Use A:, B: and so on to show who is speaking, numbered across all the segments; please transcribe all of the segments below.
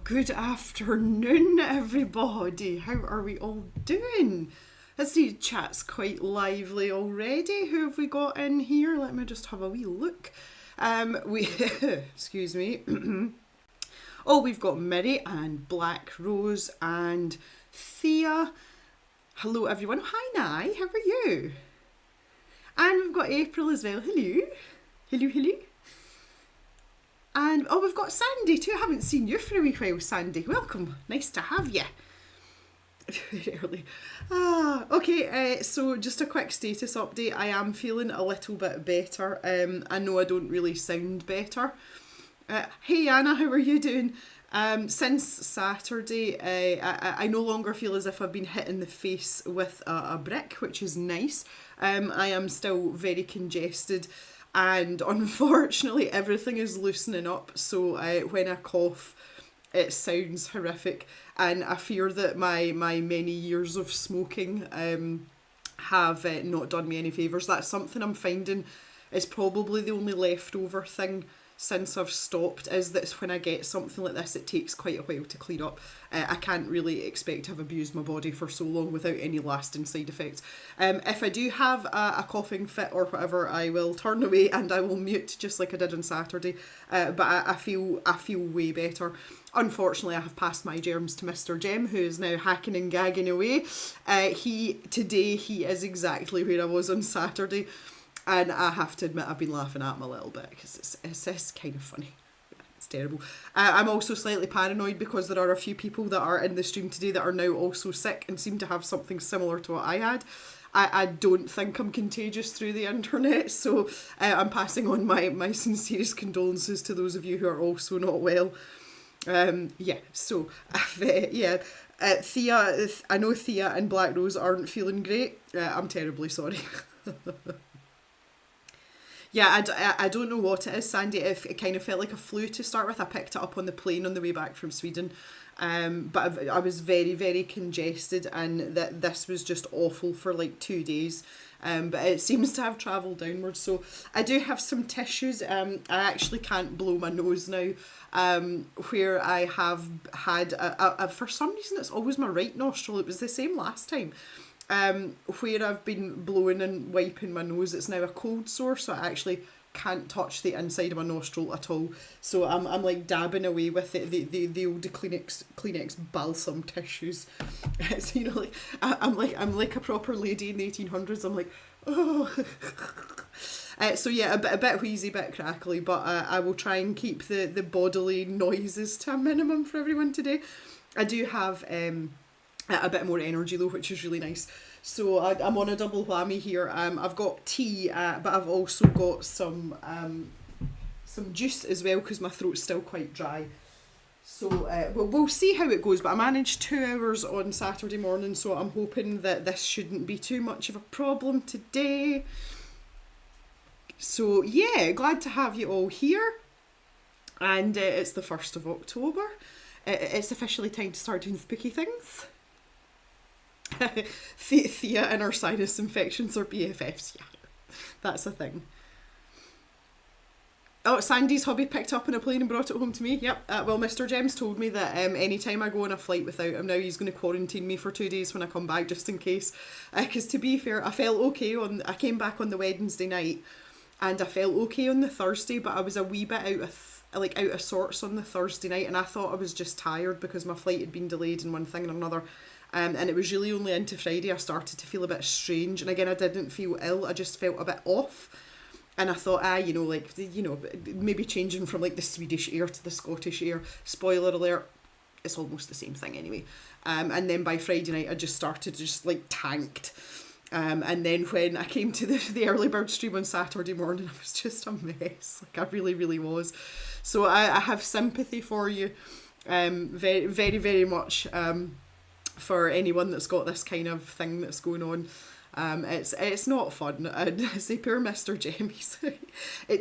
A: Good afternoon, everybody. How are we all doing? As the chat's quite lively already. Who have we got in here? Let me just have a wee look. Excuse me. Oh, we've got Miri and Black Rose and Thea. Hello, everyone. Hi, Nye. How are you? And we've got April as well. Hello. Hello, hello. And, oh, we've got Sandy too. I haven't seen you for a wee while, Sandy. Welcome. Nice to have you. Very early. Okay, so just a quick status update. I am feeling a little bit better. I know I don't really sound better. Hey, Anna, how are you doing? Since Saturday, I no longer feel as if I've been hit in the face with a brick, which is nice. I am still very congested. And unfortunately, everything is loosening up. So when I cough, it sounds horrific. And I fear that my many years of smoking have not done me any favours. That's something I'm finding is probably the only leftover thing since I've stopped, is that when I get something like this, it takes quite a while to clear up. I can't really expect to have abused my body for so long without any lasting side effects. If I do have a coughing fit or whatever, I will turn away and I will mute just like I did on Saturday. But I feel way better. Unfortunately, I have passed my germs to Mr. Jem, who is now hacking and gagging away. Today he is exactly where I was on Saturday. And I have to admit, I've been laughing at him a little bit because it's kind of funny. It's terrible. I'm also slightly paranoid because there are a few people that are in the stream today that are now also sick and seem to have something similar to what I had. I don't think I'm contagious through the internet, so I'm passing on my sincerest condolences to those of you who are also not well. Thea, I know Thea and Black Rose aren't feeling great. I'm terribly sorry. Yeah, I don't know what it is, Sandy. It kind of felt like a flu to start with. I picked it up on the plane on the way back from Sweden. But I was very, very congested, and this was just awful for like 2 days. But it seems to have travelled downwards. So I do have some tissues. I actually can't blow my nose now. Where I have had, for some reason, it's always my right nostril. It was the same last time. Where I've been blowing and wiping my nose, it's now a cold sore, so I actually can't touch the inside of my nostril at all. So I'm like dabbing away with the old Kleenex balsam tissues. So, you know, like I'm like a proper lady in the 1800s. I'm like, oh. So yeah, a bit wheezy, a bit crackly, but I will try and keep the bodily noises to a minimum for everyone today. I do have A bit more energy though, which is really nice. So I'm on a double whammy here. I've got tea, but I've also got some juice as well because my throat's still quite dry. So we'll see how it goes, but I managed 2 hours on Saturday morning, so I'm hoping that this shouldn't be too much of a problem today. So yeah, glad to have you all here. And it's the 1st of October. It's officially time to start doing spooky things. Thea and her sinus infections are BFFs, yeah, that's a thing. Oh, Sandy's hubby picked up on a plane and brought it home to me. Yep. Well, Mr. Gems told me that anytime I go on a flight without him now, he's going to quarantine me for 2 days when I come back, just in case. Because to be fair, I felt okay I came back on the Wednesday night, and I felt okay on the Thursday, but I was a wee bit out of sorts on the Thursday night, and I thought I was just tired because my flight had been delayed and one thing and another. And it was really only into Friday I started to feel a bit strange. And again, I didn't feel ill, I just felt a bit off. And I thought, maybe changing from like the Swedish air to the Scottish air. Spoiler alert, it's almost the same thing anyway. And then by Friday night, I just started tanked. And then when I came to the early bird stream on Saturday morning, I was just a mess. I really, really was. So I have sympathy for you, very, very, very much. For anyone that's got this kind of thing that's going on. It's not fun, and say poor Mr. Jemmies.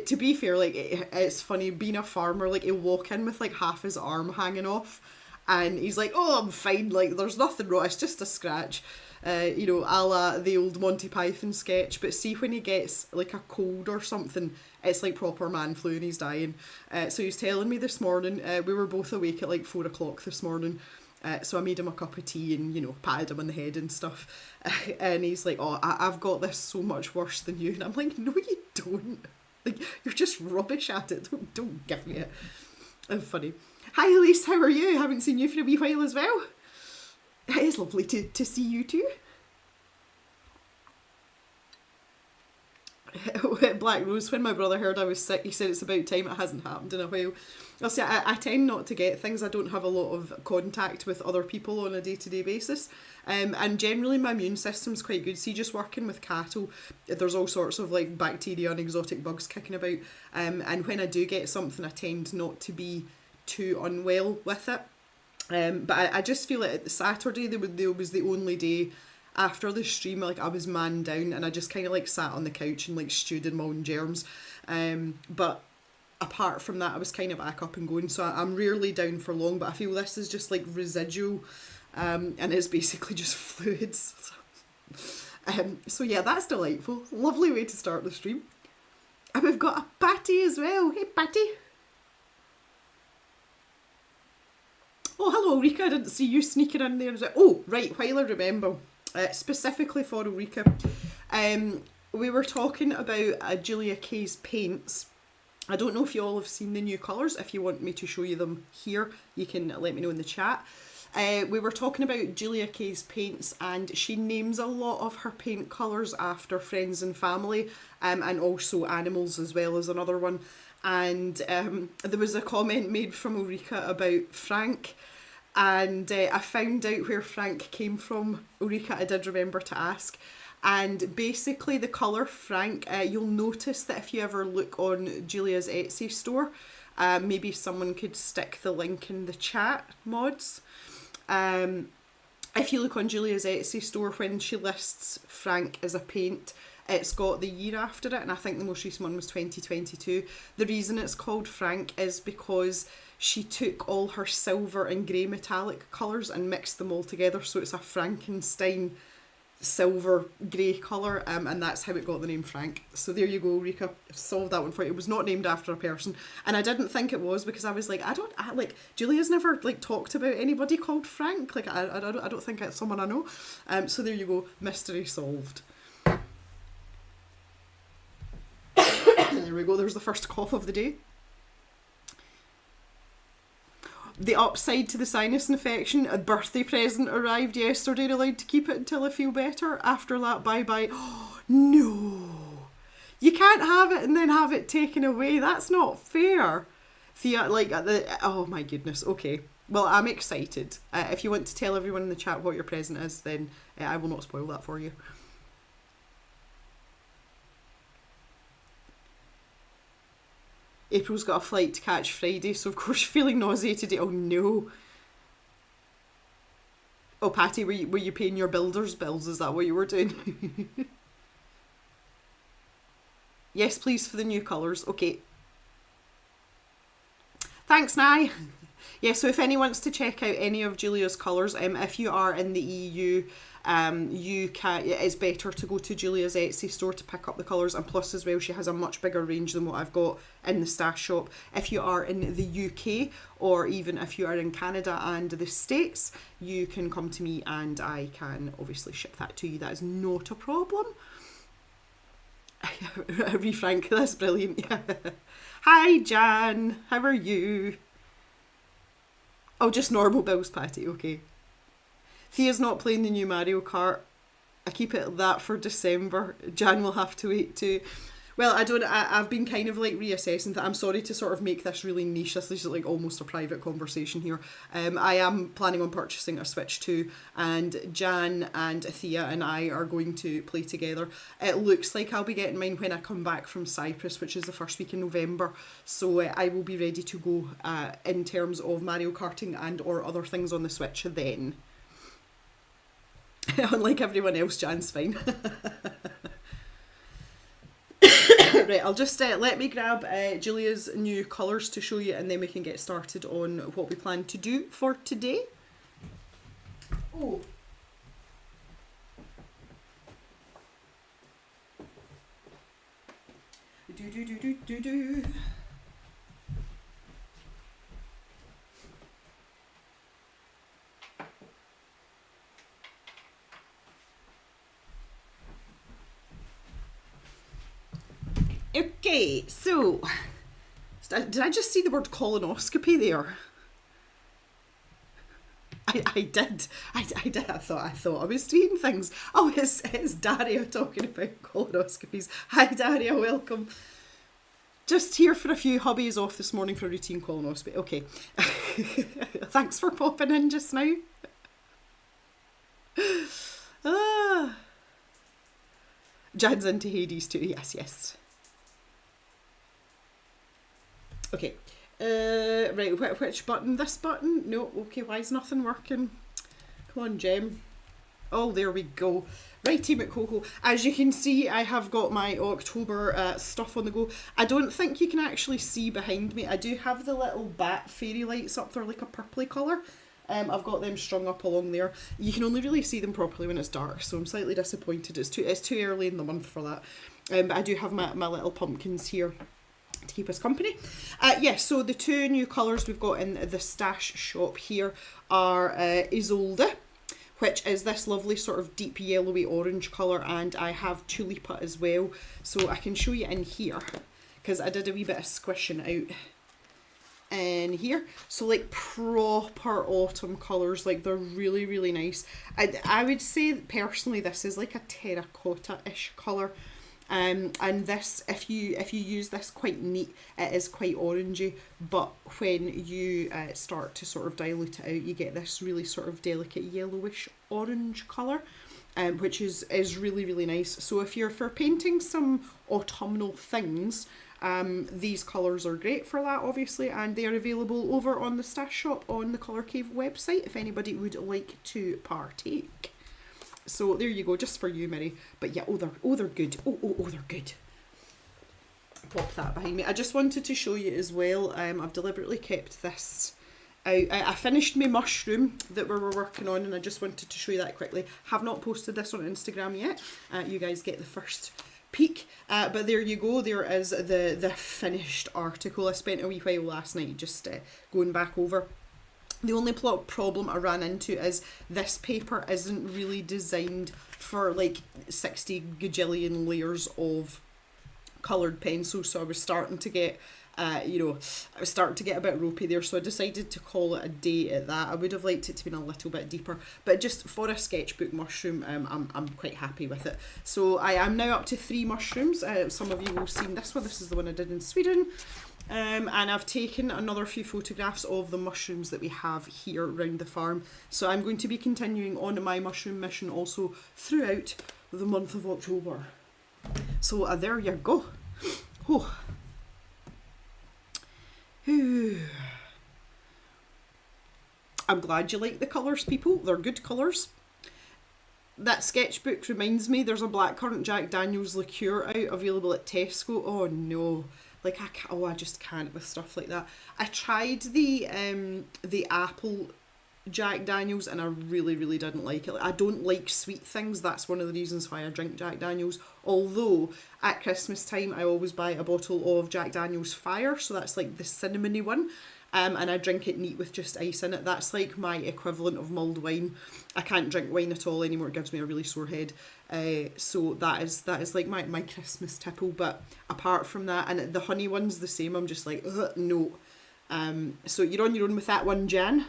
A: To be fair, it's funny being a farmer. He'll walk in with half his arm hanging off, and he's like, "Oh, I'm fine. There's nothing wrong. It's just a scratch." A la the old Monty Python sketch. But see, when he gets a cold or something, it's proper man flu and he's dying. So he's telling me this morning. We were both awake at 4 o'clock this morning. So I made him a cup of tea and, patted him on the head and stuff. And he's like, "Oh, I've got this so much worse than you." And I'm like, "No, you don't. You're just rubbish at it. Don't give me it." Oh, funny. Hi, Elise. How are you? Haven't seen you for a wee while as well. It is lovely to see you too. Black Rose, when my brother heard I was sick, he said it's about time. It hasn't happened in a while. I'll say I tend not to get things. I don't have a lot of contact with other people on a day-to-day basis. And generally my immune system's quite good. See, just working with cattle, there's all sorts of bacteria and exotic bugs kicking about. And when I do get something, I tend not to be too unwell with it. But I just feel like Saturday there was the only day after the stream I was man down, and I just kind of sat on the couch and stewed in my own germs. But apart from that, I was kind of back up and going, so I'm rarely down for long, but I feel this is just residual, and it's basically just fluids. So yeah, that's delightful. Lovely way to start the stream. And we've got a Patty as well. Hey Patty. Oh, hello Ulrika, I didn't see you sneaking in there. Oh, right, while I remember, specifically for Ulrika, we were talking about Julia Kay's paints. I don't know if you all have seen the new colours. If you want me to show you them here, you can let me know in the chat. We were talking about Julia Kay's paints, and she names a lot of her paint colours after friends and family, and also animals as well as another one. And there was a comment made from Ulrika about Frank, and I found out where Frank came from. Ulrika, I did remember to ask. And basically the colour Frank, you'll notice that if you ever look on Julia's Etsy store, maybe someone could stick the link in the chat, mods. If you look on Julia's Etsy store, when she lists Frank as a paint, it's got the year after it, and I think the most recent one was 2022. The reason it's called Frank is because she took all her silver and grey metallic colours and mixed them all together, so it's a Frankenstein silver grey colour, and that's how it got the name Frank. So there you go, Ulrika, I've solved that one for you. It was not named after a person, and I didn't think it was, because I was like, Julia's never talked about anybody called Frank. I don't think it's someone I know. So there you go, mystery solved. There we go, there's the first cough of the day. The upside to the sinus infection, a birthday present arrived yesterday, allowed to keep it until I feel better. After that, bye-bye. Oh, no. You can't have it and then have it taken away. That's not fair. Thea, oh my goodness. Okay. Well, I'm excited. If you want to tell everyone in the chat what your present is, then I will not spoil that for you. April's got a flight to catch Friday, so of course you're feeling nauseated. Oh no. Oh, Patty, were you paying your builder's bills? Is that what you were doing? Yes, please, for the new colours. Okay. Thanks, Nye. Yeah, so if anyone wants to check out any of Julia's colours, if you are in the EU, it's better to go to Julia's Etsy store to pick up the colours, and plus as well she has a much bigger range than what I've got in the Stash shop. If you are in the UK, or even if you are in Canada and the States, you can come to me and I can obviously ship that to you. That is not a problem. Refrank, that's brilliant. Hi Jan, how are you? Oh, just normal bills, Patty, okay. Thea's not playing the new Mario Kart. I keep it that for December. Jan will have to wait too. Well, I've been kind of like reassessing that. I'm sorry to sort of make this really niche. This is like almost a private conversation here. I am planning on purchasing a Switch 2, and Jan and Thea and I are going to play together. It looks like I'll be getting mine when I come back from Cyprus, which is the first week in November. So I will be ready to go in terms of Mario Karting and or other things on the Switch then. Unlike everyone else, Jan's fine. Right, I'll just let me grab Julia's new colours to show you, and then we can get started on what we plan to do for today. Oh. Do. Okay, so did I just see the word colonoscopy there? I did. I thought I was seeing things. Oh, it's Daria talking about colonoscopies. Hi Daria, welcome. Just here for a few hubbies off this morning for routine colonoscopy. Okay. Thanks for popping in just now. Jan's into Hades too. Yes. Okay, right, which button? This button? No, okay, why is nothing working? Come on, Gem. Oh, there we go. Righty McCoco. As you can see, I have got my October stuff on the go. I don't think you can actually see behind me. I do have the little bat fairy lights up there, like a purpley colour. I've got them strung up along there. You can only really see them properly when it's dark, so I'm slightly disappointed. It's too early in the month for that. But I do have my little pumpkins here to keep us company. Yes, so the two new colours we've got in the Stash shop here are Isolde, which is this lovely sort of deep yellowy orange colour, and I have Tulipa as well, so I can show you in here because I did a wee bit of squishing out in here. So like proper autumn colours, like they're really, really nice. I would say personally this is like a terracotta-ish colour. And this, if you use this quite neat, it is quite orangey, but when you start to sort of dilute it out, you get this really sort of delicate yellowish orange colour, which is really, really nice. So if you're for painting some autumnal things, these colours are great for that, obviously, and they are available over on the Stash shop on the Colour Cave website if anybody would like to partake. So there you go, just for you, Mary. But yeah, they're good. They're good. Pop that behind me. I just wanted to show you as well. I've deliberately kept this out. I finished my mushroom that we were working on, and I just wanted to show you that quickly. Have not posted this on Instagram yet. You guys get the first peek. But there you go. There is the finished article. I spent a wee while last night just going back over. The only problem I ran into is this paper isn't really designed for like 60 gajillion layers of coloured pencils, so I was starting to get a bit ropey there, so I decided to call it a day at that. I would have liked it to be a little bit deeper, but just for a sketchbook mushroom, I'm quite happy with it. So I am now up to 3 mushrooms. Some of you will have seen this one. This is the one I did in Sweden. And I've taken another few photographs of the mushrooms that we have here around the farm. So I'm going to be continuing on my mushroom mission also throughout the month of October. So there you go. Oh. I'm glad you like the colours, people. They're good colours. That sketchbook reminds me, there's a blackcurrant Jack Daniel's liqueur out available at Tesco. Oh no. Like I just can't with stuff like that. I tried the apple Jack Daniels and I really didn't like it. I don't like sweet things. That's one of the reasons why I drink Jack Daniels. Although at Christmas time I always buy a bottle of Jack Daniel's Fire, so that's like the cinnamony one. And I drink it neat with just ice in it. That's like my equivalent of mulled wine. I can't drink wine at all anymore. It gives me a really sore head. So that is like my Christmas tipple. But apart from that, and the honey one's the same. I'm just like, no. So you're on your own with that one, Jan.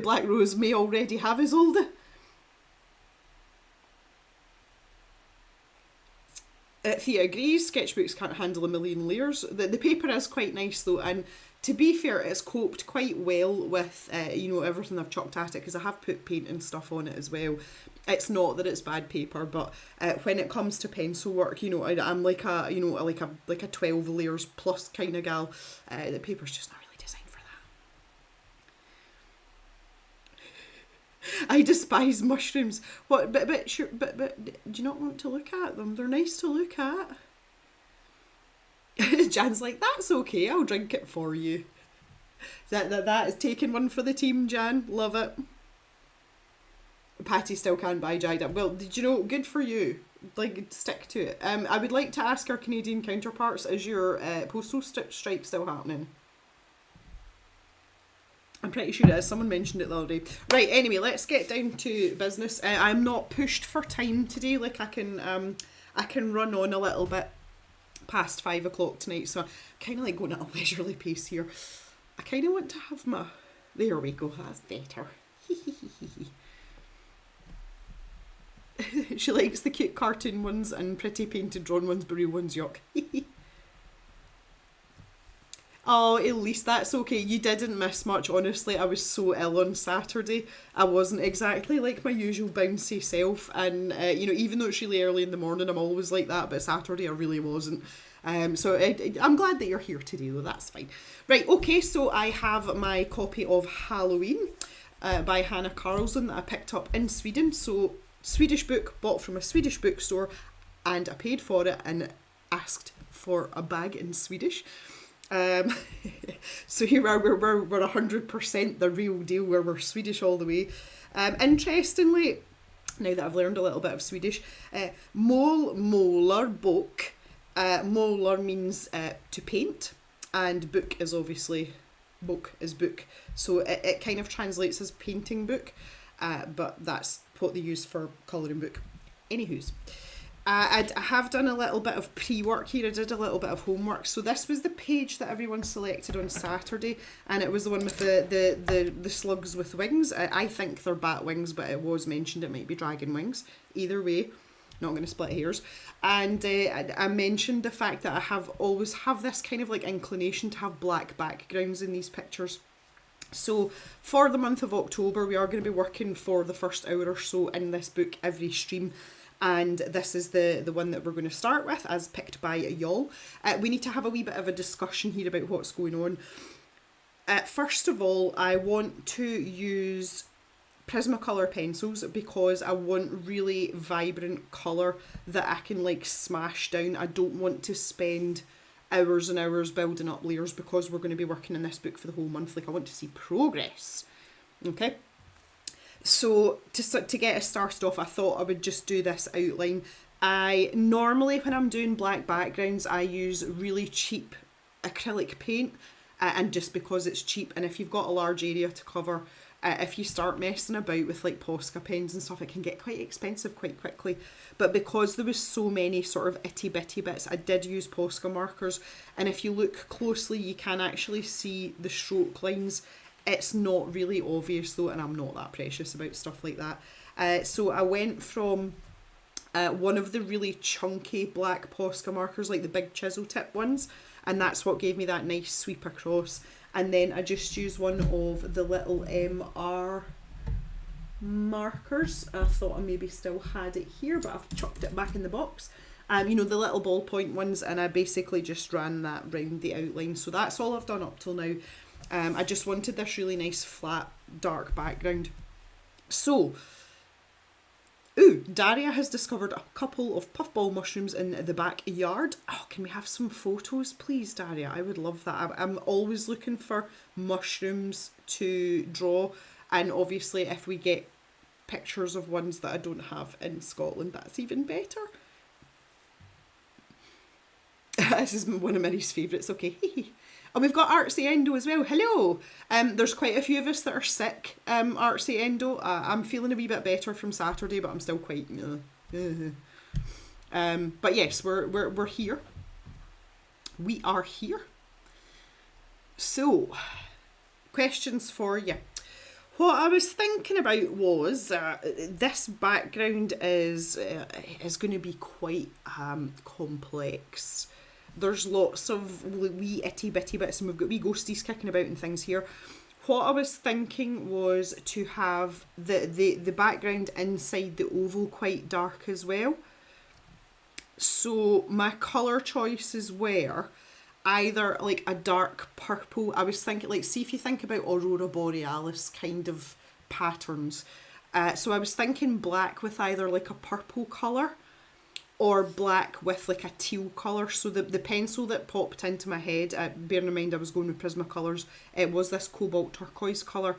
A: Black Rose may already have Isolde. Thea agrees, sketchbooks can't handle a million layers. The paper is quite nice though, and to be fair, it's coped quite well with everything I've chucked at it, because I have put paint and stuff on it as well. It's not that it's bad paper, but when it comes to pencil work, I'm like a 12 layers plus kind of gal. The paper's just not really designed for that. I despise mushrooms. What? But sure. But do you not want to look at them? They're nice to look at. Jan's like, that's okay. I'll drink it for you. That is taking one for the team, Jan. Love it. Patty still can't buy Jack Daniels. Well, did you know? Good for you. Like, stick to it. I would like to ask our Canadian counterparts: is your postal strike still happening? I'm pretty sure it is. Someone mentioned it the other day. Right, anyway, let's get down to business. I'm not pushed for time today. Like, I can run on a little bit past 5 o'clock tonight, so I'm kind of like going at a leisurely pace here. I kind of want to have my... There we go, that's better. She likes the cute cartoon ones and pretty painted drawn ones, but real ones, yuck. Oh, at least that's okay. You didn't miss much, honestly. I was so ill on Saturday. I wasn't exactly like my usual bouncy self. And, even though it's really early in the morning, I'm always like that. But Saturday, I really wasn't. So I'm glad that you're here today, though. That's fine. Right, okay, so I have my copy of Halloween by Hanna Karlzon that I picked up in Sweden. So, Swedish book, bought from a Swedish bookstore. And I paid for it and asked for a bag in Swedish. So here we're 100% the real deal, where we're Swedish all the way. Interestingly, now that I've learned a little bit of Swedish, målar bok. Målar means to paint, and book is obviously, bok is book. So it kind of translates as painting book, but that's what they use for colouring book. Anywho's. I have done a little bit of pre-work here. I did a little bit of homework. So this was the page that everyone selected on Saturday, and it was the one with the slugs with wings. I think they're bat wings, but it was mentioned it might be dragon wings. Either way, not going to split hairs. And I mentioned the fact that I always have this kind of like inclination to have black backgrounds in these pictures. So for the month of October, we are going to be working for the first hour or so in this book every stream. And this is the one that we're going to start with, as picked by y'all. We need to have a wee bit of a discussion here about what's going on. First of all, I want to use Prismacolor pencils because I want really vibrant colour that I can like smash down. I don't want to spend hours and hours building up layers because we're going to be working in this book for the whole month. Like, I want to see progress. Okay? So to get us started off, I thought I would just do this outline. I normally, when I'm doing black backgrounds, I use really cheap acrylic paint, and just because it's cheap, and if you've got a large area to cover, if you start messing about with like Posca pens and stuff, it can get quite expensive quite quickly. But because there was so many sort of itty bitty bits, I did use Posca markers, and if you look closely, you can actually see the stroke lines. It's not really obvious though, and I'm not that precious about stuff like that. So I went from one of the really chunky black Posca markers, like the big chisel tip ones, and that's what gave me that nice sweep across. And then I just used one of the little MR markers. I thought I maybe still had it here, but I've chucked it back in the box. You know, the little ballpoint ones, and I basically just ran that round the outline. So that's all I've done up till now. I just wanted this really nice flat dark background. So, ooh, Daria has discovered a couple of puffball mushrooms in the backyard. Oh, can we have some photos, please, Daria? I would love that. I'm always looking for mushrooms to draw, and obviously if we get pictures of ones that I don't have in Scotland, that's even better. This is one of Minnie's favourites, okay. And we've got Artsy Endo as well. Hello! There's quite a few of us that are sick, Artsy Endo. I'm feeling a wee bit better from Saturday, but I'm still quite... but yes, we're here. We are here. So, questions for you. What I was thinking about was this background is going to be quite complex. There's lots of wee itty bitty bits, and we've got wee ghosties kicking about and things here. What I was thinking was to have the background inside the oval quite dark as well. So my colour choices were either like a dark purple. I was thinking, like, see if you think about Aurora Borealis kind of patterns. So I was thinking black with either like a purple colour or black with like a teal colour. So the pencil that popped into my head, bearing in mind I was going with Prismacolors, it was this cobalt turquoise colour.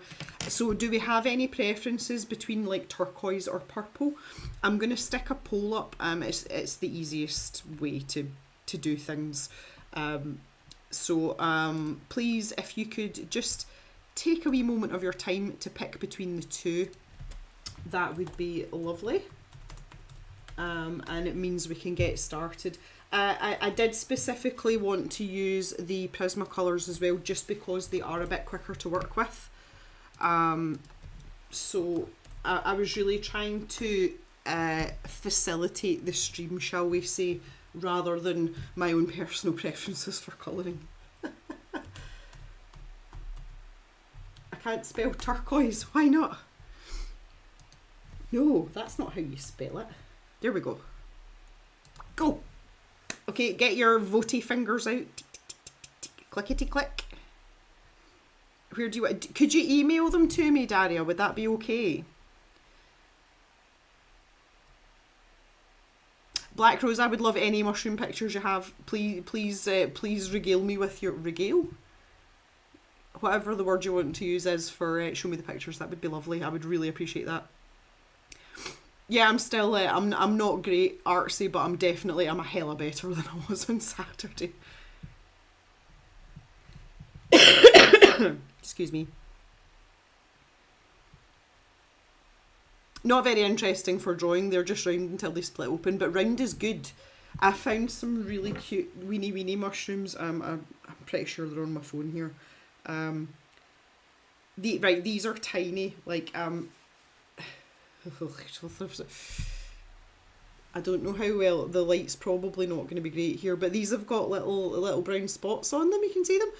A: So do we have any preferences between like turquoise or purple? I'm going to stick a poll up. It's the easiest way to do things. Please, if you could just take a wee moment of your time to pick between the two, that would be lovely. And it means we can get started. I did specifically want to use the Prismacolors as well, just because they are a bit quicker to work with. So I was really trying to facilitate the stream, shall we say, rather than my own personal preferences for colouring. I can't spell turquoise, why not? No, that's not how you spell it. There we go. Go! Okay, get your votey fingers out. Clickety click. Where do you want? Could you email them to me, Daria? Would that be okay? Black Rose, I would love any mushroom pictures you have. Please regale me with your regale. Whatever the word you want to use is for show me the pictures. That would be lovely. I would really appreciate that. Yeah, I'm still, I'm not great artsy, but I'm a hella better than I was on Saturday. Excuse me. Not very interesting for drawing, they're just round until they split open, but round is good. I found some really cute weeny mushrooms. I'm pretty sure they're on my phone here. These are tiny, like, I don't know how well, the light's probably not going to be great here, but these have got little brown spots on them, you can see them.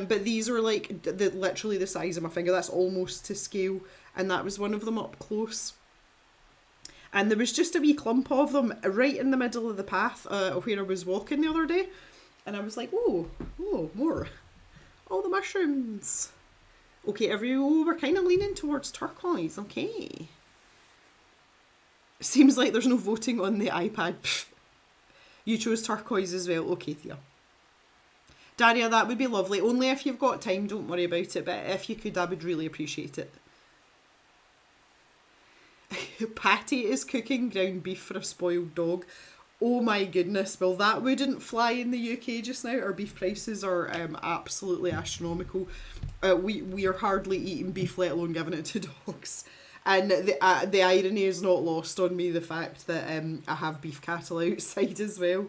A: But these are like literally the size of my finger, that's almost to scale, and that was one of them up close. And there was just a wee clump of them right in the middle of the path where I was walking the other day, and I was like, oh, more. All the mushrooms. Okay, we're kind of leaning towards turquoise, okay. Seems like there's no voting on the iPad. You chose turquoise as well. Okay, Thea. Daria, that would be lovely. Only if you've got time, don't worry about it. But if you could, I would really appreciate it. Patty is cooking ground beef for a spoiled dog. Oh my goodness. Well, that wouldn't fly in the UK just now. Our beef prices are absolutely astronomical. We are hardly eating beef, let alone giving it to dogs. And the irony is not lost on me, the fact that I have beef cattle outside as well.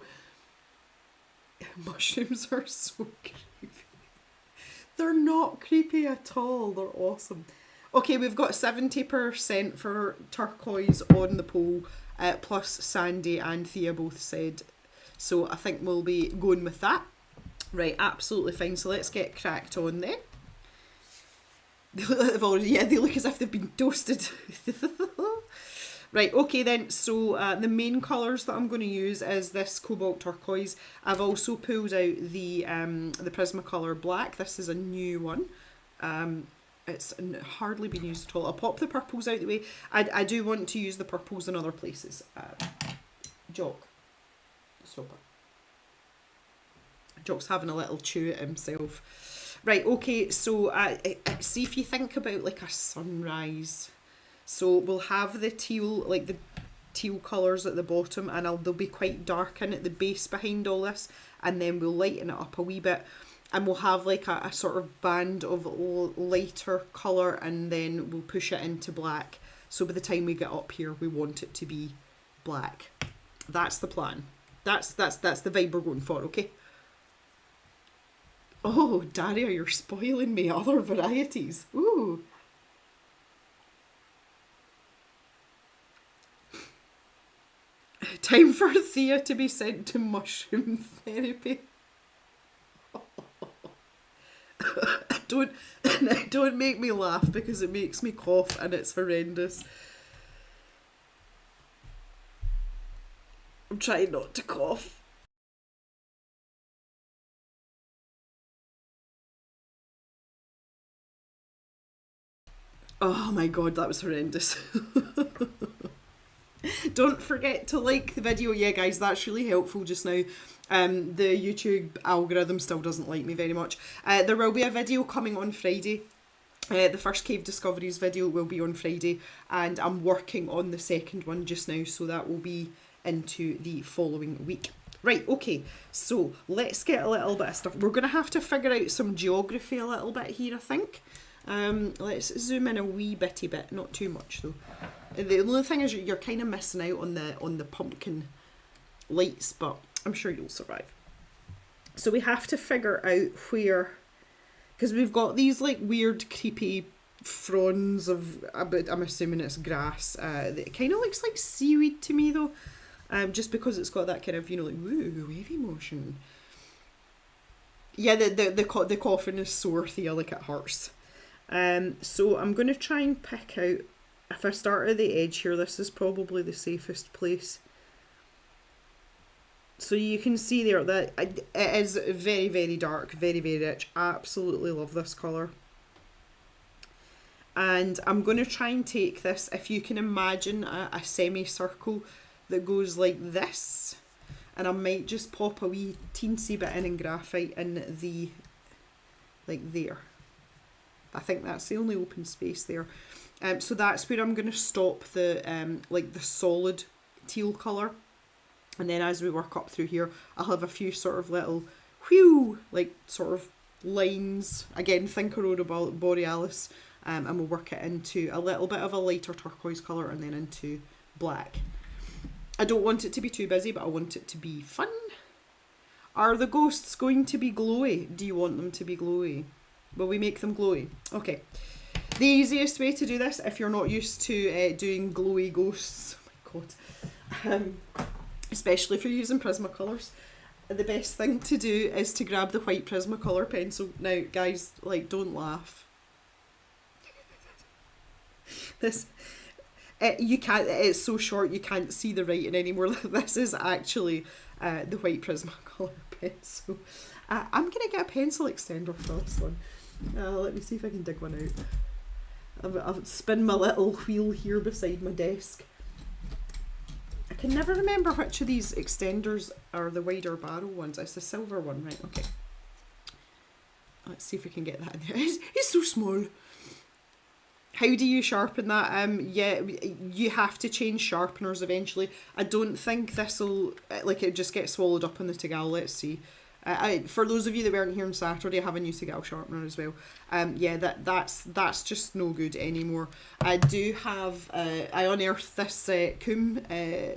A: Mushrooms are so creepy. They're not creepy at all. They're awesome. Okay, we've got 70% for turquoise on the poll, plus Sandy and Thea both said. So I think we'll be going with that. Right, absolutely fine. So let's get cracked on then. They look as if they've been toasted. Right, okay then, so the main colours that I'm going to use is this cobalt turquoise. I've also pulled out the Prismacolor black. This is a new one. It's hardly been used at all. I'll pop the purples out the way. I do want to use the purples in other places. Jock. Stop it. Jock's having a little chew at himself. Right, okay, so see if you think about like a sunrise. So we'll have the teal, like the teal colours at the bottom, and they'll be quite dark in at the base behind all this, and then we'll lighten it up a wee bit. And we'll have like a sort of band of lighter colour, and then we'll push it into black. So by the time we get up here, we want it to be black. That's the plan. That's the vibe we're going for, okay? Oh, Daria, you're spoiling me. Other varieties. Ooh. Time for Thea to be sent to mushroom therapy. Don't make me laugh because it makes me cough and it's horrendous. I'm trying not to cough. Oh my god, that was horrendous. Don't forget to like the video. Yeah, guys, that's really helpful just now. The YouTube algorithm still doesn't like me very much. There will be a video coming on Friday. The first Cave Discoveries video will be on Friday, and I'm working on the second one just now, so that will be into the following week. Right, okay, so let's get a little bit of stuff. We're going to have to figure out some geography a little bit here, I think. Let's zoom in a wee bitty bit, not too much though. The only thing is you're kind of missing out on the pumpkin lights, but I'm sure you'll survive. So we have to figure out where, because we've got these like weird creepy fronds of, I'm assuming it's grass. It kind of looks like seaweed to me though, just because it's got that kind of, you know, like woo, wavy motion. Yeah, the coffin is sore, Thea, like it hurts. So I'm going to try and pick out, if I start at the edge here, this is probably the safest place. So you can see there that it is very, very dark, very, very rich. Absolutely love this colour. And I'm going to try and take this, if you can imagine a semicircle that goes like this. And I might just pop a wee teensy bit in graphite in the, like there. I think that's the only open space there. So that's where I'm going to stop the like the solid teal colour. And then as we work up through here, I'll have a few sort of little whew, like sort of lines. Again, think Aurora Borealis. And we'll work it into a little bit of a lighter turquoise colour and then into black. I don't want it to be too busy, but I want it to be fun. Are the ghosts going to be glowy? Do you want them to be glowy? Will we make them glowy? Okay. The easiest way to do this, if you're not used to doing glowy ghosts, oh my god, especially if you're using Prismacolors, the best thing to do is to grab the white Prismacolor pencil. Now, guys, like, don't laugh. This, you can't. It's so short you can't see the writing anymore. This is actually the white Prismacolor pencil. I'm gonna get a pencil extender for this one. Let me see if I can dig one out. I'll spin my little wheel here beside my desk. I can never remember which of these extenders are the wider barrel ones. It's the silver one, right? Okay. Let's see if we can get that in there. It's so small. How do you sharpen that? Yeah, you have to change sharpeners eventually. I don't think this'll, like, it just gets swallowed up in the Tegal. Let's see. For those of you that weren't here on Saturday, I have a new Tegal sharpener as well. Yeah, that's just no good anymore. I do have, I unearthed this Coombe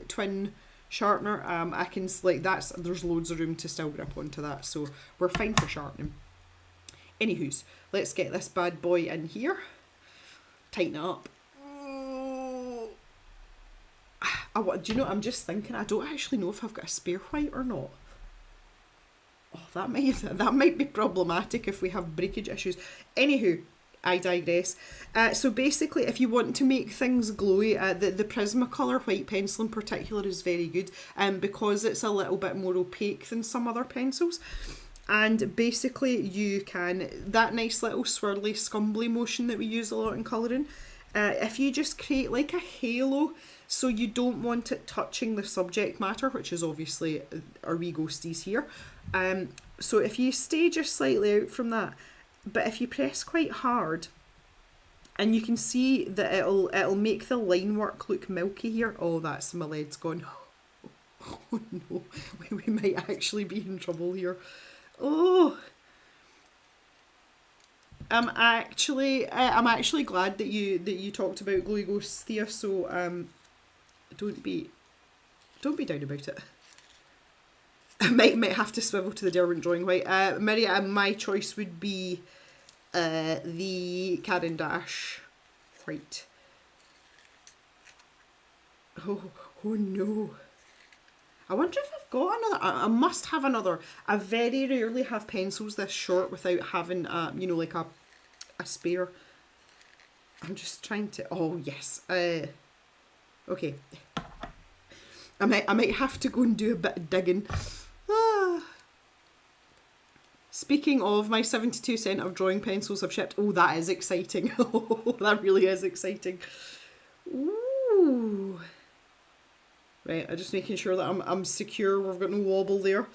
A: twin sharpener. I can, like, there's loads of room to still grip onto that, so we're fine for sharpening. Anywho's, let's get this bad boy in here. tighten it up. Do you know, I'm just thinking, I don't actually know if I've got a spare white or not. Oh, that might be problematic if we have breakage issues. Anywho, I digress. So basically, if you want to make things glowy, the Prismacolor white pencil in particular is very good, because it's a little bit more opaque than some other pencils. And basically you can, that nice little swirly scumbly motion that we use a lot in colouring, if you just create like a halo, so you don't want it touching the subject matter, which is obviously our wee ghosties here. So if you stay just slightly out from that, but if you press quite hard, and you can see that it'll make the line work look milky here. Oh, that's my lead's gone. Oh no, we might actually be in trouble here. Oh, I'm actually glad that you talked about glowy ghosts, Thea. So don't be down about it. I might have to swivel to the Derwent drawing white. Miriam, my choice would be the Caran d'Ache white. Oh no. I wonder if I've got another. I must have another. I very rarely have pencils this short without having you know, like a spare. I'm just trying to. Oh yes. Okay. I might have to go and do a bit of digging. Speaking of, my 72% of drawing pencils have shipped. Oh, that is exciting. Oh, that really is exciting. Ooh. Right, I'm just making sure that I'm secure. We've got no wobble there.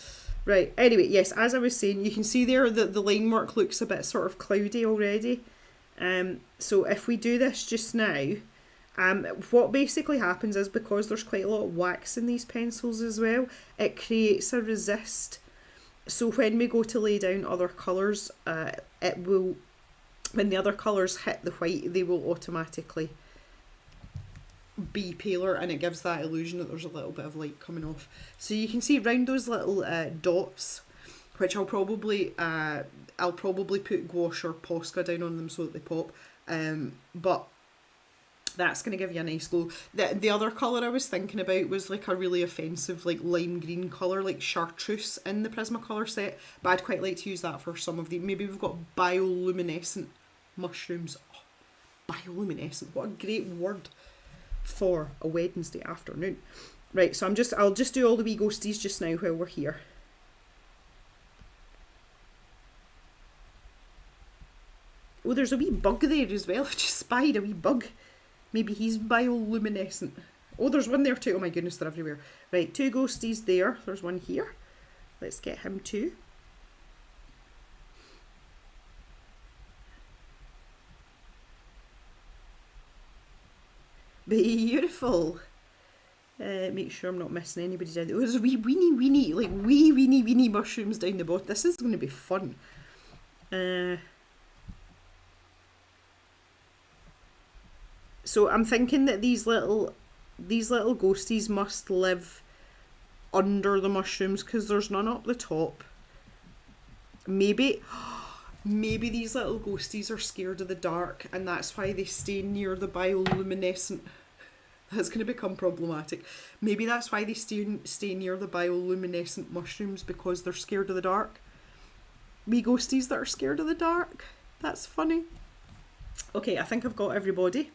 A: Right, anyway, yes, as I was saying, you can see there that the line work looks a bit sort of cloudy already. So if we do this just now, what basically happens is, because there's quite a lot of wax in these pencils as well, it creates a resist. So when we go to lay down other colours, it will, when the other colours hit the white, they will automatically be paler, and it gives that illusion that there's a little bit of light coming off. So you can see around those little dots, which I'll probably put gouache or Posca down on them so that they pop. But that's going to give you a nice glow. The other colour I was thinking about was like a really offensive, like lime green colour, like chartreuse in the Prismacolor set, but I'd quite like to use that for some of the, maybe we've got bioluminescent mushrooms. Oh, bioluminescent, what a great word for a Wednesday afternoon. Right, so I'll just do all the wee ghosties just now while we're here. Oh, there's a wee bug there as well. I just spied a wee bug. Maybe he's bioluminescent. Oh, there's one there too. Oh my goodness, they're everywhere. Right, 2 ghosties there. There's one here. Let's get him too. Beautiful. Make sure I'm not missing anybody down there. Oh, there's wee weeny mushrooms down the bottom. This is going to be fun. So I'm thinking that these little ghosties must live under the mushrooms because there's none up the top. Maybe these little ghosties are scared of the dark and that's why they stay near the bioluminescent. That's going to become problematic. Maybe that's why they stay near the bioluminescent mushrooms, because they're scared of the dark. Wee ghosties that are scared of the dark. That's funny. Okay, I think I've got everybody.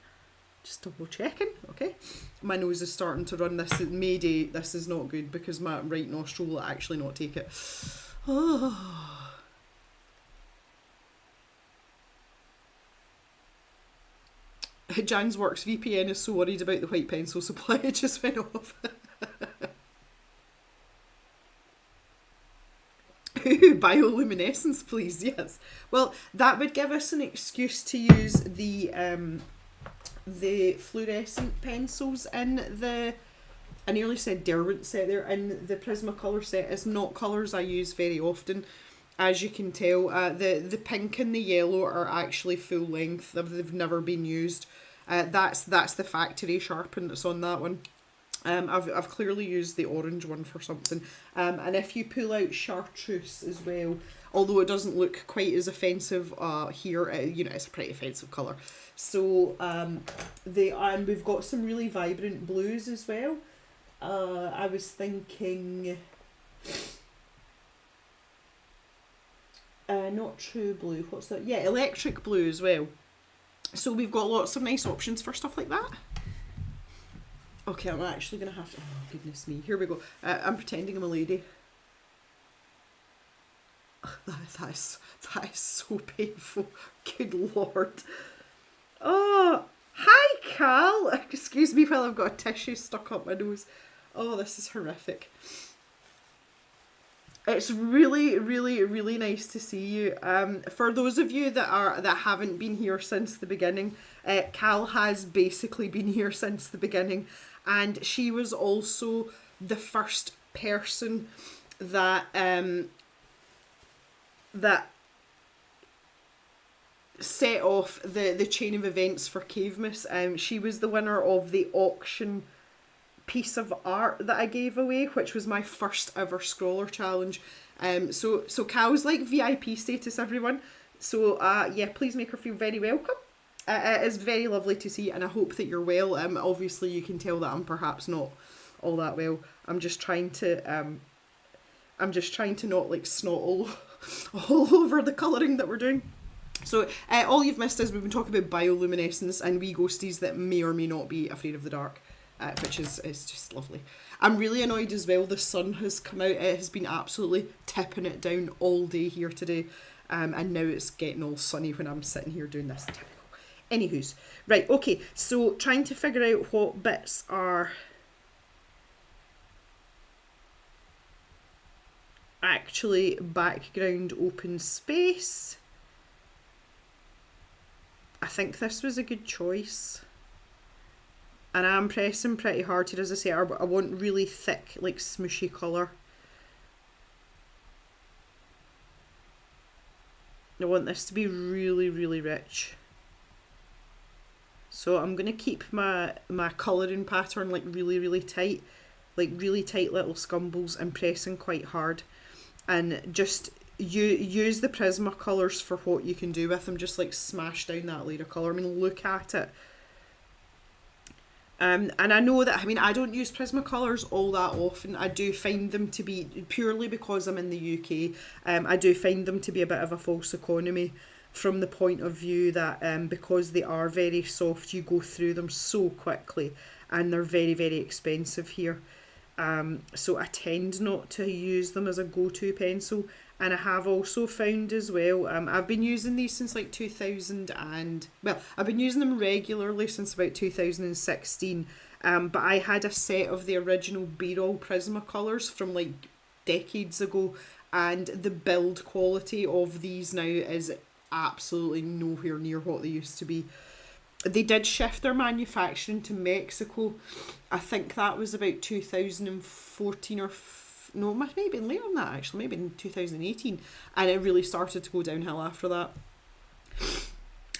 A: Just double checking. Okay. My nose is starting to run. This is Mayday. This is not good because my right nostril will actually not take it. Oh. Jan's Works VPN is so worried about the white pencil supply, it just went off. Ooh, bioluminescence, please, yes. Well, that would give us an excuse to use the fluorescent pencils in the, I nearly said Derwent set there, in the Prismacolor set. It's not colours I use very often. As you can tell, the pink and the yellow are actually full length. They've never been used. That's the factory sharpen that's on that one. I've clearly used the orange one for something. And if you pull out chartreuse as well, although it doesn't look quite as offensive here, you know, it's a pretty offensive colour. So we've got some really vibrant blues as well. I was thinking, not true blue, what's that? Yeah, electric blue as well. So we've got lots of nice options for stuff like that. Okay, I'm actually going to have to... Oh, goodness me. Here we go. I'm pretending I'm a lady. That is so painful. Good Lord. Oh, hi, Carl. Excuse me while I've got a tissue stuck up my nose. Oh, this is horrific. It's really, really, really nice to see you. For those of you that haven't been here since the beginning, Cal has basically been here since the beginning, and she was also the first person that that set off the chain of events for Cavemas. She was the winner of the auction piece of art that I gave away, which was my first ever scroller challenge. So Cal's like VIP status, everyone. So yeah, please make her feel very welcome. It is very lovely to see, and I hope that you're well. Obviously you can tell that I'm perhaps not all that well. I'm just trying to not like snot all over the colouring that we're doing. So all you've missed is we've been talking about bioluminescence and wee ghosties that may or may not be afraid of the dark. Which is just lovely. I'm really annoyed as well. The sun has come out. It has been absolutely tipping it down all day here today. And now it's getting all sunny when I'm sitting here doing this. Typical. Anywho's. Right, okay. So trying to figure out what bits are actually background open space. I think this was a good choice. And I'm pressing pretty hard here, as I say, I want really thick, like smooshy colour. I want this to be really, really rich. So I'm going to keep my colouring pattern like really, really tight. Like really tight little scumbles and pressing quite hard. And just use the Prismacolors for what you can do with them. Just like smash down that layer of colour. I mean, look at it. And I know that, I mean, I don't use Prismacolors all that often. I do find them to be, purely because I'm in the UK, I do find them to be a bit of a false economy from the point of view that because they are very soft, you go through them so quickly and they're very, very expensive here. So I tend not to use them as a go-to pencil. And I have also found as well, I've been using these since like 2000 and, well, I've been using them regularly since about 2016, but I had a set of the original Be-All Prismacolors from like decades ago, and the build quality of these now is absolutely nowhere near what they used to be. They did shift their manufacturing to Mexico. I think that was about 2014 or no, it might have been later than that actually, maybe in 2018, and it really started to go downhill after that.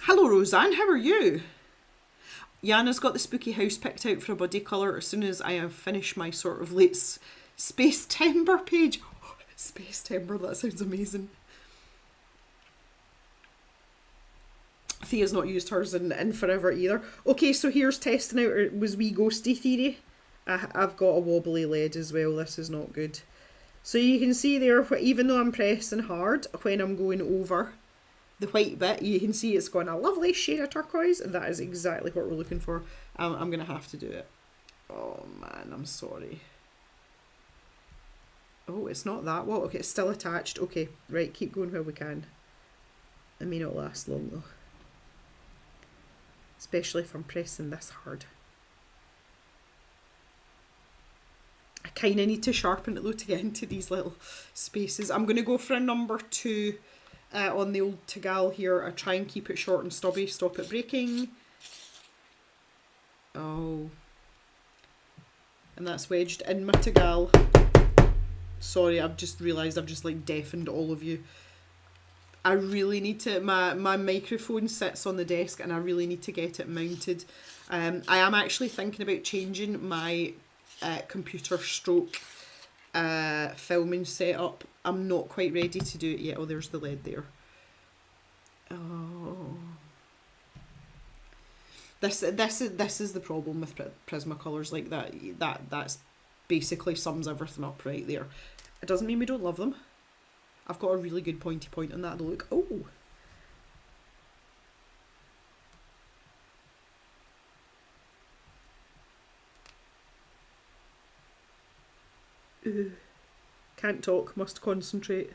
A: Hello Roseanne, how are you? Yana's got the spooky house picked out for a body colour as soon as I have finished my sort of late Space Timber page. Oh, Space Timber, that sounds amazing. Thea's not used hers in forever either. Okay, so here's testing out was wee ghosty theory. I've got a wobbly lead as well, this is not good. So you can see there, even though I'm pressing hard, when I'm going over the white bit, you can see it's got a lovely shade of turquoise, and that is exactly what we're looking for. I'm going to have to do it. Oh man, I'm sorry. Oh, it's not that well. Okay, it's still attached. Okay, right, keep going while we can. It may not last long though. Especially if I'm pressing this hard. I kind of need to sharpen it though to get into these little spaces. I'm going to go for a number 2 on the old Tagal here. I try and keep it short and stubby, stop it breaking. Oh. And that's wedged in my Tagal. Sorry, I've just realised I've just like deafened all of you. I really need to, my microphone sits on the desk and I really need to get it mounted. I am actually thinking about changing my computer stroke filming setup. I'm not quite ready to do it yet. Oh, there's the lead there. Oh, this is the problem with Prismacolors like that. That's basically sums everything up right there. It doesn't mean we don't love them. I've got a really good pointy point on that. Look, oh. Can't talk, must concentrate.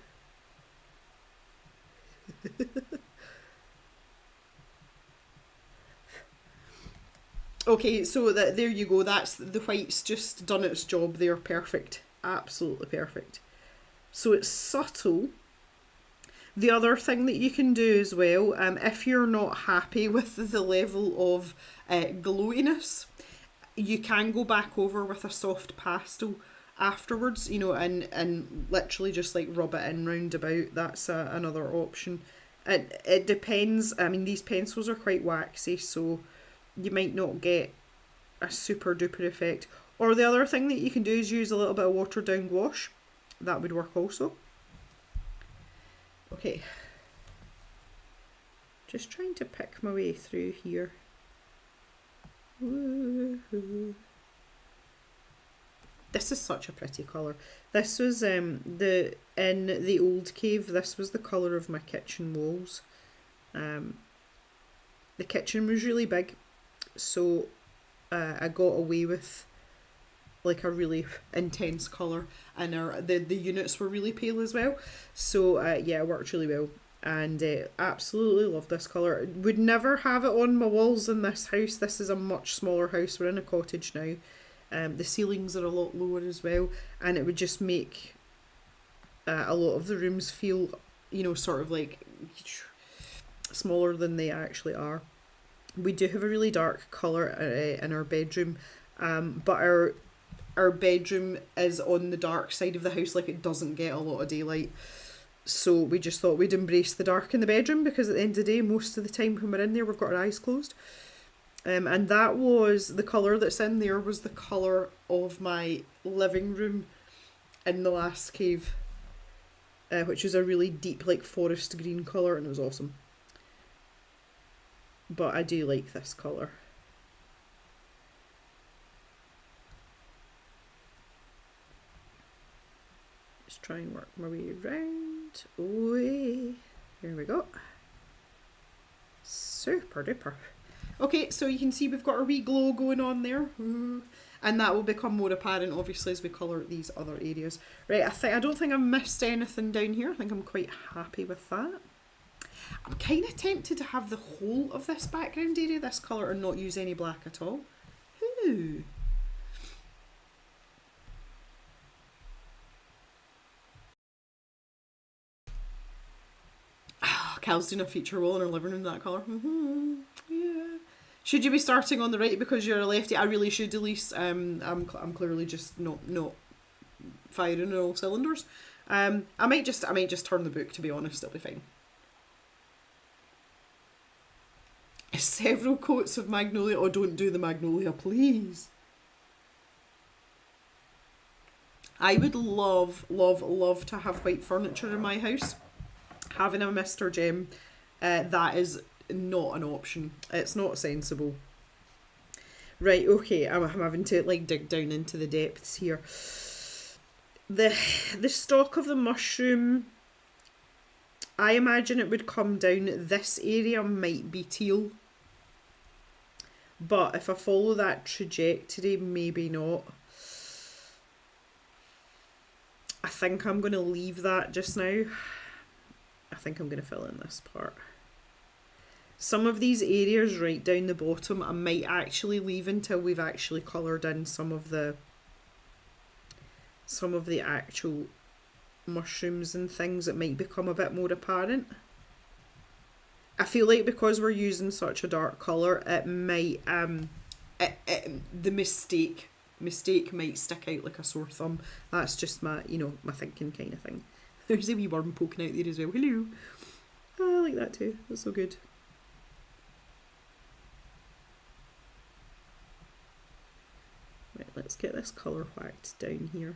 A: Okay, so there you go. That's the white's just done its job there. Perfect. Absolutely perfect. So it's subtle. The other thing that you can do as well, if you're not happy with the level of glowiness, you can go back over with a soft pastel afterwards, you know, and literally just like rub it in round about. That's another option. It depends. I mean, these pencils are quite waxy, so you might not get a super duper effect. Or the other thing that you can do is use a little bit of watered down gouache. That would work also. Okay. Just trying to pick my way through here. Woo-hoo. This is such a pretty colour. This was in the old cave, this was the colour of my kitchen walls. The kitchen was really big, so I got away with like a really intense colour, and the units were really pale as well. So yeah, it worked really well, and absolutely love this colour. Would never have it on my walls in this house. This is a much smaller house. We're in a cottage now. The ceilings are a lot lower as well, and it would just make a lot of the rooms feel, you know, sort of like smaller than they actually are. We do have a really dark colour in our bedroom, but our bedroom is on the dark side of the house, like it doesn't get a lot of daylight. So we just thought we'd embrace the dark in the bedroom, because at the end of the day, most of the time when we're in there, we've got our eyes closed. And that was the colour that's in there, was the colour of my living room in the last cave, which is a really deep, like forest green colour, and it was awesome. But I do like this colour. Just try and work my way around. Away. Here we go. Super duper. Okay, so you can see we've got a wee glow going on there. Ooh. And that will become more apparent, obviously, as we colour these other areas. Right, I don't think I've missed anything down here. I think I'm quite happy with that. I'm kind of tempted to have the whole of this background area this colour and not use any black at all. Ooh. Cal's doing a feature wall in her living room that colour. Yeah. Should you be starting on the right because you're a lefty? I really should, Elise. I'm clearly just not firing on all cylinders. I might just turn the book, to be honest. It'll be fine. Several coats of magnolia. Oh, don't do the magnolia, please. I would love, love, love to have white furniture in my house. Having a Mr. Gem, that is not an option. It's not sensible. Right, okay, I'm having to like dig down into the depths here. The stalk of the mushroom, I imagine it would come down. This area might be teal, but if I follow that trajectory, maybe not. I think I'm going to leave that just now. I think I'm going to fill in this part. Some of these areas right down the bottom I might actually leave until we've actually coloured in some of the actual mushrooms and things. It might become a bit more apparent. I feel like because we're using such a dark colour, it might the mistake might stick out like a sore thumb. That's just my, you know, my thinking kind of thing. There's a wee worm poking out there as well. Hello. Oh, I like that too. That's so good. Right, let's get this colour whacked down here.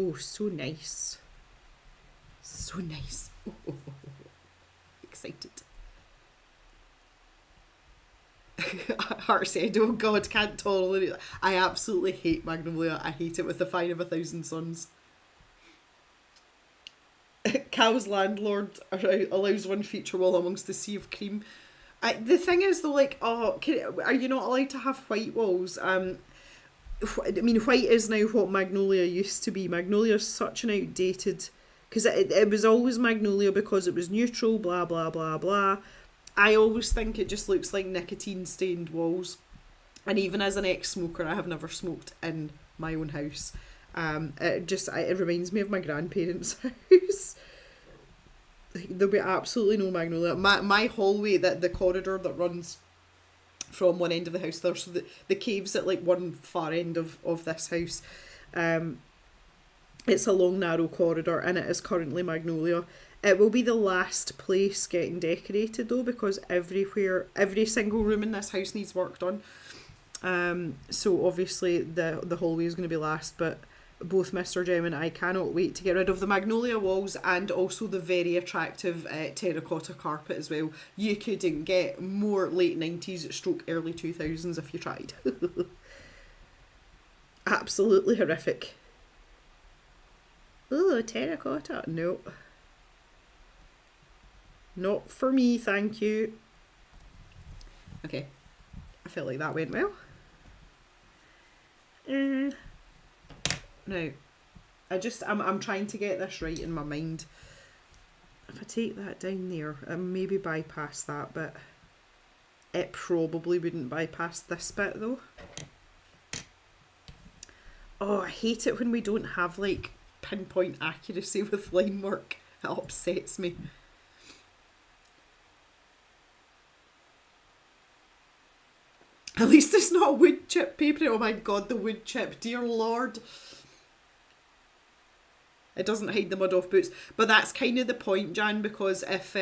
A: Oh, so nice. So nice. Oh, excited. Heart said, oh God, can't tolerate it. I absolutely hate Magnolia. I hate it with the fire of 1,000 suns. Cow's landlord allows one feature wall amongst the sea of cream. The thing is though, like, are you not allowed to have white walls? I mean, white is now what Magnolia used to be. Magnolia is such an outdated... Because it was always Magnolia because it was neutral, blah, blah, blah, blah. I always think it just looks like nicotine-stained walls. And even as an ex-smoker, I have never smoked in my own house. It reminds me of my grandparents' house. There'll be absolutely no Magnolia. My hallway, the corridor that runs from one end of the house, there's the caves at like one far end of this house. It's a long narrow corridor and it is currently Magnolia. It will be the last place getting decorated though, because every single room in this house needs work done. So obviously the hallway is going to be last, but both Mr. Jem and I cannot wait to get rid of the Magnolia walls and also the very attractive terracotta carpet as well. You couldn't get more late 90s stroke early 2000s if you tried. Absolutely horrific. Oh, terracotta. No. Not for me, thank you. Okay. I felt like that went well. Now, I'm trying to get this right in my mind. If I take that down there, I maybe bypass that bit. It probably wouldn't bypass this bit though. Oh, I hate it when we don't have like pinpoint accuracy with line work. It upsets me. At least it's not wood chip paper. Oh my God, the wood chip, dear Lord. It doesn't hide the mud off boots. But that's kind of the point, Jan, because if...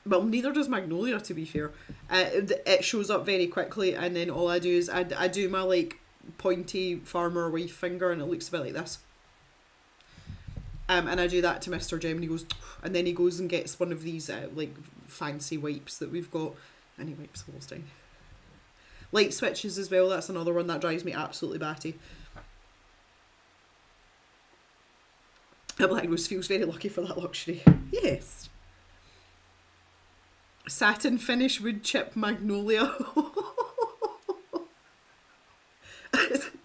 A: well, neither does Magnolia, to be fair. It shows up very quickly, and then all I do is I do my, like, pointy farmer wife finger, and it looks a bit like this. And I do that to Mr. Jem, and he goes... And then he goes and gets one of these, like, fancy wipes that we've got, and he wipes the walls down. Light switches as well, that's another one that drives me absolutely batty. A Black Rose feels very lucky for that luxury. Yes. Satin finish wood chip Magnolia.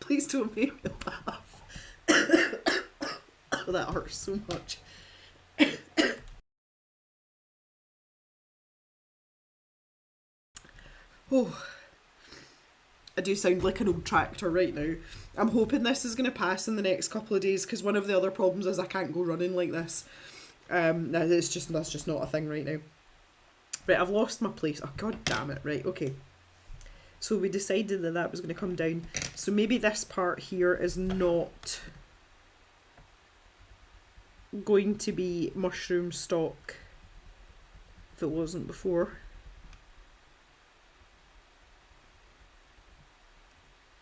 A: Please don't make me laugh. Oh, that hurts so much. Oh. I do sound like an old tractor right now. I'm hoping this is going to pass in the next couple of days, because one of the other problems is I can't go running like this. That's just not a thing right now. Right, I've lost my place. Oh, God damn it. Right, okay. So we decided that was going to come down. So maybe this part here is not going to be mushroom stock if it wasn't before.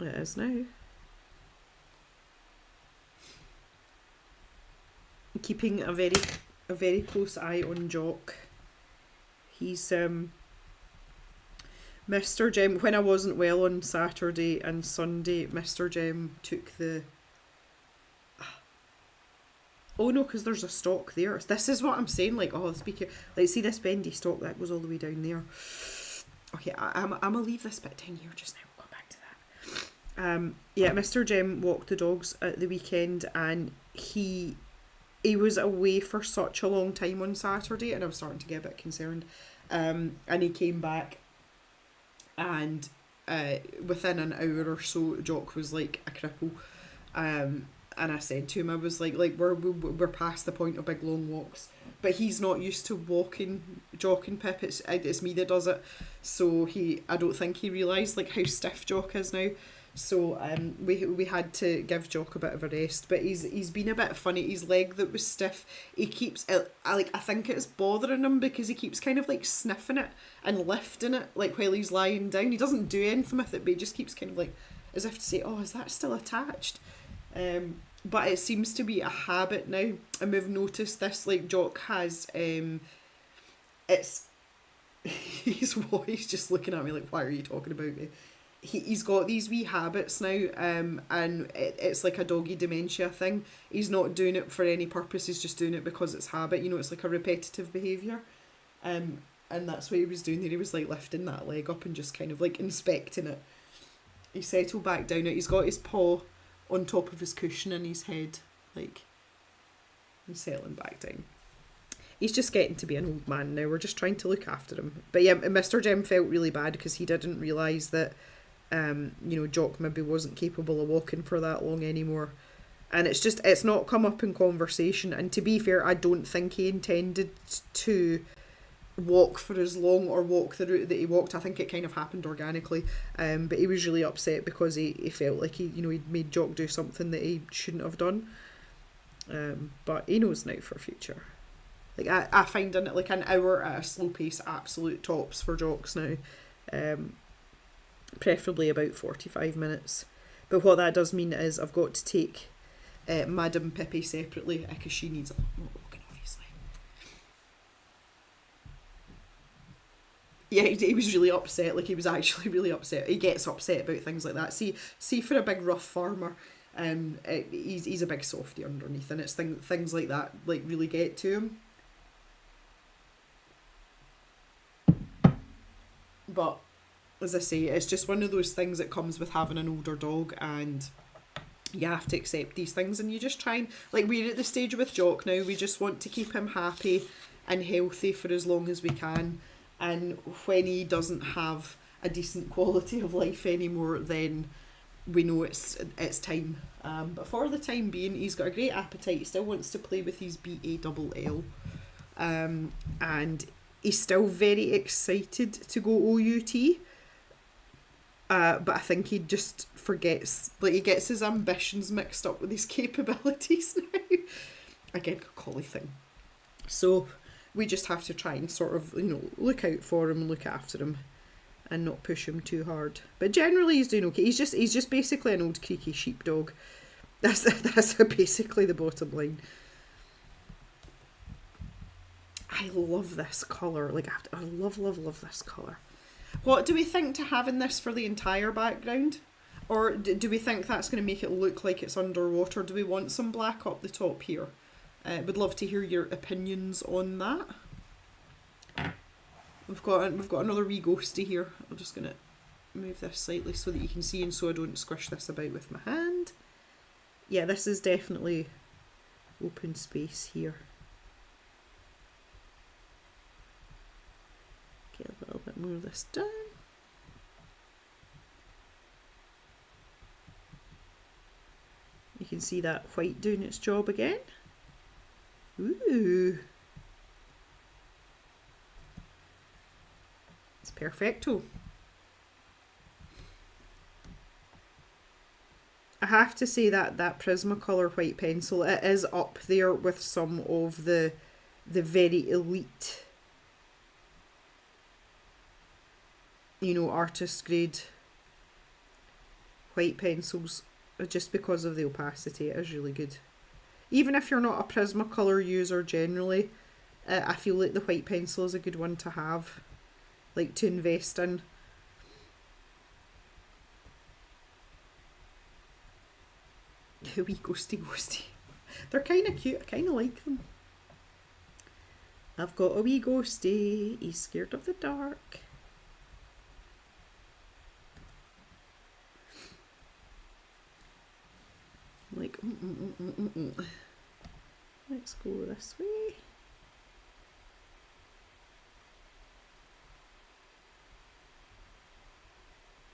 A: It is now. Keeping a very close eye on Jock. He's Mr. Jem, when I wasn't well on Saturday and Sunday, Mr. Jem took the... Oh no, because there's a stalk there. This is what I'm saying, like, oh, speaking, like, see this bendy stalk that goes all the way down there. Okay, I'm gonna leave this bit down here just now. We'll come back to that. Yeah, Mr. Jem walked the dogs at the weekend, and he was away for such a long time on Saturday, and I was starting to get a bit concerned. And he came back, and within an hour or so, Jock was like a cripple. And I said to him, I was like we're past the point of big long walks. But he's not used to walking Jock and Pip. It's me that does it. So I don't think he realised like how stiff Jock is now. So we had to give Jock a bit of a rest, but he's been a bit funny. His leg that was stiff, he keeps it, I think it's bothering him because he keeps kind of like sniffing it and lifting it like while he's lying down. He doesn't do anything with it, but he just keeps kind of like as if to say, "Oh, is that still attached?" But it seems to be a habit now, and we've noticed this. Like Jock has, it's he's just looking at me like, "Why are you talking about me?" He's got these wee habits now, and it's like a doggy dementia thing. He's not doing it for any purpose, he's just doing it because it's habit, you know, it's like a repetitive behaviour. And that's what he was doing there. He was like lifting that leg up and just kind of like inspecting it. He settled back down. He's got his paw on top of his cushion in his head, like, and settling back down. He's just getting to be an old man now. We're just trying to look after him. But yeah, Mr. Jem felt really bad because he didn't realise that you know, Jock maybe wasn't capable of walking for that long anymore. And it's not come up in conversation. And to be fair, I don't think he intended to walk for as long or walk the route that he walked. I think it kind of happened organically. But he was really upset because he felt like he'd made Jock do something that he shouldn't have done. But he knows now for future. Like I find in it like an hour at a slow pace absolute tops for Jocks now. Preferably about 45 minutes. But what that does mean is I've got to take Madam Pippi separately because she needs a lot more walking, obviously. Yeah, he was really upset. Like, he was actually really upset. He gets upset about things like that. See for a big rough farmer, he's a big softy underneath, and it's things like that like really get to him. But as I say, it's just one of those things that comes with having an older dog, and you have to accept these things, and you just try and, like, we're at the stage with Jock now, we just want to keep him happy and healthy for as long as we can, and when he doesn't have a decent quality of life anymore, then we know it's time. But for the time being, he's got a great appetite. He still wants to play with his BALL, and he's still very excited to go OUT. But I think he just forgets, like, he gets his ambitions mixed up with his capabilities now. Again, a collie thing. So we just have to try and sort of, look out for him, look after him, and not push him too hard. But generally he's doing okay. He's just basically an old creaky sheepdog. That's basically the bottom line. I love this colour. Like, I love this colour. What do we think to having this for the entire background? Or do we think that's going to make it look like it's underwater? Do we want some black up the top here? Would love to hear your opinions on that. We've got another wee ghosty here. I'm just going to move this slightly so that you can see and so I don't squish this about with my hand. Yeah, this is definitely open space here. Get a little bit more of this down. You can see that white doing its job again. Ooh. It's perfecto. I have to say that Prismacolor white pencil, it is up there with some of the very elite, artist grade white pencils, just because of the opacity. It is really good. Even if you're not a Prismacolor user generally, I feel like the white pencil is a good one to have, like, to invest in. Wee ghosty. They're kind of cute. I kind of like them. I've got a wee ghosty. He's scared of the dark. Like, Let's go this way.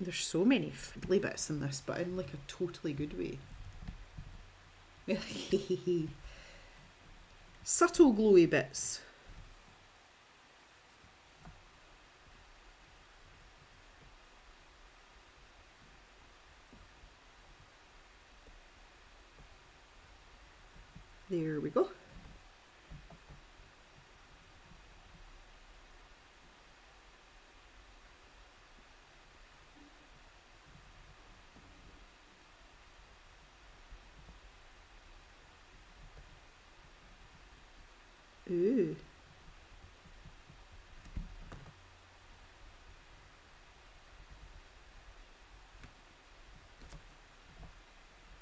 A: There's so many fiddly bits in this, but in like a totally good way. Subtle glowy bits. Ooh.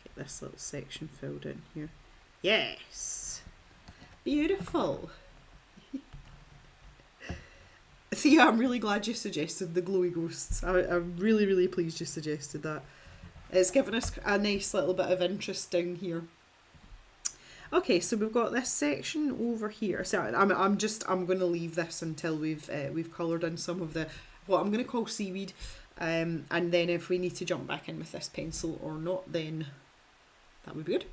A: Get this little section filled in here. Yes! Beautiful! Thea, I'm really glad you suggested the glowy ghosts. I'm really, really pleased you suggested that. It's given us a nice little bit of interest down here. Okay, so we've got this section over here. So I'm going to leave this until we've coloured in some of the what I'm going to call seaweed, and then if we need to jump back in with this pencil or not, then that would be good.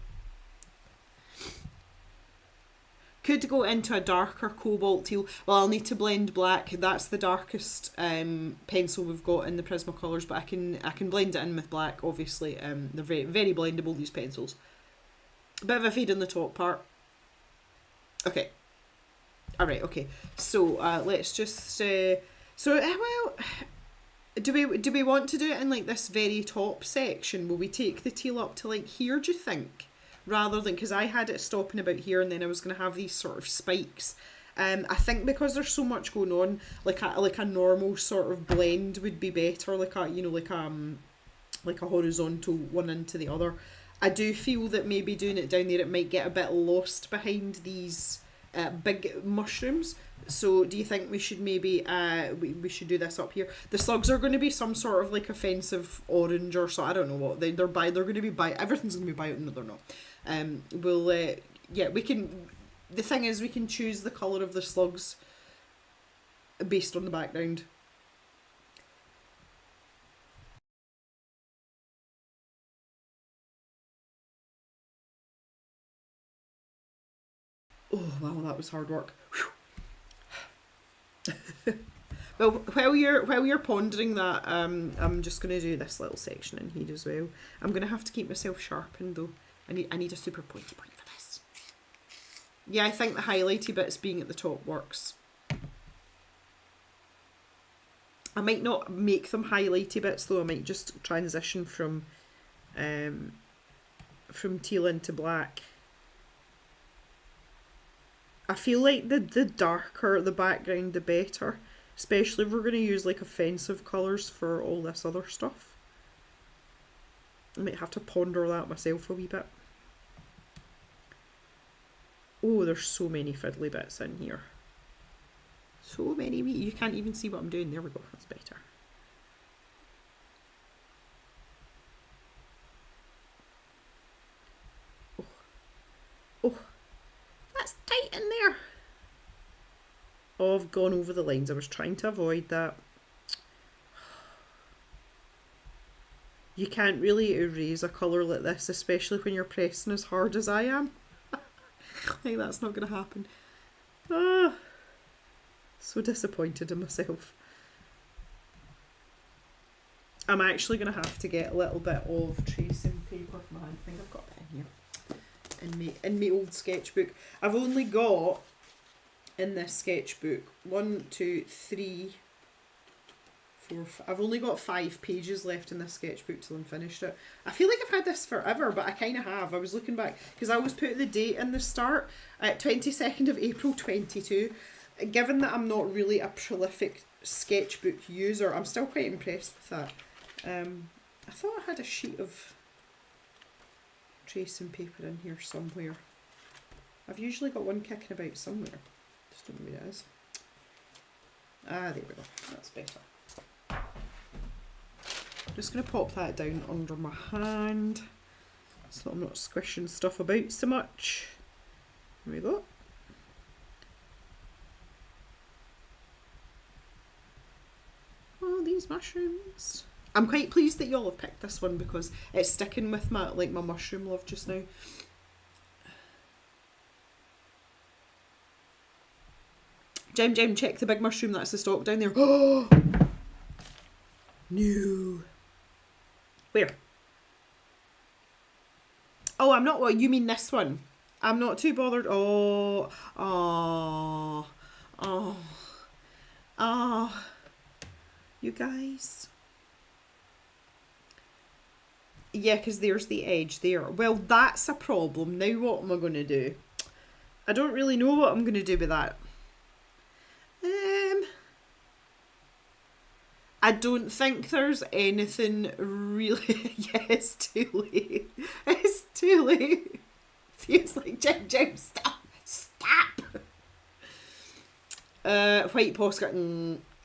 A: Could go into a darker cobalt teal. Well, I'll need to blend black. That's the darkest pencil we've got in the Prismacolors, but I can blend it in with black. Obviously, they're very, very blendable, these pencils. A bit of a fade in the top part. Okay. All right. Okay. So let's just. Well, do we want to do it in like this very top section? Will we take the teal up to like here? Do you think? Rather than, because I had it stopping about here and then I was going to have these sort of spikes. I think because there's so much going on, like a normal sort of blend would be better, like a horizontal one into the other. I do feel that maybe doing it down there, it might get a bit lost behind these big mushrooms. So do you think we should maybe we should do this up here? The slugs are going to be some sort of like offensive orange or so. I don't know what they're going to be everything's going to be bio. No, they're not. We can. The thing is, we can choose the colour of the slugs based on the background. Oh wow, that was hard work. Well, while you're pondering that, I'm just going to do this little section in here as well. I'm going to have to keep myself sharpened though. I need a super pointy point for this. Yeah, I think the highlighty bits being at the top works. I might not make them highlighty bits though. I might just transition from teal into black. I feel like the darker the background, the better. Especially if we're going to use like offensive colours for all this other stuff. I might have to ponder that myself a wee bit. Oh, there's so many fiddly bits in here. So many. You can't even see what I'm doing. There we go. That's better. Oh, that's tight in there. Oh, I've gone over the lines. I was trying to avoid that. You can't really erase a colour like this, especially when you're pressing as hard as I am. Like, that's not going to happen. Ah, so disappointed in myself. I'm actually going to have to get a little bit of tracing paper from my hand. I think I've got it in here. In my old sketchbook. I've only got, in this sketchbook, 1, 2, 3, 4, I've only got 5 pages left in this sketchbook till I'm finished it. I feel like I've had this forever, but I kind of have. I was looking back, because I always put the date in the start, at 22nd of April 22. Given that I'm not really a prolific sketchbook user, I'm still quite impressed with that. I thought I had a sheet of tracing paper in here somewhere. I've usually got one kicking about somewhere. Just don't know where it is. Ah, there we go. That's better. Just going to pop that down under my hand so I'm not squishing stuff about so much. There we go. Oh, these mushrooms. I'm quite pleased that y'all have picked this one because it's sticking with my mushroom love just now. Jem, check the big mushroom, that's the stalk down there. Oh! No. Where? Oh, I'm not. What you mean this one? I'm not too bothered. Oh, oh, oh, oh. You guys. Yeah, because there's the edge there. Well, that's a problem. Now what am I going to do? I don't really know what I'm going to do with that. I don't think there's anything really... yeah, it's too late. It's too late. It's like, Jim, stop. Stop. White postcard.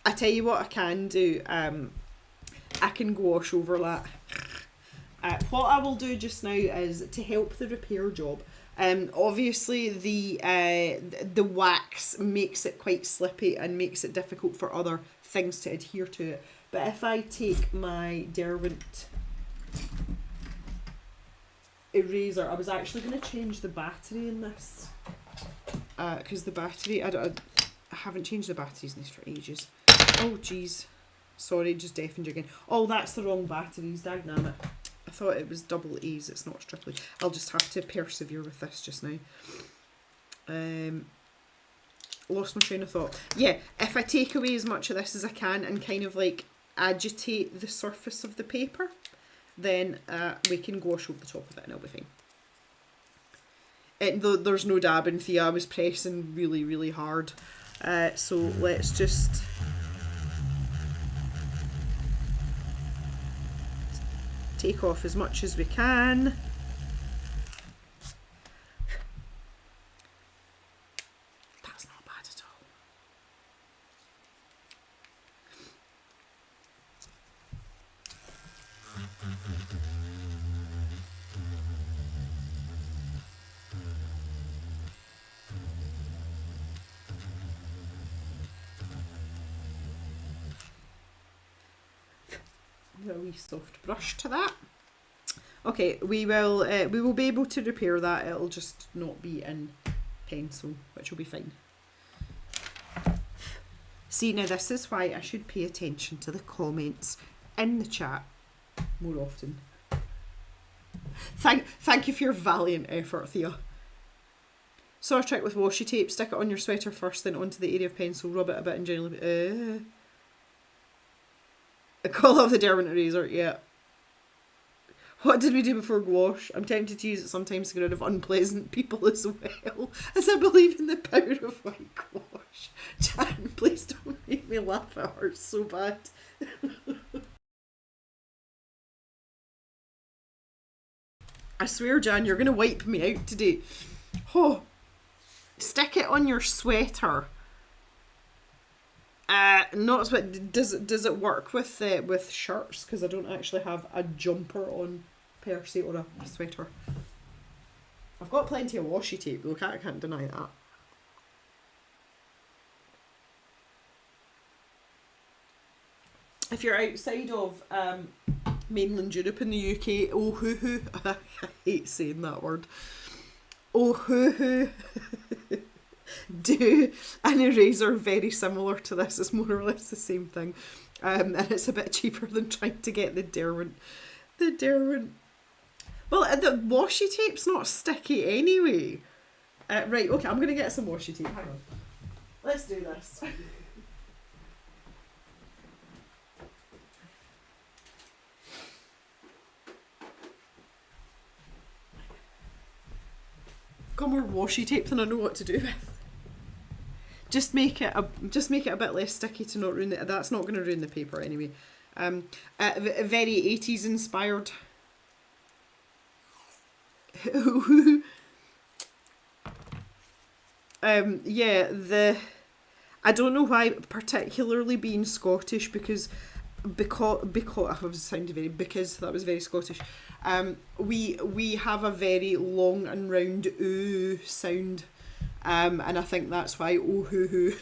A: I tell you what I can do. I can gouache over that. What I will do just now is to help the repair job. Obviously the wax makes it quite slippy and makes it difficult for other things to adhere to it. But if I take my Derwent eraser, I was actually going to change the battery in this because the battery, I haven't changed the batteries in this for ages. Oh jeez, sorry, just deafened you again. Oh, that's the wrong batteries, dagnammit. I thought it was double A's, it's not strictly. I'll just have to persevere with this just now. Lost my train of thought. Yeah, if I take away as much of this as I can and kind of like agitate the surface of the paper, then we can gouache over the top of it and it'll be fine. There's no dabbing, Thea, I was pressing really, really hard. So let's just... take off as much as we can. That's not bad at all. A wee soft brush to that. Okay, we will be able to repair that. It'll just not be in pencil, which will be fine. See, now this is why I should pay attention to the comments in the chat more often. Thank you for your valiant effort, Thea. Sort of trick with washi tape. Stick it on your sweater first, then onto the area of pencil. Rub it a bit and generally... I call off the Derwent eraser, yeah. What did we do before gouache? I'm tempted to use it sometimes to get rid of unpleasant people as well, as I believe in the power of white gouache. Jan, please don't make me laugh, it hurts so bad. I swear, Jan, you're going to wipe me out today. Oh, stick it on your sweater. Not what does it work with shirts? Because I don't actually have a jumper on per se, or a sweater. I've got plenty of washi tape though. I can't deny that. If you're outside of mainland Europe in the UK, oh hoo hoo, I hate saying that word. Oh hoo hoo. Do an eraser very similar to this. It's more or less the same thing, and it's a bit cheaper than trying to get the Derwent. Well, the washi tape's not sticky anyway. Right, okay, I'm gonna get some washi tape. Hang on, let's do this. Got more washi tape than I know what to do with. Just make it a bit less sticky to not ruin it. That's not going to ruin the paper anyway. Very 80s inspired. Yeah, I don't know why, particularly being Scottish, because I was sounding very, because that was very Scottish. We have a very long and round ooh sound. And I think that's why oh hoo hoo.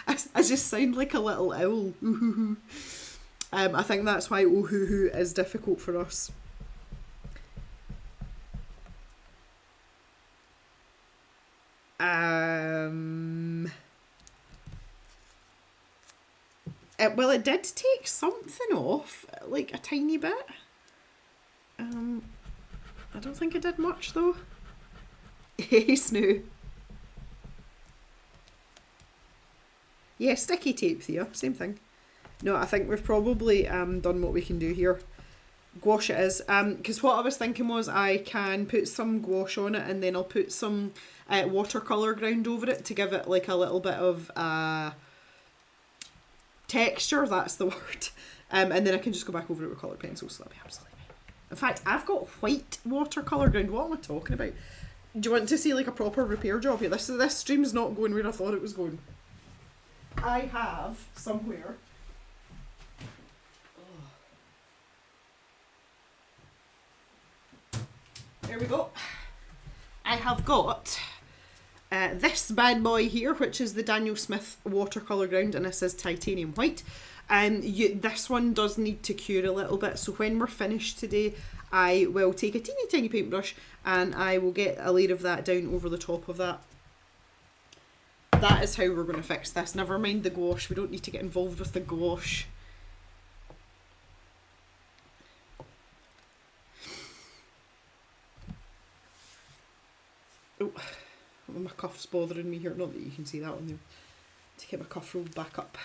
A: I just sound like a little owl. Ooh hoo hoo. I think that's why oh hoo hoo is difficult for us. Well, it did take something off, like a tiny bit. I don't think it did much though. Hey, Snoo. Yeah, sticky tape, Thea. Same thing. No, I think we've probably done what we can do here. Gouache it is. Because what I was thinking was I can put some gouache on it and then I'll put some watercolour ground over it to give it like a little bit of texture, that's the word. And then I can just go back over it with coloured pencils, so that'll be absolutely fine. In fact, I've got white watercolour ground. What am I talking about? Do you want to see like a proper repair job here? This stream's not going where I thought it was going. I have somewhere... There we go. I have got this bad boy here, which is the Daniel Smith watercolour ground, and this is titanium white. This one does need to cure a little bit, so when we're finished today, I will take a teeny tiny paintbrush and I will get a layer of that down over the top of that. That is how we're going to fix this. Never mind the gouache, we don't need to get involved with the gouache. Oh, my cuff's bothering me here. Not that you can see that on there. To get my cuff rolled back up.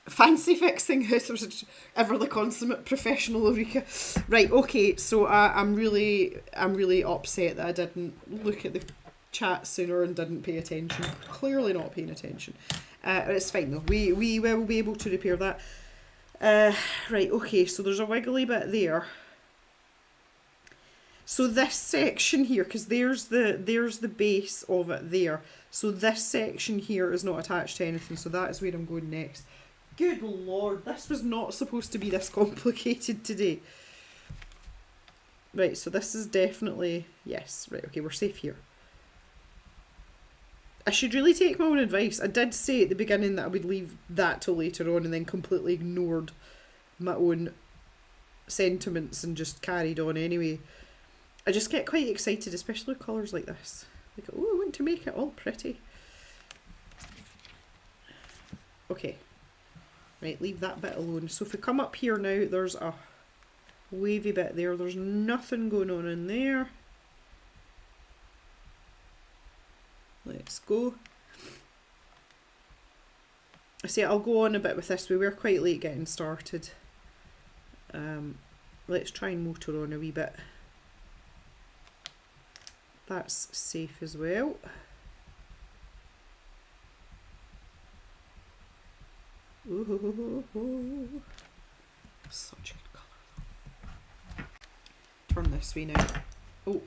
A: Fancy fixing it. Ever the consummate professional Ulrika. Right, okay, so I'm really upset that I didn't look at the chat sooner and didn't pay attention. Clearly not paying attention. It's fine though. We will be able to repair that. Right, okay, so there's a wiggly bit there. So this section here, because there's the base of it there. So this section here is not attached to anything, so that is where I'm going next. Good lord, this was not supposed to be this complicated today. Right, so this is definitely, yes, right, okay, we're safe here. I should really take my own advice. I did say at the beginning that I would leave that till later on and then completely ignored my own sentiments and just carried on anyway. I just get quite excited, especially with colours like this. Like, oh, I want to make it all pretty. Okay. Right, leave that bit alone. So if we come up here now, there's a wavy bit there. There's nothing going on in there. Let's go. I say I'll go on a bit with this. We were quite late getting started. Let's try and motor on a wee bit. That's safe as well. Ooh, such a good colour. Turn this way now. Oh, you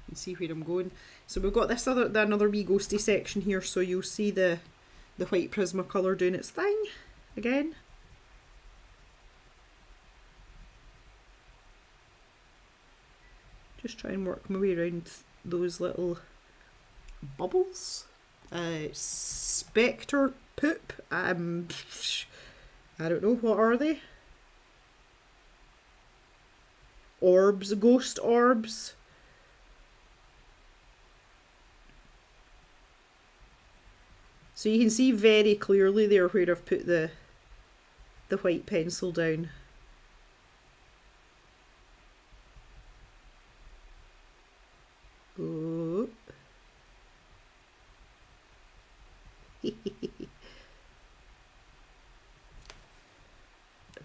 A: can see where I'm going. So we've got this another wee ghosty section here, so you'll see the white Prismacolor doing its thing again. Just try and work my way around those little bubbles. Spectre poop. I don't know, what are they? Orbs, ghost orbs. So you can see very clearly there where I've put the white pencil down. Oh.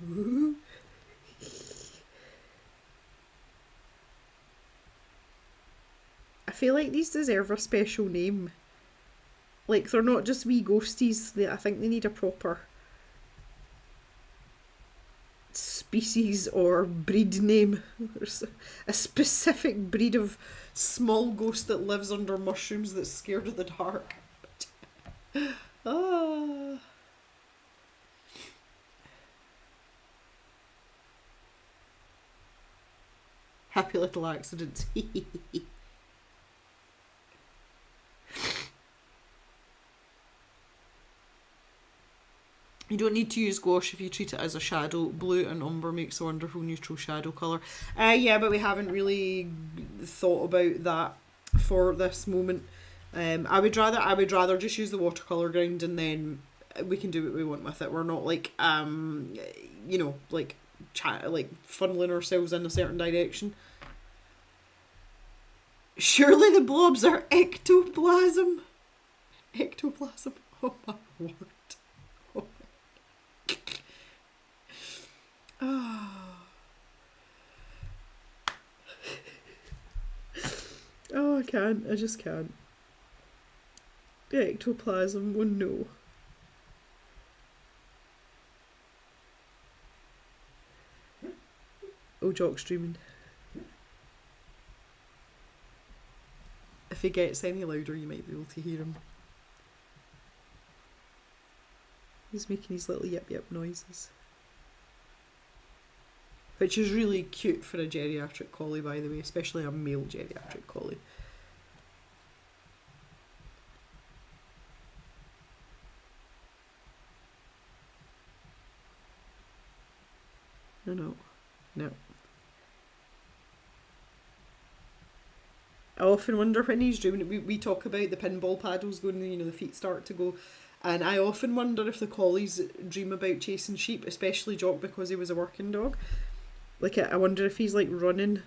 A: Ooh. I feel like these deserve a special name. Like, they're not just wee ghosties. I think they need a proper species or breed name. There's a specific breed of small ghost that lives under mushrooms that's scared of the dark. Ah. Happy little accidents. You don't need to use gouache if you treat it as a shadow. Blue and umber makes a wonderful neutral shadow colour. Yeah, but we haven't really thought about that for this moment. I would rather just use the watercolour ground and then we can do what we want with it. We're not like you know, like funneling ourselves in a certain direction. Surely the blobs are ectoplasm. Ectoplasm. Oh my word. Oh. can't. I just can't. The ectoplasm, oh no. Oh, Jock's dreaming. If he gets any louder, you might be able to hear him. He's making his little yip yip noises. Which is really cute for a geriatric collie, by the way, especially a male geriatric collie. No. I often wonder when he's dreaming it. We talk about the pinball paddles going, you know, the feet start to go. And I often wonder if the collies dream about chasing sheep, especially Jock because he was a working dog. Like, I wonder if he's like running,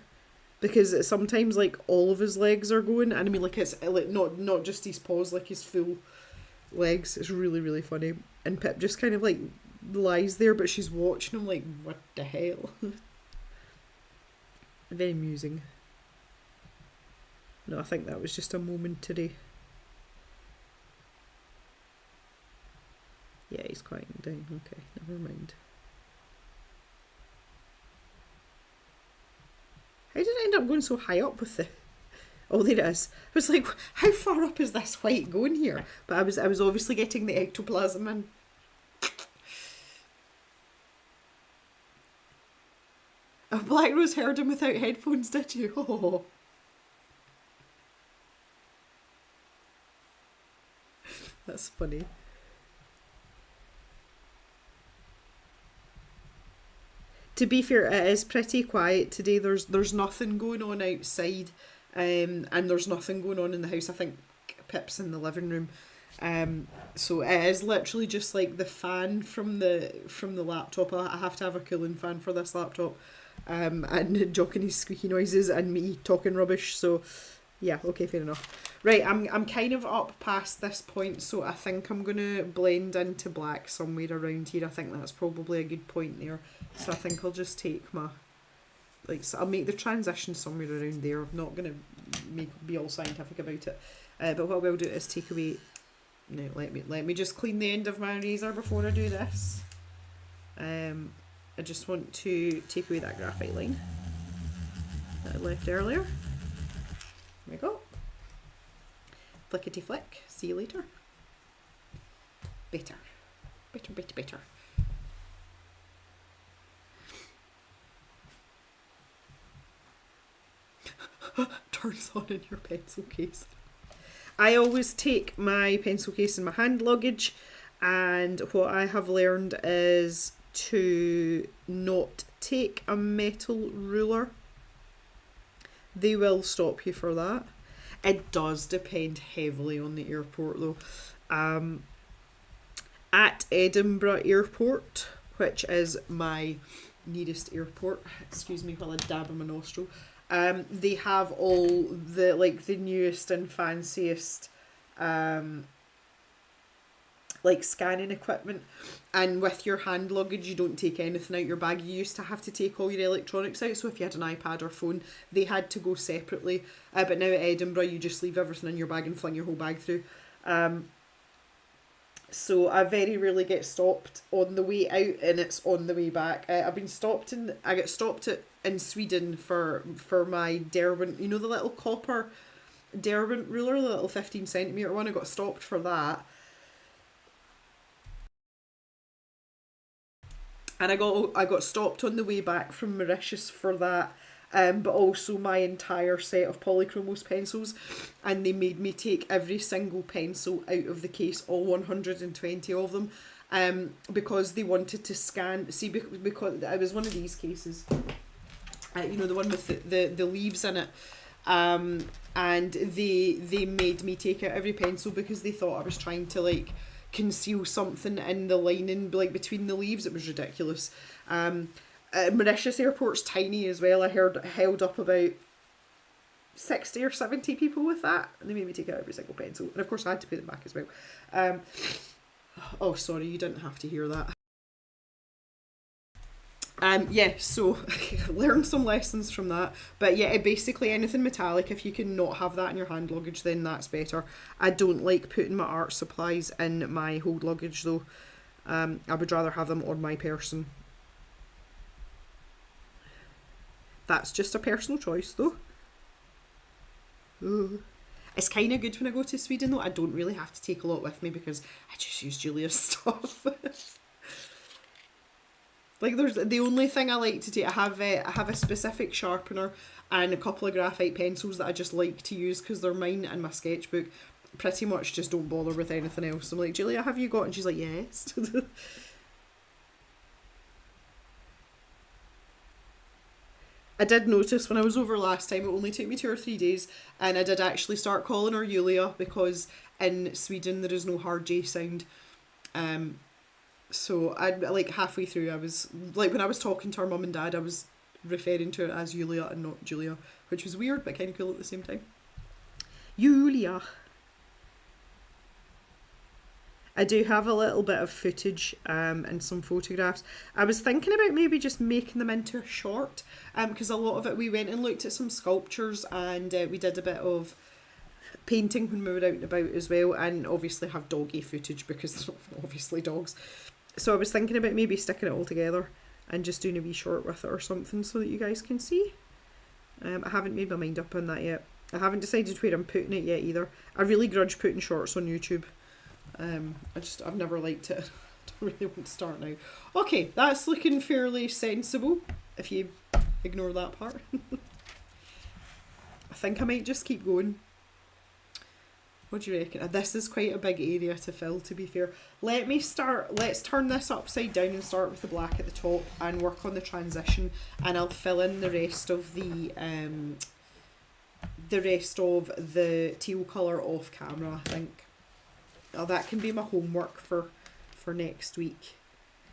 A: because sometimes like all of his legs are going, and I mean like it's like not just his paws, like his full legs. It's really, really funny. And Pip just kind of like lies there, but she's watching him like, what the hell? Very amusing. No, I think that was just a momentary. Yeah, he's quieting down. Okay, never mind. How did I end up going so high up with the... Oh, there it is. I was like, how far up is this white going here? But I was obviously getting the ectoplasm in. Oh, Black Rose heard him without headphones, did you? Oh. That's funny. To be fair, it is pretty quiet today. There's nothing going on outside, and there's nothing going on in the house. I think Pip's in the living room, so it is literally just like the fan from the laptop. I have to have a cooling fan for this laptop, and Jock and his squeaky noises and me talking rubbish. So yeah, okay, fair enough. Right, I'm kind of up past this point, so I think I'm gonna blend into black somewhere around here. I think that's probably a good point there. So I think I'll just take my, like, so I'll make the transition somewhere around there. I'm not gonna be all scientific about it, but what we'll do is take away. Now let me just clean the end of my razor before I do this. I just want to take away that graphite line that I left earlier. There we go. Flickety flick. See you later. Better. Turns on in your pencil case. I always take my pencil case in my hand luggage, and what I have learned is to not take a metal ruler. They will stop you for that. It does depend heavily on the airport though. At Edinburgh Airport, which is my nearest airport, excuse me while I dab in my nostril, they have all the the newest and fanciest like scanning equipment, and with your hand luggage you don't take anything out your bag. You used to have to take all your electronics out, so if you had an iPad or phone they had to go separately, but now at Edinburgh you just leave everything in your bag and fling your whole bag through. So I very rarely get stopped on the way out, and it's on the way back. I get stopped in Sweden for my Derwent, you know, the little copper Derwent ruler, the little 15cm one. I got stopped for that. And I got stopped on the way back from Mauritius for that, but also my entire set of polychromos pencils, and they made me take every single pencil out of the case, all 120 of them, because they wanted to scan. See, because I was one of these cases, you know, the one with the leaves in it, and they made me take out every pencil because they thought I was trying to conceal something in the lining between the leaves. It was ridiculous. Mauritius airport's tiny as well. I heard it held up about 60 or 70 people with that, and they made me take out every single pencil, and of course I had to put them back as well. Oh sorry, you didn't have to hear that. Yeah, so learn some lessons from that. But yeah, basically anything metallic, if you can not have that in your hand luggage, then that's better. I don't like putting my art supplies in my hold luggage though. I would rather have them on my person. That's just a personal choice though. Ooh. It's kind of good when I go to Sweden though. I don't really have to take a lot with me because I just use Julia's stuff. Like there's the only thing I like to take. I have a specific sharpener and a couple of graphite pencils that I just like to use because they're mine and my sketchbook. Pretty much just don't bother with anything else. I'm like, Julia, have you got? And she's like, yes. I did notice when I was over last time, it only took me 2 or 3 days, and I did actually start calling her Julia because in Sweden there is no hard J sound. So I like halfway through I was like when I was talking to her mum and dad I was referring to her as Julia and not Julia, which was weird but kind of cool at the same time. Julia. I do have a little bit of footage and some photographs. I was thinking about maybe just making them into a short because a lot of it we went and looked at some sculptures and we did a bit of painting when we were out and about as well, and obviously have doggy footage because they're obviously dogs. So I was thinking about maybe sticking it all together and just doing a wee short with it or something so that you guys can see. I haven't made my mind up on that yet. I haven't decided where I'm putting it yet either. I really grudge putting shorts on YouTube. I've never liked it. I don't really want to start now. Okay, that's looking fairly sensible if you ignore that part. I think I might just keep going. What do you reckon? This is quite a big area to fill, to be fair. Let's turn this upside down and start with the black at the top and work on the transition, and I'll fill in the rest of the teal colour off camera, I think. Oh, that can be my homework for next week.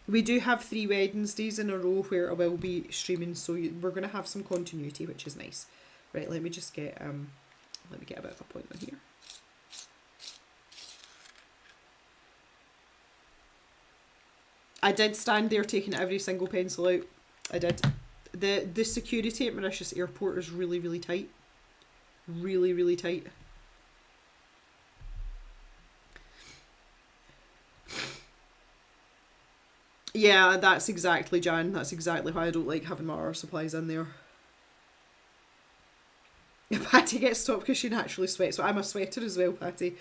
A: We do have 3 Wednesdays in a row where I will be streaming, so we're going to have some continuity, which is nice. Right, let me just get a bit of a point on here. I did stand there taking every single pencil out. I did. The security at Mauritius Airport is really, really tight. Really, really tight. Yeah, that's exactly, Jan. That's exactly why I don't like having my art supplies in there. Patty gets stopped because she naturally sweats. So I'm a sweater as well, Patty.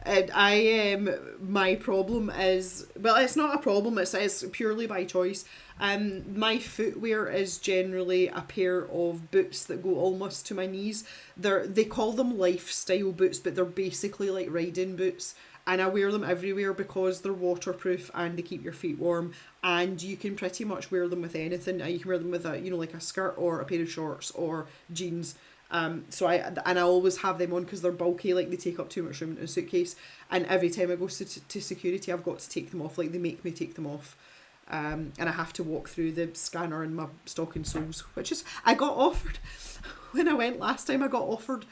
A: And my problem is, well, it's not a problem, it's purely by choice. My footwear is generally a pair of boots that go almost to my knees. They call them lifestyle boots, but they're basically like riding boots. And I wear them everywhere because they're waterproof and they keep your feet warm. And you can pretty much wear them with anything. You can wear them with like a skirt or a pair of shorts or jeans. So I always have them on because they're bulky, like they take up too much room in a suitcase. And every time I go to security, I've got to take them off. Like they make me take them off. And I have to walk through the scanner in my stocking soles, which is, I got offered, when I went last time, I got offered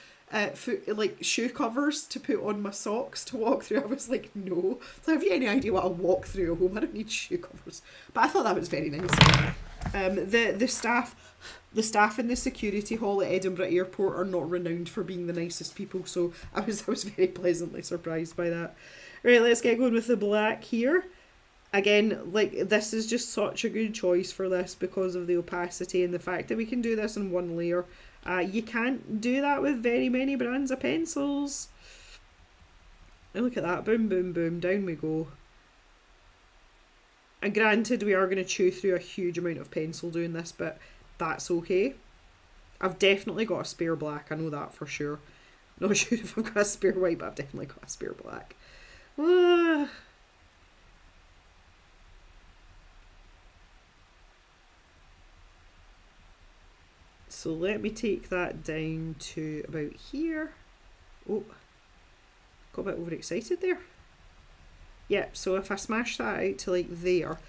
A: shoe covers to put on my socks to walk through. I was like, no. So have you any idea what I walk through at home? I don't need shoe covers. But I thought that was very nice. The staff in the security hall at Edinburgh Airport are not renowned for being the nicest people, so I was very pleasantly surprised by that. Right, let's get going with the black here. Again, like, this is just such a good choice for this because of the opacity and the fact that we can do this in one layer. You can't do that with very many brands of pencils. And look at that, boom, boom, boom, down we go. And granted, we are going to chew through a huge amount of pencil doing this, but that's okay. I've definitely got a spare black, I know that for sure. Not sure if I've got a spare white, but I've definitely got a spare black. So let me take that down to about here. Oh, got a bit overexcited there. Yeah, so if I smash that out to like there,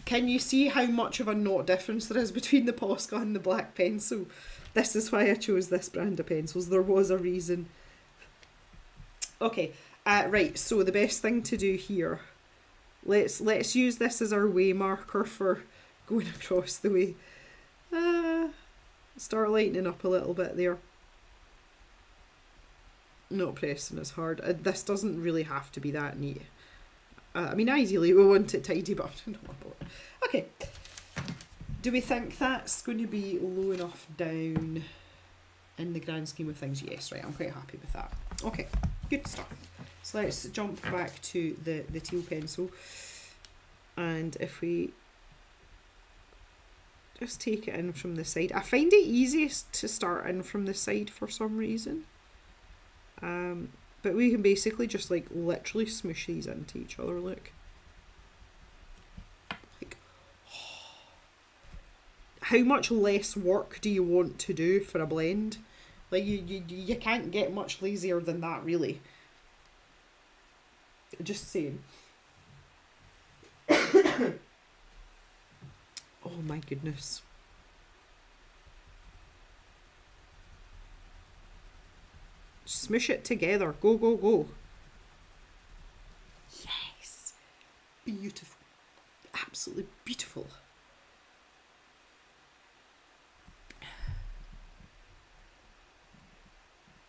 A: can you see how much of a knot difference there is between the Posca and the black pencil? This is why I chose this brand of pencils. There was a reason. Okay, right, so the best thing to do here, let's use this as our way marker for going across the way. Start lightening up a little bit there. Not pressing as hard. This doesn't really have to be that neat. I mean, ideally we want it tidy, but I don't know about it. Okay. Do we think that's going to be low enough down in the grand scheme of things? Yes, right. I'm quite happy with that. Okay, good stuff. So let's jump back to the teal pencil. And if we just take it in from the side. I find it easiest to start in from the side for some reason. But we can basically just like literally smoosh these into each other, look. Like, how much less work do you want to do for a blend? Like you can't get much lazier than that, really. Just saying. Oh my goodness. Smush it together. Go, go, go. Yes. Beautiful. Absolutely beautiful.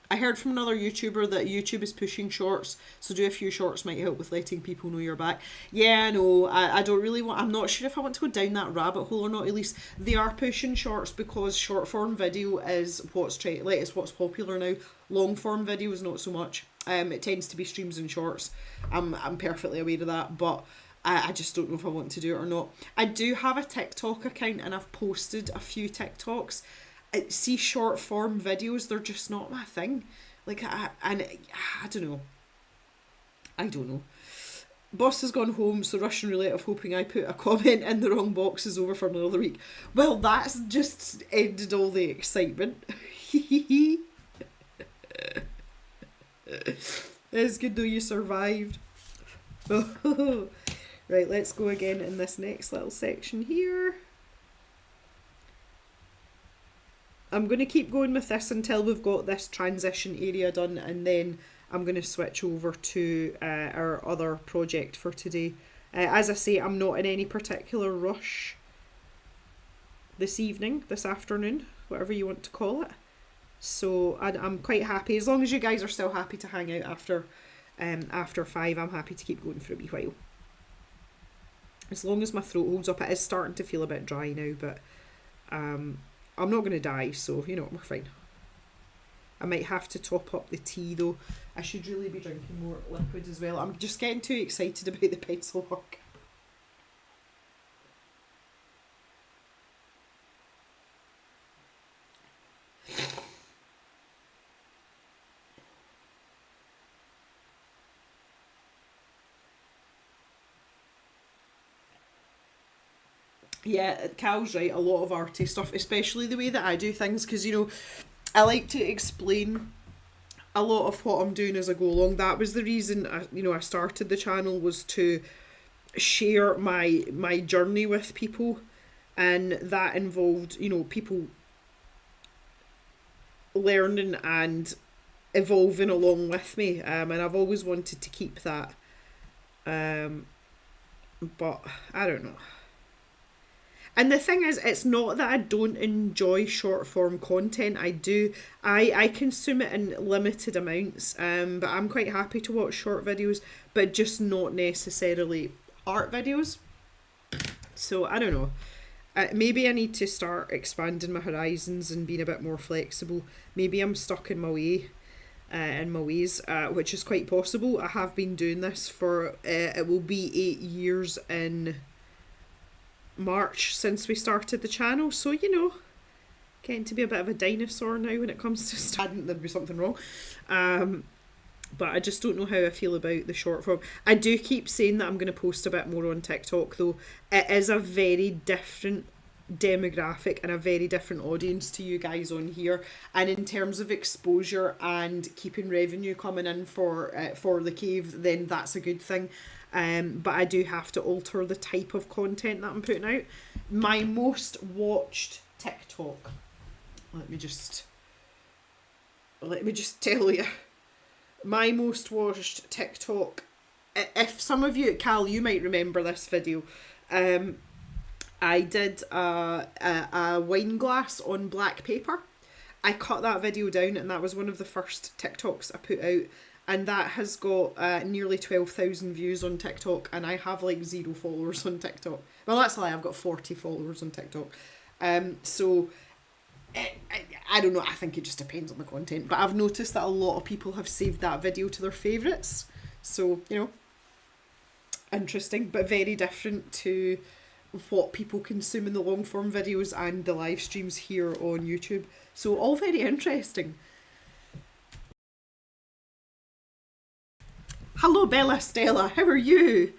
A: I heard from another YouTuber that YouTube is pushing shorts, so do a few shorts might help with letting people know you're back. Yeah, I know. I don't really want... I'm not sure if I want to go down that rabbit hole or not. At least they are pushing shorts because short form video is what's it's what's popular now. Long form video is not so much. It tends to be streams and shorts. I'm perfectly aware of that, but I just don't know if I want to do it or not. I do have a TikTok account and I've posted a few TikToks. See, short form videos, they're just not my thing. Like, I don't know. I don't know. Boss has gone home, so Russian roulette of hoping I put a comment in the wrong box is over for another week. Well, that's just ended all the excitement. It's good though you survived. Right, let's go again in this next little section here. I'm going to keep going with this until we've got this transition area done, and then I'm going to switch over to our other project for today. As I say, I'm not in any particular rush this evening, this afternoon, whatever you want to call it. So I'm quite happy. As long as you guys are still happy to hang out after 5, I'm happy to keep going for a wee while. As long as my throat holds up. It is starting to feel a bit dry now, but I'm not going to die, so, you know, we're fine. I might have to top up the tea, though. I should really be drinking more liquid as well. I'm just getting too excited about the pencil work. Yeah, Cal's right, a lot of arty stuff, especially the way that I do things, because, you know, I like to explain a lot of what I'm doing as I go along. That was the reason, I started the channel, was to share my journey with people, and that involved, you know, people learning and evolving along with me, and I've always wanted to keep that, but I don't know. And the thing is, it's not that I don't enjoy short form content. I do. I consume it in limited amounts, but I'm quite happy to watch short videos, but just not necessarily art videos. So I don't know. Maybe I need to start expanding my horizons and being a bit more flexible. Maybe I'm stuck in my way, in my ways, which is quite possible. I have been doing this for, it will be 8 years in March since we started the channel, so, you know, getting to be a bit of a dinosaur now when it comes to studying. There'd be something wrong, but I just don't know how I feel about the short form. I do keep saying that I'm going to post a bit more on TikTok, though. It is a very different demographic and a very different audience to you guys on here, and in terms of exposure and keeping revenue coming in for the cave, then that's a good thing. But I do have to alter the type of content that I'm putting out. My most watched TikTok, let me just tell you, my most watched TikTok, if some of you, Cal, you might remember this video, I did a wine glass on black paper. I cut that video down, and that was one of the first TikToks I put out, and that has got nearly 12,000 views on TikTok, and I have like 0 followers on TikTok. Well, that's a lie, I've got 40 followers on TikTok. So I don't know, I think it just depends on the content, but I've noticed that a lot of people have saved that video to their favourites. So, you know, interesting, but very different to what people consume in the long form videos and the live streams here on YouTube. So all very interesting. Hello Bella Stella, how are you?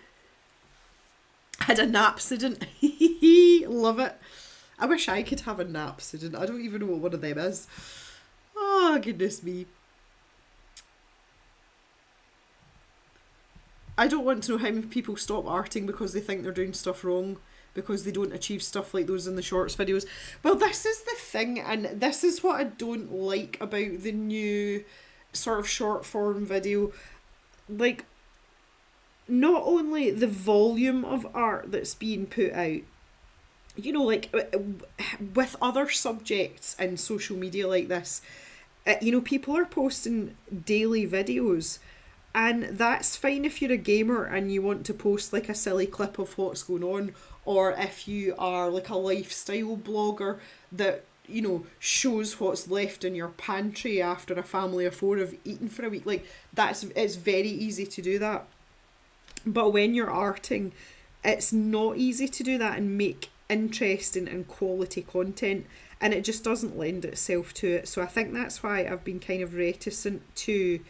A: Had a napsident. Love it. I wish I could have a napsident. I don't even know what one of them is. Oh, goodness me. I don't want to know how many people stop arting because they think they're doing stuff wrong, because they don't achieve stuff like those in the shorts videos. Well, this is the thing, and this is what I don't like about the new sort of short form video. Like, not only the volume of art that's being put out, you know, like with other subjects in social media like this, you know, people are posting daily videos, and that's fine if you're a gamer and you want to post like a silly clip of what's going on, or if you are like a lifestyle blogger that, you know, shows what's left in your pantry after a family of 4 have eaten for a week. Like, it's very easy to do that. But when you're arting, it's not easy to do that and make interesting and quality content, and it just doesn't lend itself to it. So I think that's why I've been kind of reticent to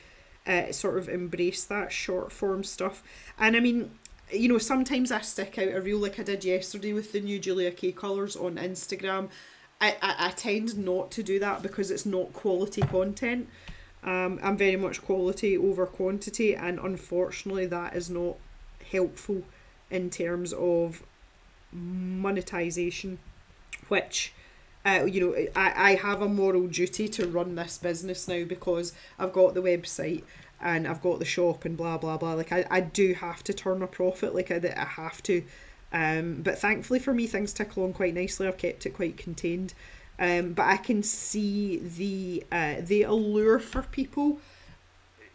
A: sort of embrace that short form stuff. And I mean, you know, sometimes I stick out a reel like I did yesterday with the new Julia K colours on Instagram. I tend not to do that because it's not quality content. I'm very much quality over quantity, and unfortunately that is not helpful in terms of monetization, which you know, I have a moral duty to run this business now because I've got the website and I've got the shop and blah blah blah. Like, I do have to turn a profit, like I have to. But thankfully for me, things tick along quite nicely. I've kept it quite contained. But I can see the allure for people,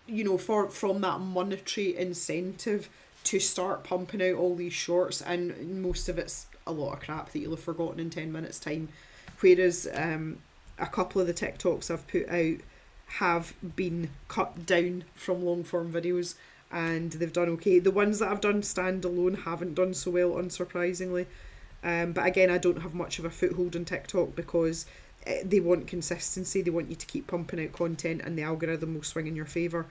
A: you know, from that monetary incentive to start pumping out all these shorts, and most of it's a lot of crap that you'll have forgotten in 10 minutes time. Whereas a couple of the TikToks I've put out have been cut down from long form videos, and they've done okay. The ones that I've done standalone haven't done so well, unsurprisingly. But again, I don't have much of a foothold on TikTok because they want consistency. They want you to keep pumping out content, and the algorithm will swing in your favour.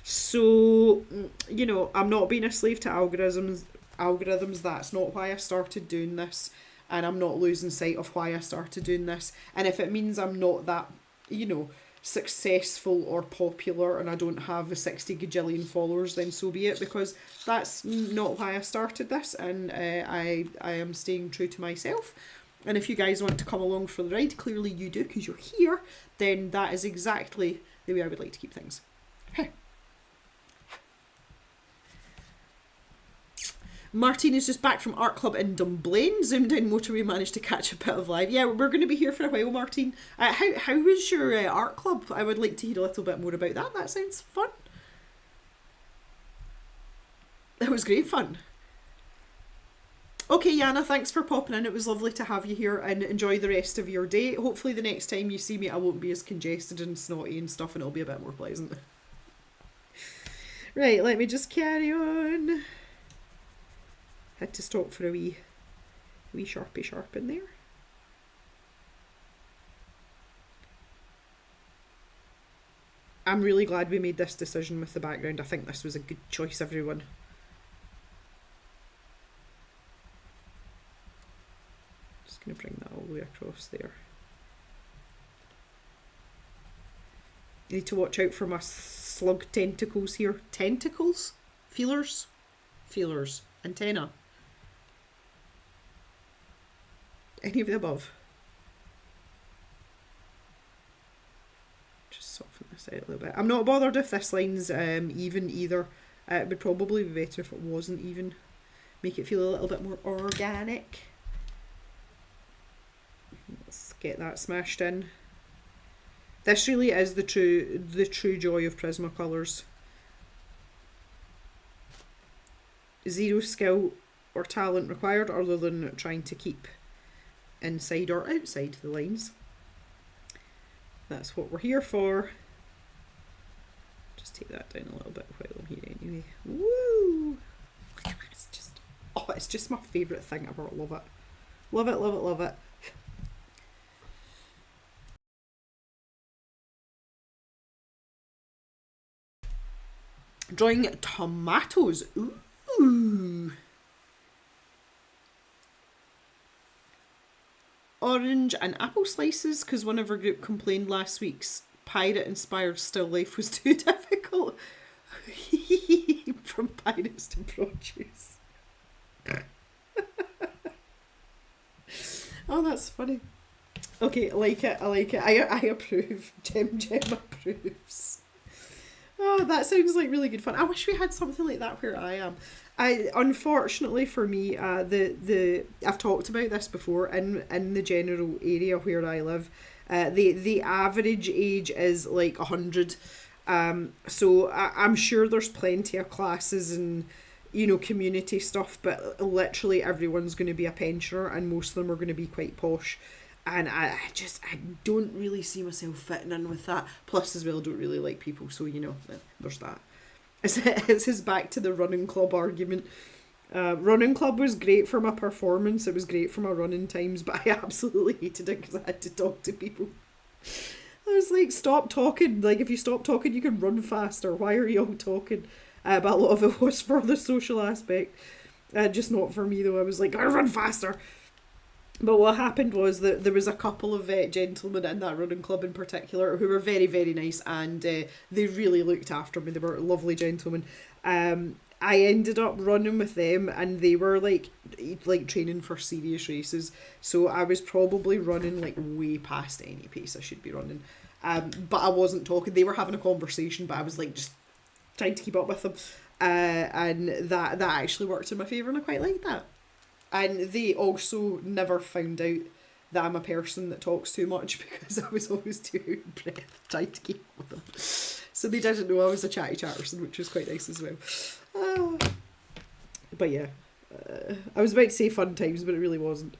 A: So, you know, I'm not being a slave to algorithms. That's not why I started doing this, and I'm not losing sight of why I started doing this. And if it means I'm not that, you know, successful or popular and I don't have the 60 gajillion followers, then so be it, because that's not why I started this, and I am staying true to myself. And if you guys want to come along for the ride, clearly you do because you're here, then that is exactly the way I would like to keep things. Martine is just back from Art Club in Dunblane. Zoomed in motorway, managed to catch a bit of live. Yeah, we're going to be here for a while, Martine. How was your art club? I would like to hear a little bit more about that. That sounds fun. It was great fun. Okay, Yana, thanks for popping in. It was lovely to have you here, and enjoy the rest of your day. Hopefully the next time you see me, I won't be as congested and snotty and stuff, and it'll be a bit more pleasant. Right, let me just carry on. Had to stop for a wee sharp in there. I'm really glad we made this decision with the background. I think this was a good choice, everyone. Just going to bring that all the way across there. You need to watch out for my slug tentacles here. Tentacles? Feelers? Feelers. Antenna. Any of the above. Just soften this out a little bit. I'm not bothered if this line's even either. It would probably be better if it wasn't even. Make it feel a little bit more organic. Let's get that smashed in. This really is the true joy of Prismacolors. Zero skill or talent required other than trying to keep inside or outside the lines. That's what we're here for. Just take that down a little bit while I'm here anyway. Woo! It's just my favourite thing ever. Love it. Love it, love it, love it. Drawing tomatoes. Ooh. Orange and apple slices, because one of our group complained last week's pirate-inspired still life was too difficult. From pirates to produce. Oh, that's funny. Okay, I like it, I like it. I approve. Gem approves. Oh, that sounds like really good fun. I wish we had something like that where I am. Unfortunately for me, I've talked about this before in the general area where I live. The average age is like 100. So I'm sure there's plenty of classes and, you know, community stuff, but literally everyone's going to be a pensioner and most of them are going to be quite posh. And I don't really see myself fitting in with that. Plus, as well, I don't really like people, so, you know, there's that. It's his back to the running club argument. Running club was great for my performance. It was great for my running times, but I absolutely hated it because I had to talk to people. I was like, stop talking. Like, if you stop talking, you can run faster. Why are you all talking? But a lot of it was for the social aspect. Just not for me, though. I was like, I run faster. But what happened was that there was a couple of gentlemen in that running club in particular who were very, very nice, and they really looked after me. They were lovely gentlemen. I ended up running with them, and they were like training for serious races. So I was probably running like way past any pace I should be running. But I wasn't talking. They were having a conversation, but I was like just trying to keep up with them. And that actually worked in my favour, and I quite liked that. And they also never found out that I'm a person that talks too much because I was always too out of breath trying to keep up with them. So they didn't know I was a chatty chatterson, which was quite nice as well. But yeah, I was about to say fun times, but it really wasn't.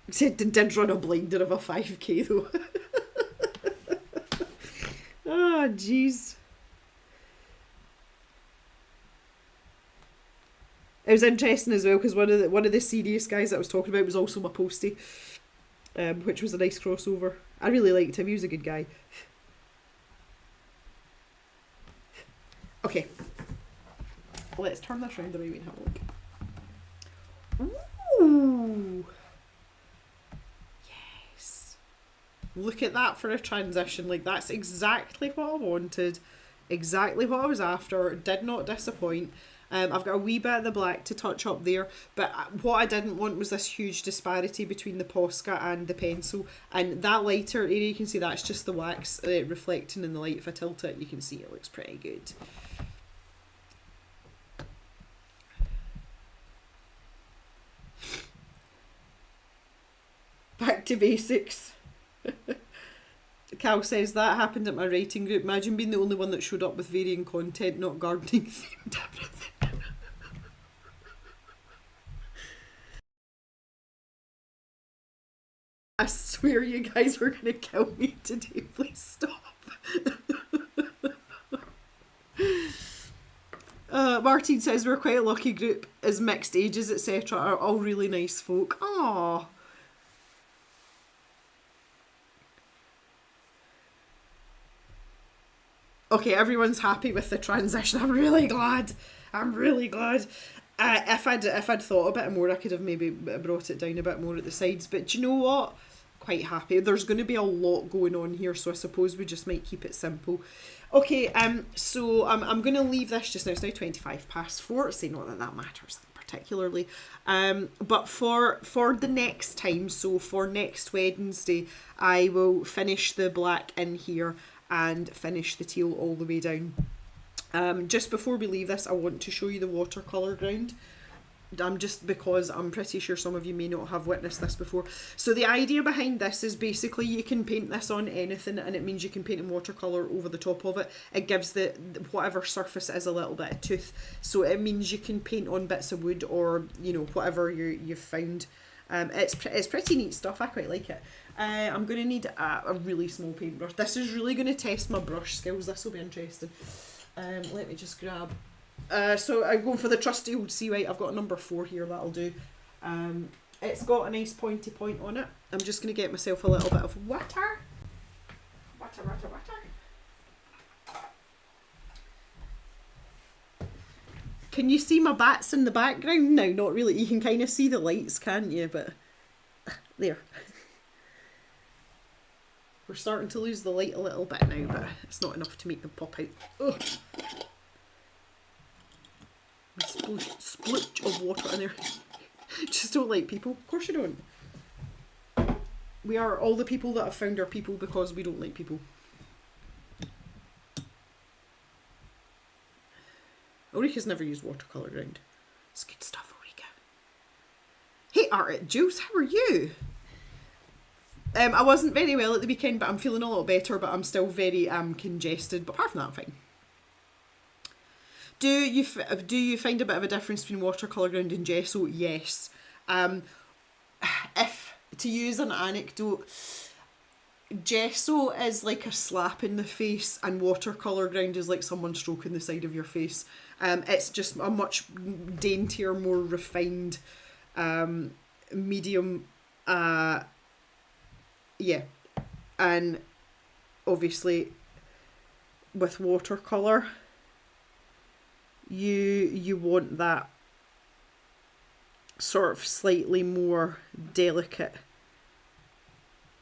A: Except it did run a blinder of a 5k though. Ah, jeez. It was interesting as well because one of the serious guys that I was talking about was also my postie, which was a nice crossover. I really liked him. He was a good guy. Okay, let's turn this round the way we have a look. Ooh, yes! Look at that for a transition. Like, that's exactly what I wanted, exactly what I was after. Did not disappoint. I've got a wee bit of the black to touch up there, but what I didn't want was this huge disparity between the Posca and the pencil. And that lighter area, you can see that's just the wax reflecting in the light. If I tilt it, you can see it looks pretty good. Back to basics. Cal says, that happened at my writing group. Imagine being the only one that showed up with varying content, not gardening themed everything. I swear you guys were going to kill me today. Please stop. Martin says, we're quite a lucky group as mixed ages, etc. are all really nice folk. Aww. Okay, everyone's happy with the transition. I'm really glad. I'm really glad. If I'd thought a bit more, I could have maybe brought it down a bit more at the sides. But do you know what? Quite happy. There's going to be a lot going on here, so I suppose we just might keep it simple. Okay, so I'm going to leave this just now. It's now 4:25. So not that that matters particularly. But for the next time, so for next Wednesday, I will finish the black in here and finish the teal all the way down. Just before we leave this, I want to show you the watercolour ground. because I'm pretty sure some of you may not have witnessed this before. So the idea behind this is basically you can paint this on anything, and it means you can paint in watercolour over the top of it. It gives the whatever surface is a little bit of tooth. So it means you can paint on bits of wood or, you know, whatever you've found. It's pretty neat stuff. I quite like it. I'm going to need a really small paintbrush. This is really going to test my brush skills. This will be interesting. Let me just grab... so I'm going for the trusty old sea white. I've got a number 4 here, that'll do. It's got a nice pointy point on it. I'm just going to get myself a little bit of water. Water. Can you see my bats in the background now? Not really. You can kind of see the lights, can't you? But there. We're starting to lose the light a little bit now, but it's not enough to make them pop out. Ugh. A splooch of water in there. Just don't like people. Of course you don't. We are all the people that have found our people because we don't like people. Ulrika's never used watercolour ground. It's good stuff, Ulrika. Hey Art, Jules, how are you? I wasn't very well at the weekend, but I'm feeling a lot better, but I'm still very congested. But apart from that, I'm fine. Do you find a bit of a difference between watercolour ground and gesso? Yes. If to use an anecdote, gesso is like a slap in the face, and watercolour ground is like someone stroking the side of your face. It's just a much daintier, more refined medium. Yeah, and obviously with watercolour, you want that sort of slightly more delicate.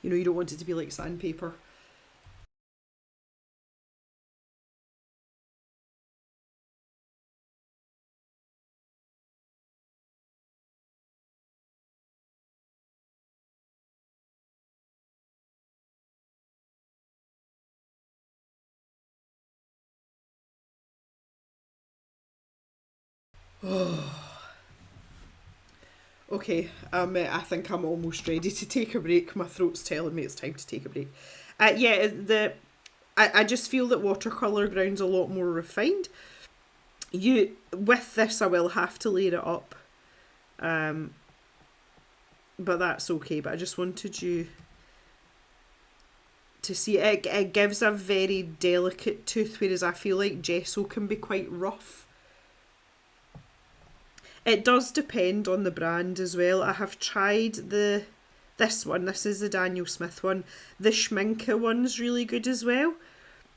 A: You know, you don't want it to be like sandpaper. Okay, I think I'm almost ready to take a break. My throat's telling me it's time to take a break. Yeah, I just feel that watercolour ground's a lot more refined. With this, I will have to layer it up, but that's okay. But I just wanted you to see it. It gives a very delicate tooth, whereas I feel like gesso can be quite rough. It does depend on the brand as well. I have tried this one. This is the Daniel Smith one. The Schminke one's really good as well.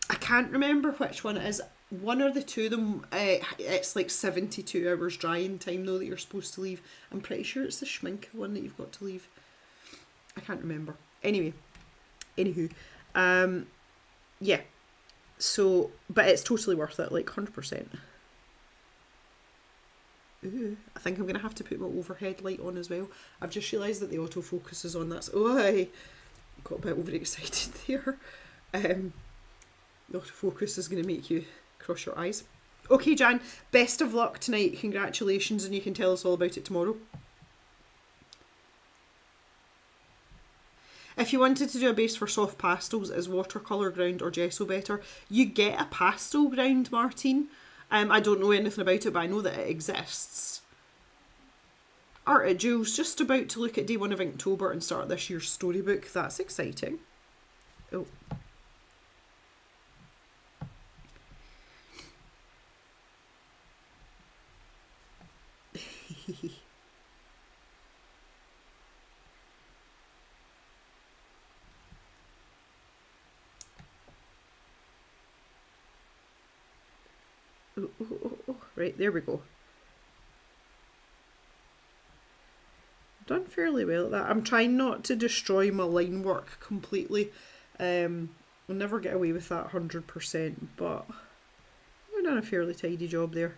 A: I can't remember which one it is. One or the two of them, it's like 72 hours drying time though that you're supposed to leave. I'm pretty sure it's the Schminke one that you've got to leave. I can't remember. Anywho. Yeah. So, but it's totally worth it, like 100%. Ooh, I think I'm going to have to put my overhead light on as well. I've just realised that the autofocus is on. That's... Oh, I got a bit overexcited there. The autofocus is going to make you cross your eyes. Okay, Jan, best of luck tonight. Congratulations, and you can tell us all about it tomorrow. If you wanted to do a base for soft pastels, is watercolour ground or gesso better? You get a pastel ground, Martine. I don't know anything about it, but I know that it exists. Art Jules, just about to look at day 1 of Inktober and start this year's storybook. That's exciting. Oh. Oh, right, there we go. Done fairly well at that. I'm trying not to destroy my line work completely. I'll never get away with that 100%, but I've done a fairly tidy job there.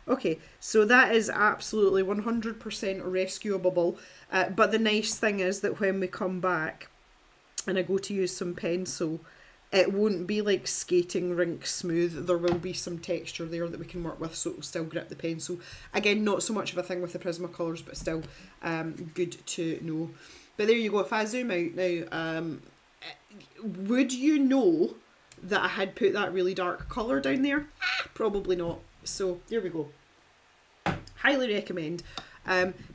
A: Okay, so that is absolutely 100% rescuable. But the nice thing is that when we come back and I go to use some pencil, It won't be like skating rink smooth. There will be some texture there that we can work with, so it will still grip the pencil. Again, not so much of a thing with the Prismacolors, but still good to know. But there you go. If I zoom out now, would you know that I had put that really dark colour down there? Probably not. So there we go. Highly recommend.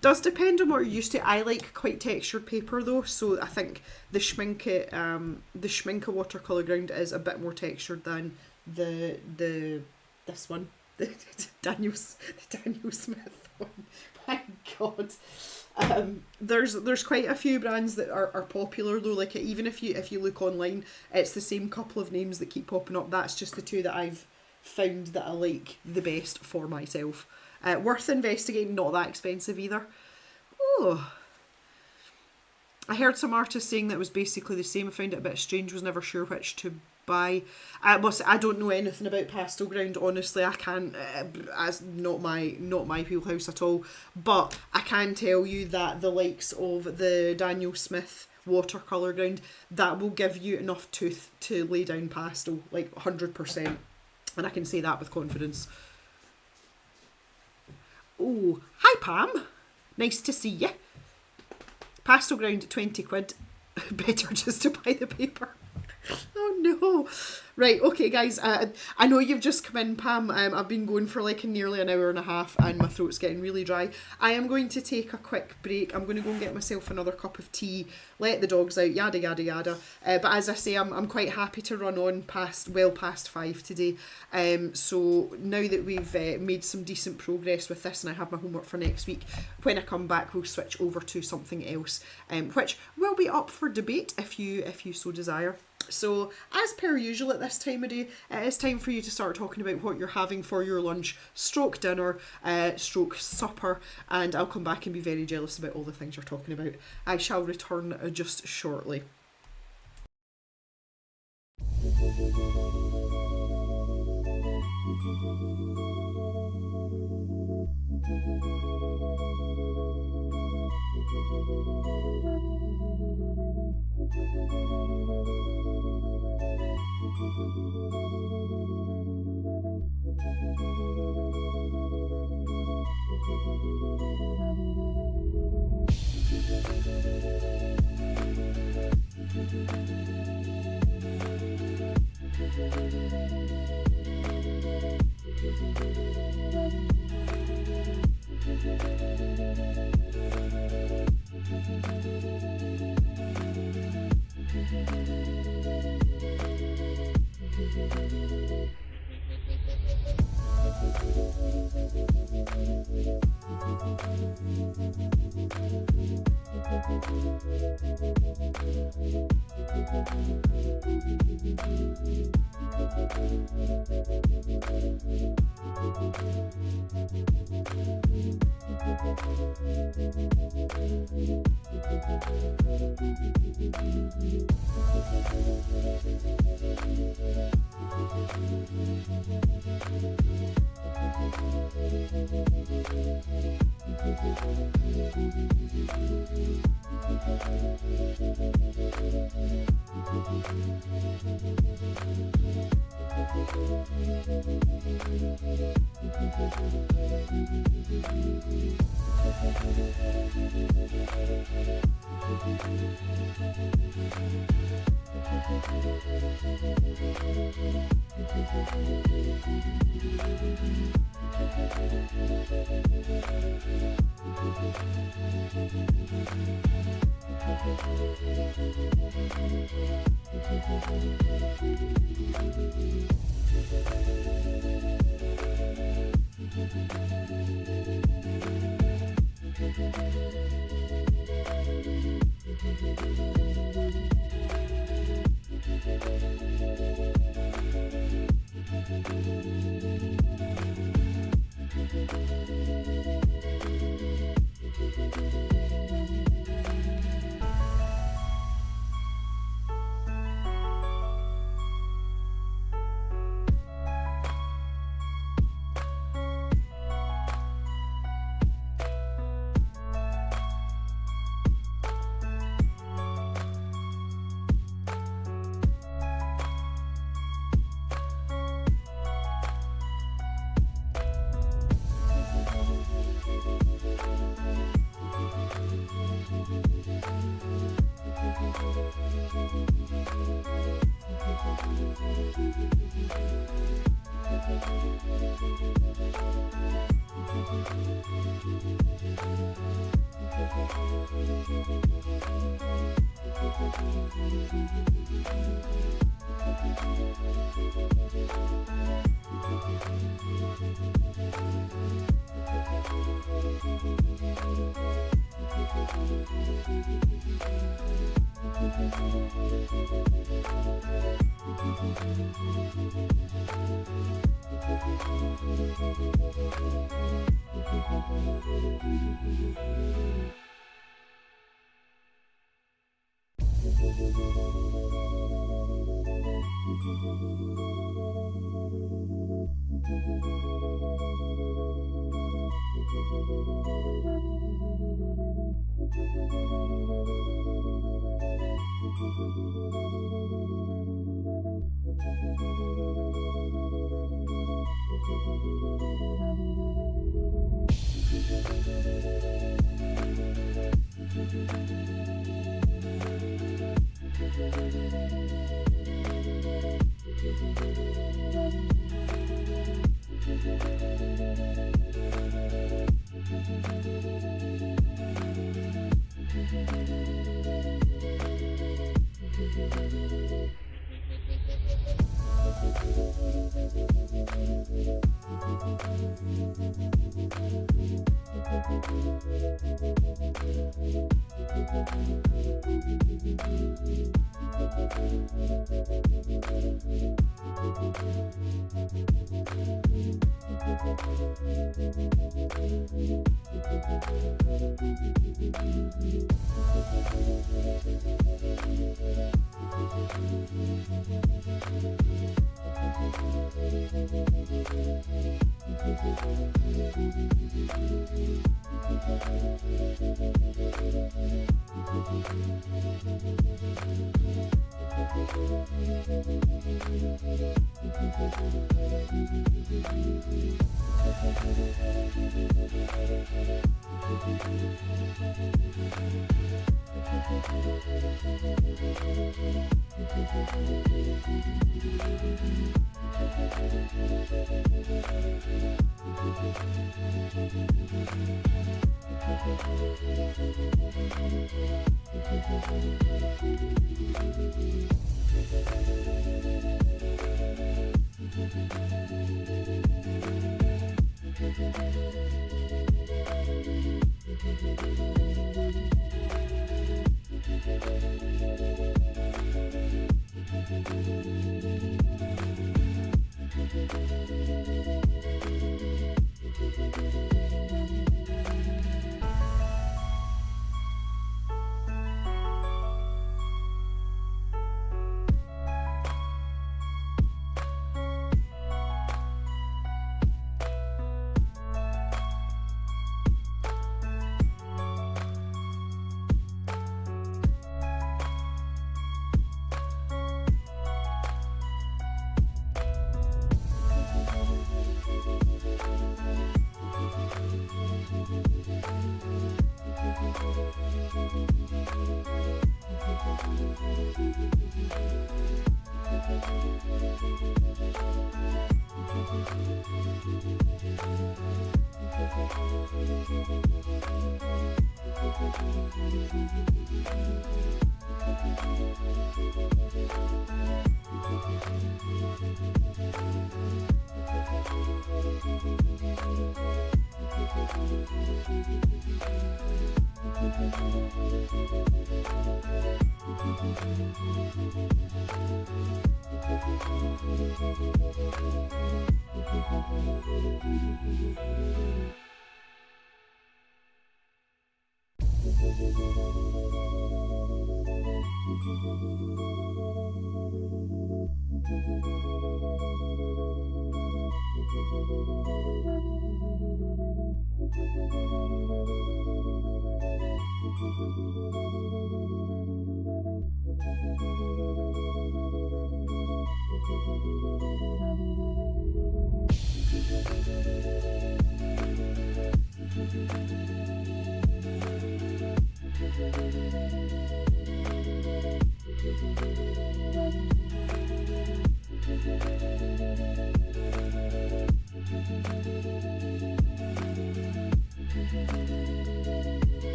A: Does depend on what you're used to. I like quite textured paper though, so I think the Schmincke watercolour ground is a bit more textured than this one, the Daniel Smith one. My God. There's quite a few brands that are popular though. Like even if you look online, it's the same couple of names that keep popping up. That's just the two that I've found that I like the best for myself. Worth investigating, not that expensive either. Oh, I heard some artists saying that it was basically the same. I found it a bit strange, was never sure which to buy. I don't know anything about pastel ground, honestly. I can't, as not my wheelhouse at all, but I can tell you that the likes of the Daniel Smith watercolour ground, that will give you enough tooth to lay down pastel, like 100%, and I can say that with confidence. Oh, hi Pam. Nice to see you. Pastel ground, 20 quid. Better just to buy the paper. Oh no. Right, okay guys, I know you've just come in, Pam. I've been going for like nearly an hour and a half and my throat's getting really dry. I am going to take a quick break. I'm going to go and get myself another cup of tea, let the dogs out, yada yada yada. But as I say, I'm quite happy to run on well past 5 today. So now that we've made some decent progress with this and I have my homework for next week, when I come back we'll switch over to something else, which will be up for debate if you so desire. So, as per usual at this time of day, it is time for you to start talking about what you're having for your lunch, stroke dinner, stroke supper, and I'll come back and be very jealous about all the things you're talking about. I shall return just shortly.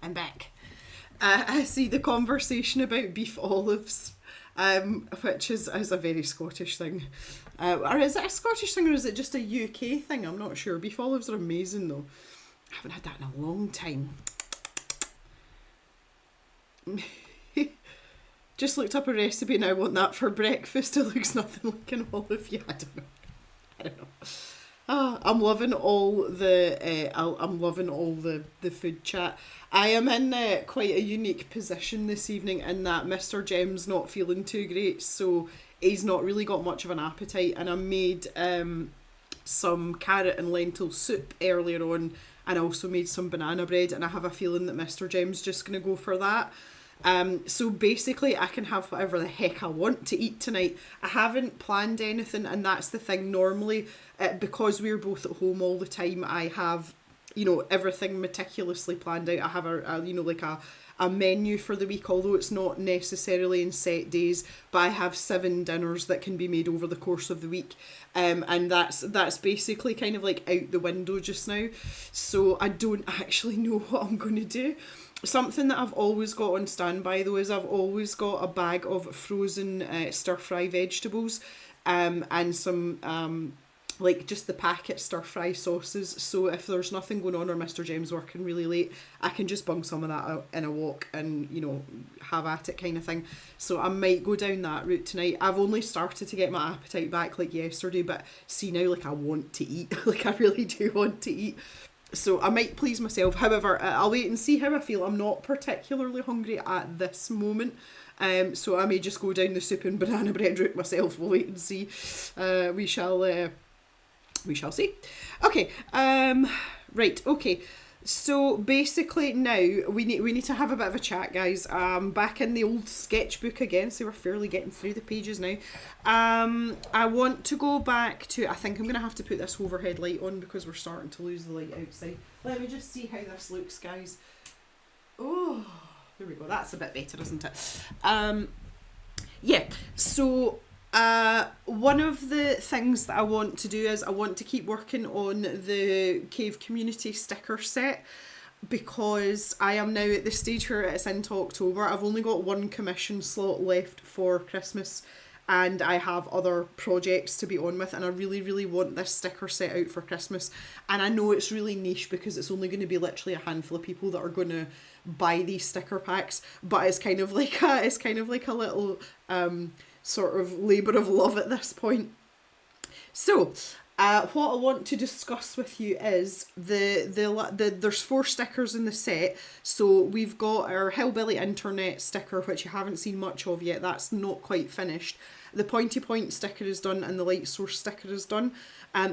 A: I'm back. I see the conversation about beef olives, which is a very Scottish thing. Or is it a Scottish thing or is it just a UK thing? I'm not sure. Beef olives are amazing though. I haven't had that in a long time. Just looked up a recipe and I want that for breakfast. It looks nothing like an olive. Yeah, I don't know. I'm loving all the food chat. I am in quite a unique position this evening in that Mr. Jem's not feeling too great, so he's not really got much of an appetite. And I made some carrot and lentil soup earlier on, and I also made some banana bread. And I have a feeling that Mr. Jem's just gonna go for that. So basically I can have whatever the heck I want to eat tonight. I haven't planned anything, and that's the thing. Normally, because we're both at home all the time, I have, everything meticulously planned out. I have a menu for the week, although it's not necessarily in set days, but I have 7 dinners that can be made over the course of the week. And that's basically kind of like out the window just now. So I don't actually know what I'm going to do. Something that I've always got on standby though is I've always got a bag of frozen stir-fry vegetables, and some just the packet stir-fry sauces. So if there's nothing going on or Mr. Jem's working really late, I can just bung some of that out in a walk and, have at it kind of thing. So I might go down that route tonight. I've only started to get my appetite back like yesterday, but see now, like I want to eat. Like I really do want to eat. So I might please myself. However, I'll wait and see how I feel. I'm not particularly hungry at this moment. So I may just go down the soup and banana bread route myself. We'll wait and see. We shall see. Okay. Right. Okay. So basically now we need to have a bit of a chat, guys. Back in the old sketchbook again, so we're fairly getting through the pages now. I want to go back to, I think I'm going to have to put this overhead light on because we're starting to lose the light outside. Let me just see how this looks, guys. Oh, there we go. That's a bit better, isn't it? Yeah, so one of the things that I want to do is I want to keep working on the Cave Community sticker set, because I am now at the stage where it's into October. I've only got one commission slot left for Christmas and I have other projects to be on with, and I really, really want this sticker set out for Christmas. And I know it's really niche because it's only going to be literally a handful of people that are going to buy these sticker packs, but it's kind of like a little sort of labour of love at this point. So what I want to discuss with you is there's 4 stickers in the set. So we've got our Hillbilly Internet sticker, which you haven't seen much of yet. That's not quite finished. The Pointy Point sticker is done and the Light Source sticker is done.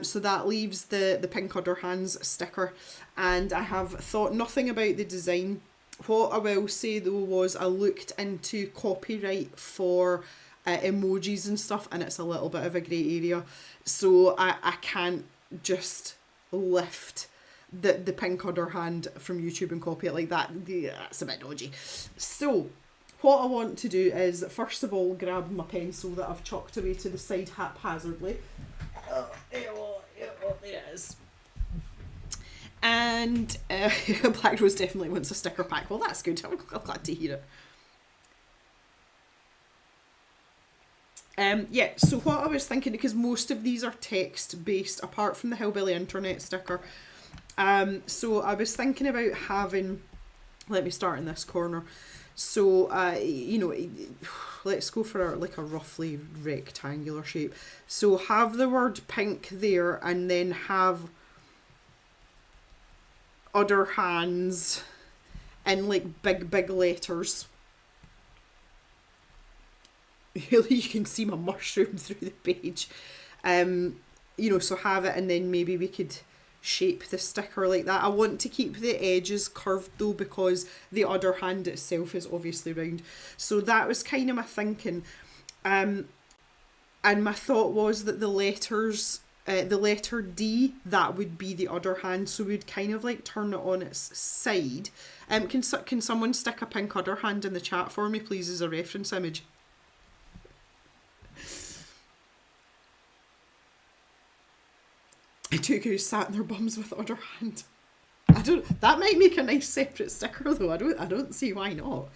A: So that leaves the Pink Udder Hands sticker. And I have thought nothing about the design. What I will say though was I looked into copyright for emojis and stuff, and it's a little bit of a grey area, so I can't just lift the Pink Udder Hand from YouTube and copy it like that. That's a bit dodgy. So what I want to do is first of all grab my pencil that I've chucked away to the side haphazardly. There it is. And Black Rose definitely wants a sticker pack. Well, that's good. I'm glad to hear it. Yeah, so what I was thinking, because most of these are text based apart from the Hillbilly Internet sticker, so I was thinking about having, let me start in this corner, so let's go for a roughly rectangular shape. So have the word pink there and then have Udder Hands in like big letters. You can see my mushroom through the page. So have it, and then maybe we could shape the sticker like that. I want to keep the edges curved though, because the other hand itself is obviously round. So that was kind of my thinking. And my thought was that the letters, the letter D, that would be the other hand. So we'd kind of like turn it on its side. Can someone stick a pink other hand in the chat for me, please, as a reference image? Two who sat in their bums with the other hand. That might make a nice separate sticker though. I don't see why not.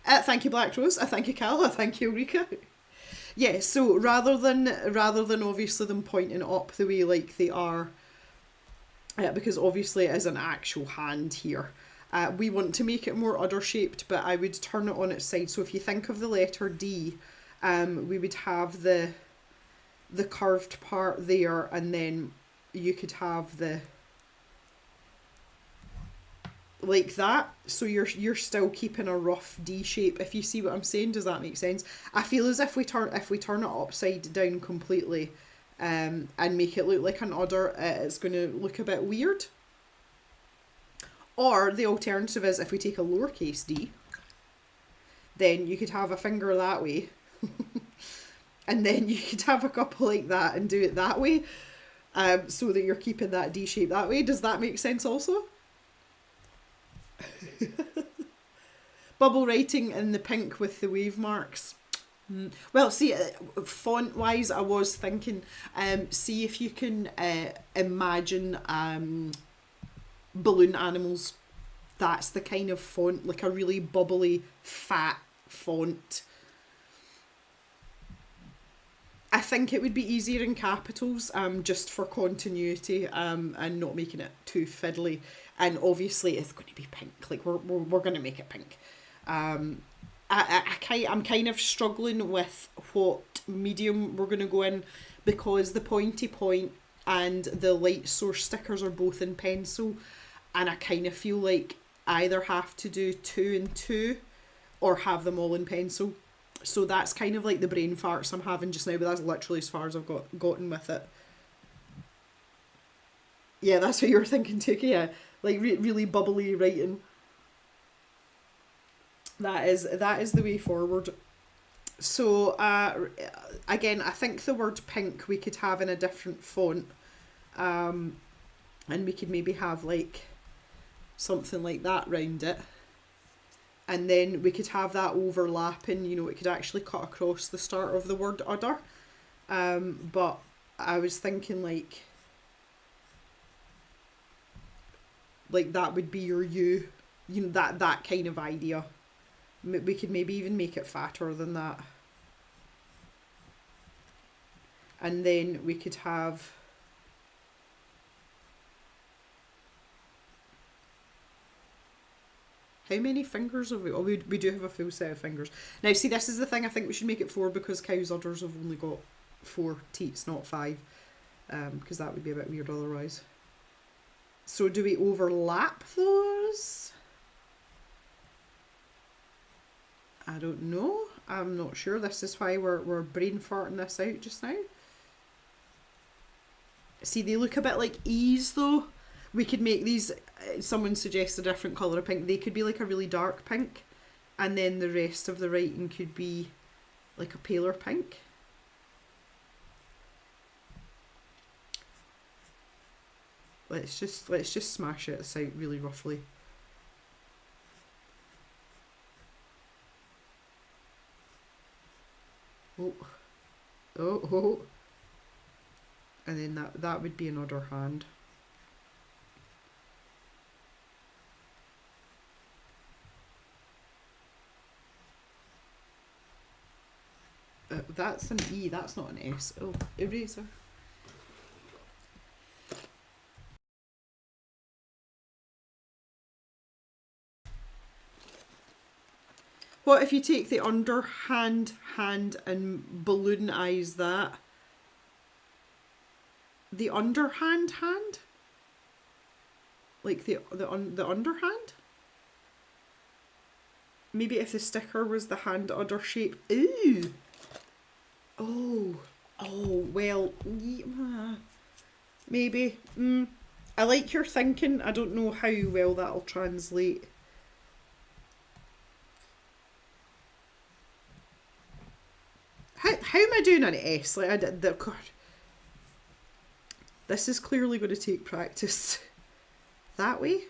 A: Thank you, Black Rose. Thank you, Cal. Thank you, Ulrika. Yeah, so rather than obviously them pointing up the way like they are, because obviously it is an actual hand here, we want to make it more udder shaped, but I would turn it on its side. So if you think of the letter D, we would have the curved part there, and then you could have the like that, so you're still keeping a rough D shape, if you see what I'm saying. Does that make sense? I feel as if we turn it upside down completely, and make it look like an udder, it's going to look a bit weird. Or the alternative is, if we take a lowercase d, then you could have a finger that way, and then you could have a couple like that and do it that way. So that you're keeping that D shape that way. Does that make sense also? Bubble writing in the pink with the wave marks. Well, see, font wise, I was thinking, see if you can imagine balloon animals. That's the kind of font, like a really bubbly, fat font. I think it would be easier in capitals, just for continuity, and not making it too fiddly. And obviously it's going to be pink. Like we're going to make it pink. I'm kind of struggling with what medium we're going to go in, because the pointy point and the light source stickers are both in pencil, and I kind of feel like I either have to do 2 and 2 or have them all in pencil. So that's kind of like the brain farts I'm having just now, but that's literally as far as I've gotten with it. Yeah, that's what you were thinking too, yeah. Like really bubbly writing. That is the way forward. So again, I think the word pink we could have in a different font, and we could maybe have like something like that round it. And then we could have that overlapping, you know, it could actually cut across the start of the word udder. But I was thinking like that would be your U, you know, that kind of idea. We could maybe even make it fatter than that. And then we could have how many fingers have we? Oh, we do have a full set of fingers. Now, see, this is the thing. I think we should make it 4, because cows' udders have only got 4 teats, not 5. Because that would be a bit weird otherwise. So do we overlap those? I don't know. I'm not sure. This is why we're brain farting this out just now. See, they look a bit like E's though. We could make these, someone suggests a different colour of pink. They could be like a really dark pink, and then the rest of the writing could be like a paler pink. Let's just smash it out really roughly. Oh. Oh, oh. And then that would be another hand. That's an E, that's not an S. Oh, eraser. What if you take the underhand hand and balloonize that? The underhand hand? Like the underhand? Maybe if the sticker was the hand udder shape. Ooh! Oh, well, yeah, maybe. I like your thinking. I don't know how well that'll translate. How am I doing an S? Like I did the God. This is clearly going to take practice. That way?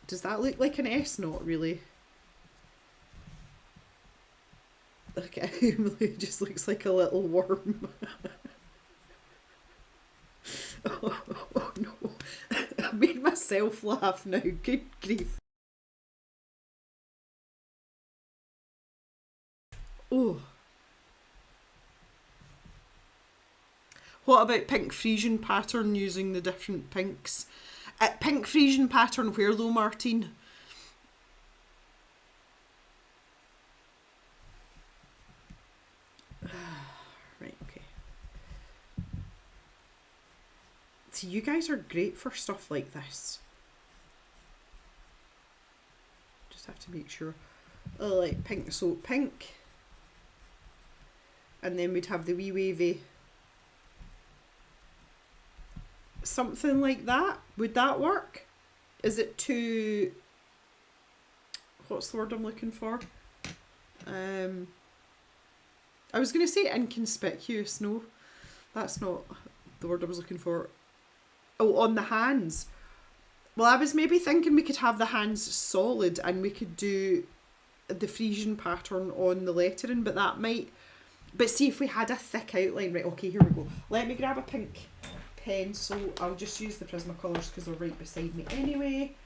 A: Does that look like an S? Not really. Look at him, it just looks like a little worm. Oh no. I made myself laugh now. Good grief. Oh. What about pink Frisian pattern using the different pinks? Pink Frisian pattern where though, Martine? Right, okay. See, you guys are great for stuff like this. Just have to make sure. Oh, like pink, so pink. And then we'd have the wee wavy. Something like that. Would that work? Is it too... What's the word I'm looking for? I was going to say inconspicuous. No, that's not the word I was looking for. Oh, on the hands. Well, I was maybe thinking we could have the hands solid and we could do the Frisian pattern on the lettering, but that might... But see, if we had a thick outline... Right, okay, here we go. Let me grab a pink pencil. I'll just use the Prismacolors because they're right beside me anyway.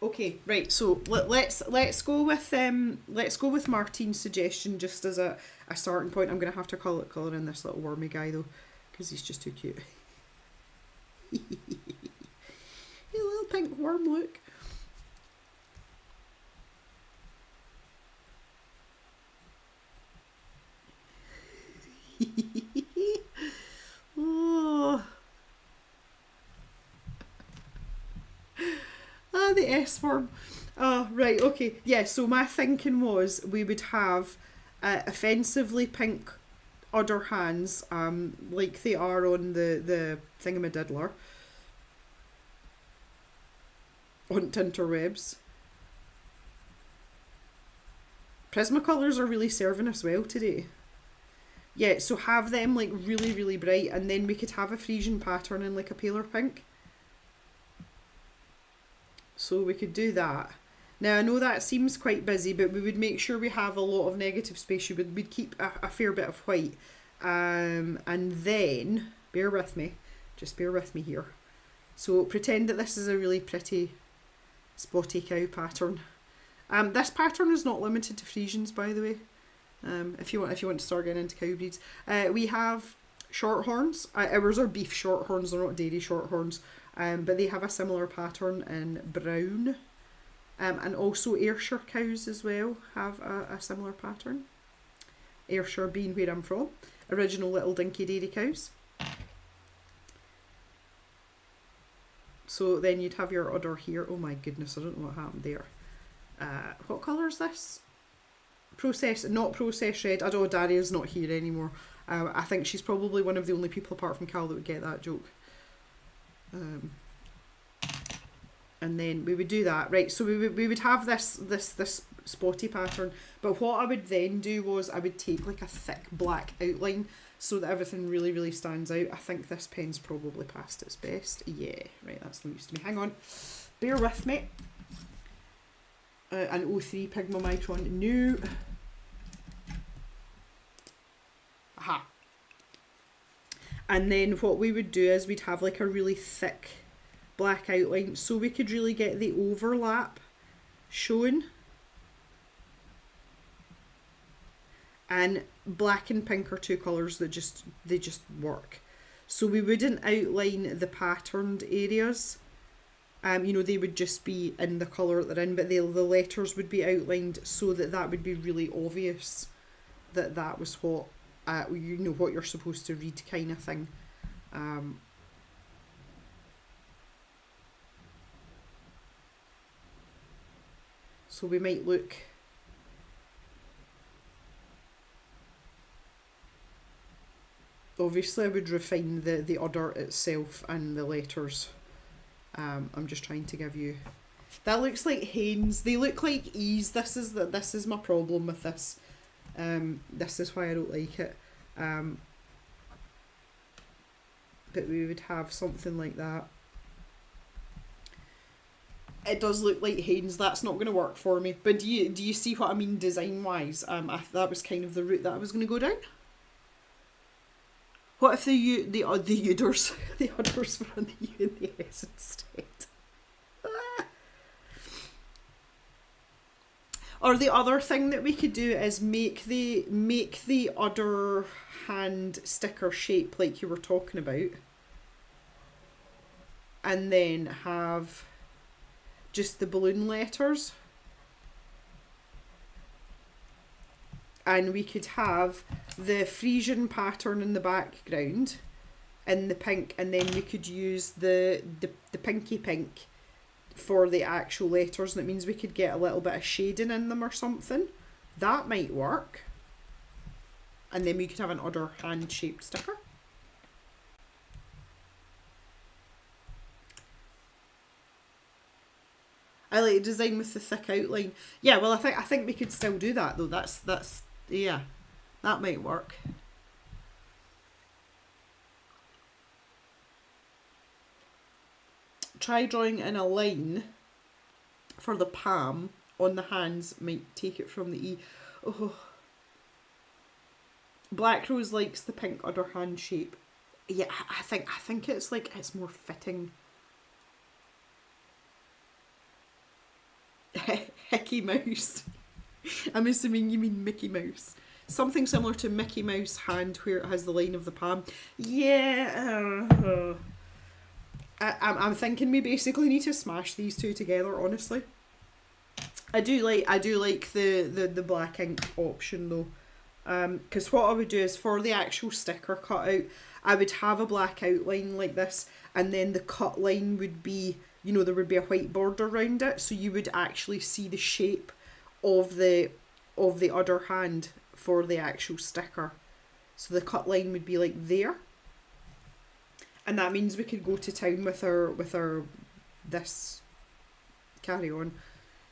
A: Okay, right. So let's go with Martine's suggestion just as a starting point. I'm gonna have to colour in this little wormy guy though, because he's just too cute. A little pink worm, look. Oh. Ah, the S form. Oh, right, okay. Yeah, so my thinking was we would have offensively pink other hands, like they are on the thingamadiddler, on Tinterwebs. Prismacolors are really serving us well today. Yeah, so have them like really, really bright, and then we could have a Frisian pattern in like a paler pink. So we could do that. Now I know that seems quite busy, but we would make sure we have a lot of negative space. We'd keep a fair bit of white. And then, bear with me, just bear with me here. So pretend that this is a really pretty spotty cow pattern. This pattern is not limited to Frisians, by the way. If you want to start getting into cow breeds, we have shorthorns. Ours are beef shorthorns; they're not dairy shorthorns. But they have a similar pattern in brown. And also Ayrshire cows as well have a similar pattern. Ayrshire being where I'm from. Original little dinky dairy cows. So then you'd have your udder here. Oh my goodness, I don't know what happened there. What colour is this? Not processed red. I don't know, Daria's not here anymore. I think she's probably one of the only people apart from Cal that would get that joke. And then we would do that, right? So we would have this spotty pattern, but what I would then do was I would take like a thick black outline so that everything really, really stands out. I think this pen's probably past its best. Yeah, right, that's no use to me. Hang on, bear with me. An 03 Pigma Micron, no. Aha. And then what we would do is we'd have like a really thick black outline so we could really get the overlap shown. And black and pink are two colours that just work. So we wouldn't outline the patterned areas. You know, they would just be in the colour that they're in, but the letters would be outlined so that would be really obvious that was what, you know, what you're supposed to read kind of thing. So we might look... Obviously I would refine the udder itself and the letters. I'm just trying to give you... That looks like Hanes. They look like E's. This is my problem with this. This is why I don't like it. But we would have something like that. It does look like Hanes. That's not going to work for me. But do you see what I mean design wise? That was kind of the route that I was going to go down. What if the udders the udders were on the U and the S instead? Or the other thing that we could do is make the udder hand sticker shape like you were talking about, and then have just the balloon letters, and we could have the Frisian pattern in the background in the pink, and then we could use the pinky pink for the actual letters, and it means we could get a little bit of shading in them or something. That might work. And then we could have an udder hand shaped sticker. I like design with the thick outline. Yeah, well, I think we could still do that though. That's yeah, that might work. Try drawing in a line for the palm on the hands. Might take it from the E. Oh, Black Rose likes the pink udder hand shape. Yeah, I think it's like it's more fitting. Hickey Mouse. I'm assuming you mean Mickey Mouse. Something similar to Mickey Mouse hand where it has the line of the palm. Yeah. I'm thinking we basically need to smash these two together, honestly. I do like the black ink option though. Because what I would do is for the actual sticker cutout, I would have a black outline like this, and then the cut line would be, you know, there would be a white border around it, so you would actually see the shape of the udder hand for the actual sticker. So the cut line would be like there. And that means we could go to town with our this carry on.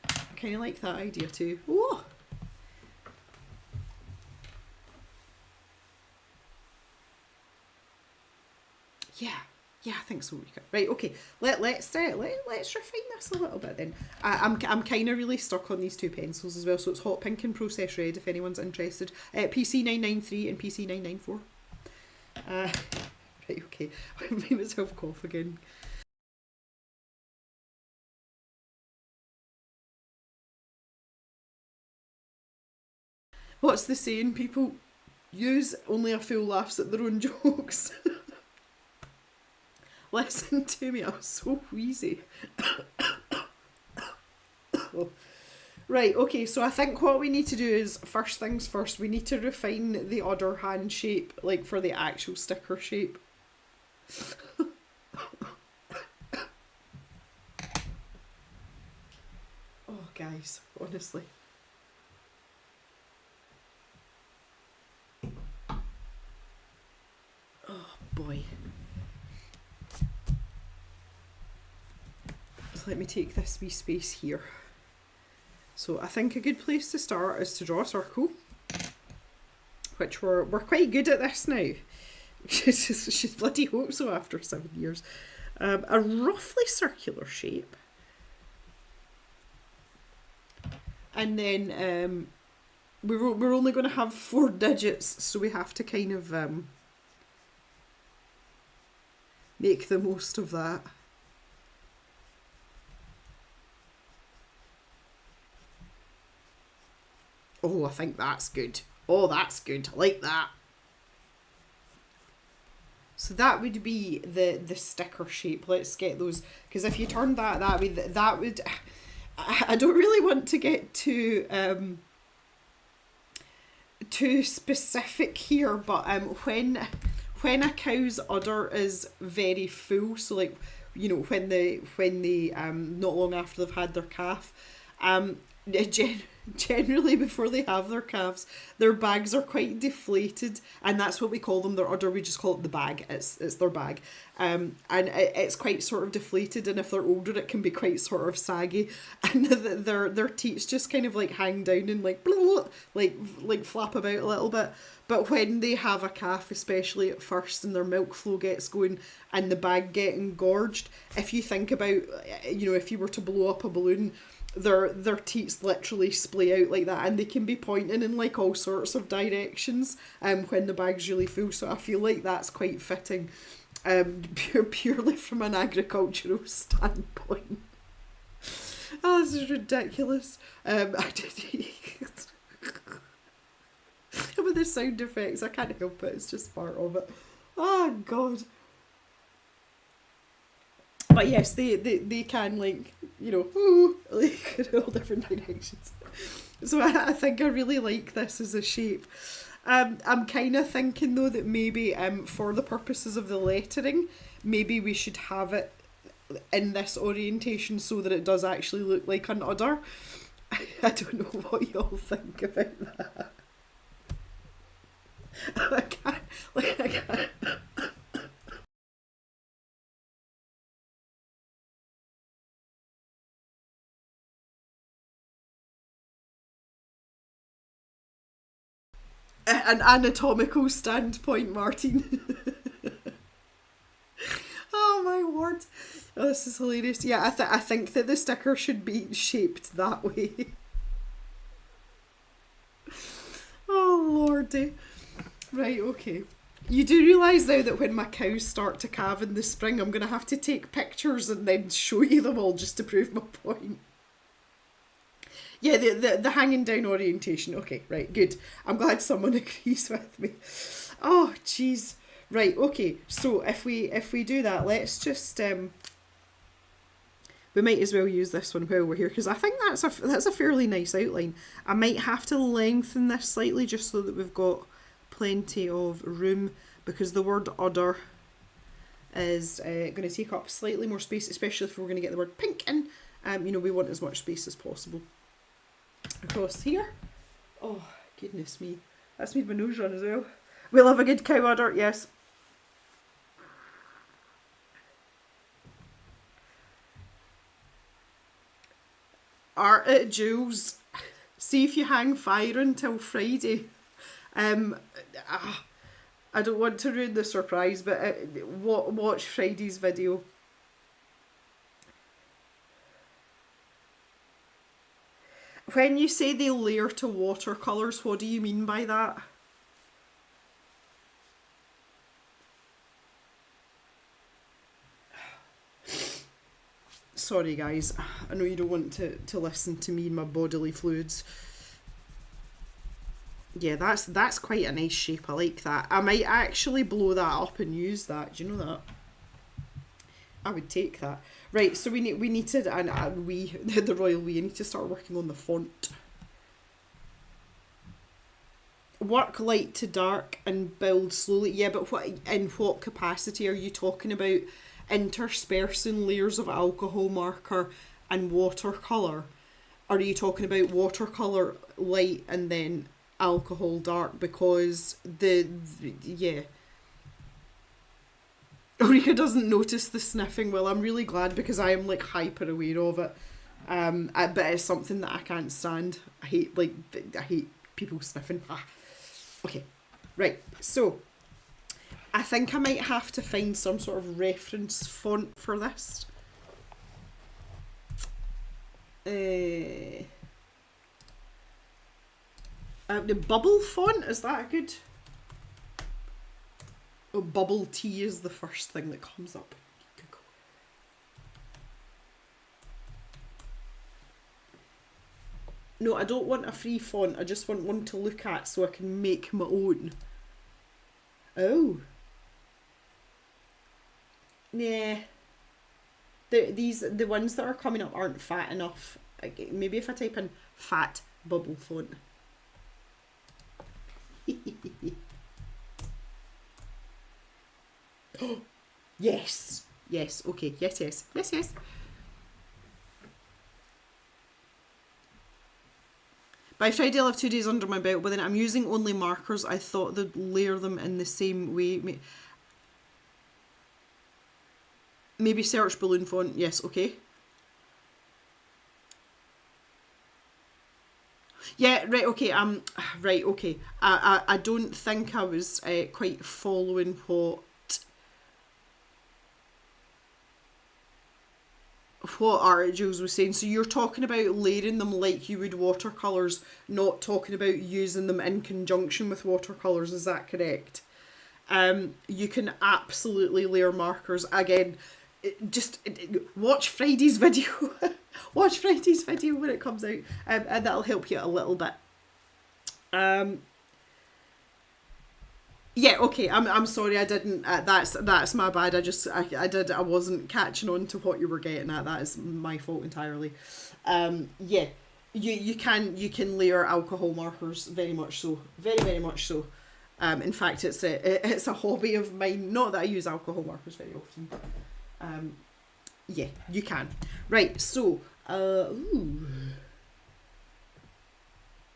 A: I kind of like that idea too. Whoa! Yeah, I think so. Right, okay. Let's refine this a little bit then. I'm kind of really stuck on these two pencils as well. So it's Hot Pink and Process Red if anyone's interested. PC993 and PC994. Right, okay. I made myself cough again. What's the saying? People use only a fool laughs at their own jokes. Listen to me, I'm so wheezy. Right, okay, so I think what we need to do is, first things first, we need to refine the udder hand shape, like for the actual sticker shape. Oh, guys, honestly. Oh, boy. Let me take this wee space here. So I think a good place to start is to draw a circle, which we're quite good at this now. She bloody hope so after 7 years. A roughly circular shape, and then we're only going to have 4 digits, so we have to kind of make the most of that. Oh, I think that's good. Oh, that's good. I like that. So that would be the sticker shape. Let's get those, because if you turn that way, that would... I don't really want to get too specific here, but when a cow's udder is very full, so like, you know, when they not long after they've had their calf, generally before they have their calves, their bags are quite deflated, and that's what we call them. Their udder, we just call it the bag. It's their bag, and it's quite sort of deflated. And if they're older, it can be quite sort of saggy, and their teats just kind of like hang down and like like flap about a little bit. But when they have a calf, especially at first, and their milk flow gets going and the bag getting gorged, if you think about, you know, if you were to blow up a balloon, their teats literally splay out like that, and they can be pointing in like all sorts of directions when the bag's really full. So I feel like that's quite fitting, purely from an agricultural standpoint. Oh, this is ridiculous. I did with the sound effects, I can't help it, it's just part of it. Oh god. But yes, they can, like, you know, like in all different directions. So I think I really like this as a shape. I'm kind of thinking though that maybe for the purposes of the lettering, maybe we should have it in this orientation so that it does actually look like an udder. I don't know what y'all think about that. I can't. An anatomical standpoint, Martin. Oh my word. Oh, this is hilarious. Yeah, I think that the sticker should be shaped that way. Oh lordy. Right, okay. You do realise now that when my cows start to calve in the spring, I'm going to have to take pictures and then show you them all just to prove my point. Yeah, the hanging down orientation. Okay, right, good. I'm glad someone agrees with me. Oh, jeez. Right, okay. So if we do that, let's just we might as well use this one while we're here, because I think that's a fairly nice outline. I might have to lengthen this slightly just so that we've got plenty of room, because the word udder is going to take up slightly more space, especially if we're going to get the word pink in. You know, we want as much space as possible. Across here. Oh, goodness me. That's made my nose run as well. We'll have a good cow udder, yes. Art at Jules. See if you hang fire until Friday. I don't want to ruin the surprise, but watch Friday's video. When you say they layer to watercolours, what do you mean by that? Sorry guys, I know you don't want to listen to me and my bodily fluids. Yeah, that's quite a nice shape. I like that. I might actually blow that up and use that. Do you know that? I would take that. Right, so we need to, and we, the royal we, need to start working on the font. Work light to dark and build slowly. Yeah, but in what capacity are you talking about? Interspersing layers of alcohol marker and watercolour? Are you talking about watercolour light and then alcohol dark? Because yeah. Rika doesn't notice the sniffing. Well, I'm really glad, because I am like hyper aware of it. But it's something that I can't stand. I hate people sniffing. Okay, right. So I think I might have to find some sort of reference font for this. The bubble font, is that a good? Oh, bubble tea is the first thing that comes up. No, I don't want a free font. I just want one to look at so I can make my own. Oh. Nah. The ones that are coming up aren't fat enough. Maybe if I type in fat bubble font. Yes. Yes. Okay. Yes. Yes. Yes. Yes. By Friday I'll have 2 days under my belt, but then I'm using only markers. I thought they'd layer them in the same way. Maybe search balloon font. Yes, okay. Yeah, right, okay, right, okay. I don't think I was quite following what Art Jules was saying. So you're talking about layering them like you would watercolours, not talking about using them in conjunction with watercolours, is that correct? You can absolutely layer markers. Again, just watch Friday's video. Watch Friday's video when it comes out, and that'll help you a little bit. Yeah, okay. I'm sorry. I didn't. That's my bad. I wasn't catching on to what you were getting at. That is my fault entirely. Yeah, you can layer alcohol markers, very much so, very much so. In fact, it's a hobby of mine. Not that I use alcohol markers very often. Yeah, you can. Right. So,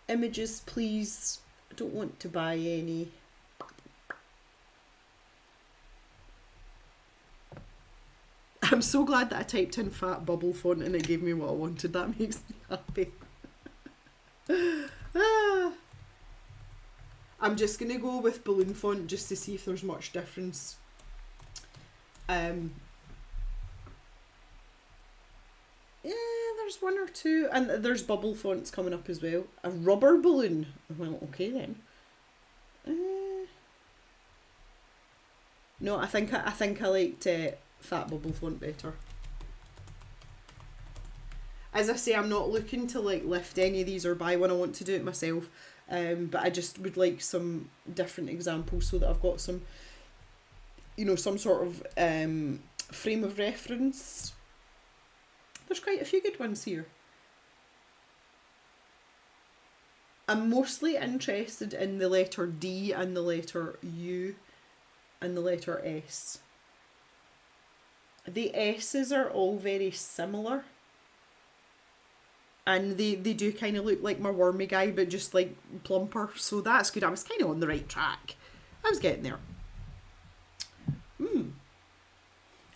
A: images, please. I don't want to buy any. I'm so glad that I typed in fat bubble font and it gave me what I wanted. That makes me happy. I'm just going to go with balloon font just to see if there's much difference. Yeah, there's one or two. And there's bubble fonts coming up as well. A rubber balloon. Well, okay then. No, I think I liked fat bubble font better. As I say, I'm not looking to like lift any of these or buy one. I want to do it myself, but I just would like some different examples so that I've got some, some sort of frame of reference. There's quite a few good ones here. I'm mostly interested in the letter D and the letter U and the letter S. The S's are all very similar. And they do kind of look like my wormy guy, but just like plumper. So that's good. I was kind of on the right track. I was getting there.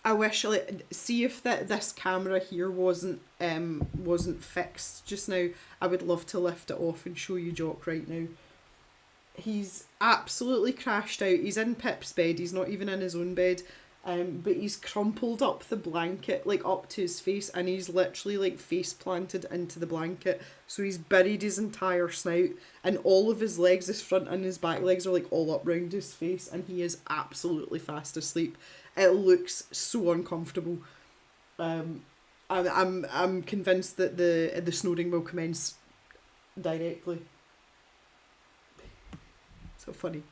A: I wish, see if this camera here wasn't fixed just now. I would love to lift it off and show you Jock right now. He's absolutely crashed out. He's in Pip's bed. He's not even in his own bed. But he's crumpled up the blanket, like up to his face, and he's literally like face planted into the blanket. So he's buried his entire snout, and all of his legs, his front and his back legs, are like all up round his face, and he is absolutely fast asleep. It looks so uncomfortable. I'm convinced that the snoring will commence directly. So funny.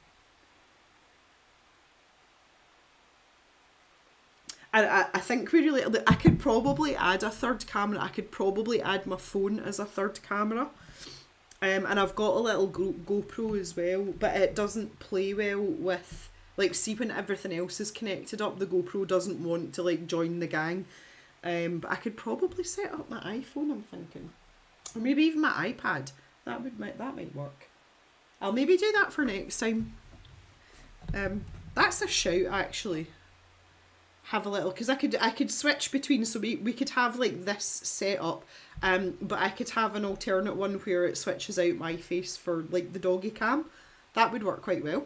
A: I think we really, I could probably add a third camera. I could probably add my phone as a third camera. And I've got a little GoPro as well, but it doesn't play well with, like, see when everything else is connected up, the GoPro doesn't want to, like, join the gang. But I could probably set up my iPhone, I'm thinking. Or maybe even my iPad. That might work. I'll maybe do that for next time. That's a shout, actually. Have a little, because I could switch between, so we could have like this set up, but I could have an alternate one where it switches out my face for like the doggy cam. That would work quite well.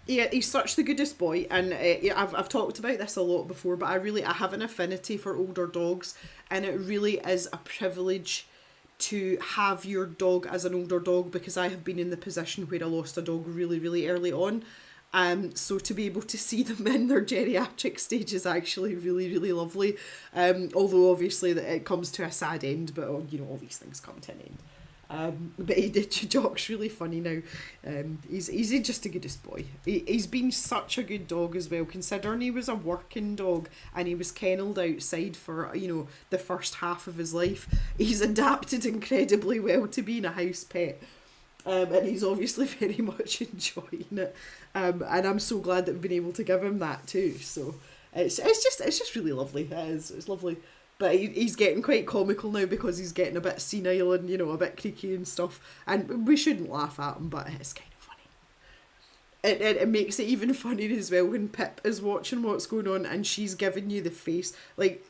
A: Yeah, he's such the goodest boy, and I've talked about this a lot before, but I have an affinity for older dogs, and it really is a privilege to have your dog as an older dog, because I have been in the position where I lost a dog really, really early on. So to be able to see them in their geriatric stage is actually really, really lovely. Although obviously that it comes to a sad end, but all these things come to an end. But Jock's really funny now. He's just the goodest boy. He's been such a good dog as well, considering he was a working dog and he was kennelled outside for, the first half of his life. He's adapted incredibly well to being a house pet. And he's obviously very much enjoying it. And I'm so glad that we've been able to give him that too. So it's just really lovely. It's lovely. But he's getting quite comical now because he's getting a bit senile and, you know, a bit creaky and stuff. And we shouldn't laugh at him, but it's kind of funny. It makes it even funnier as well when Pip is watching what's going on and she's giving you the face. Like,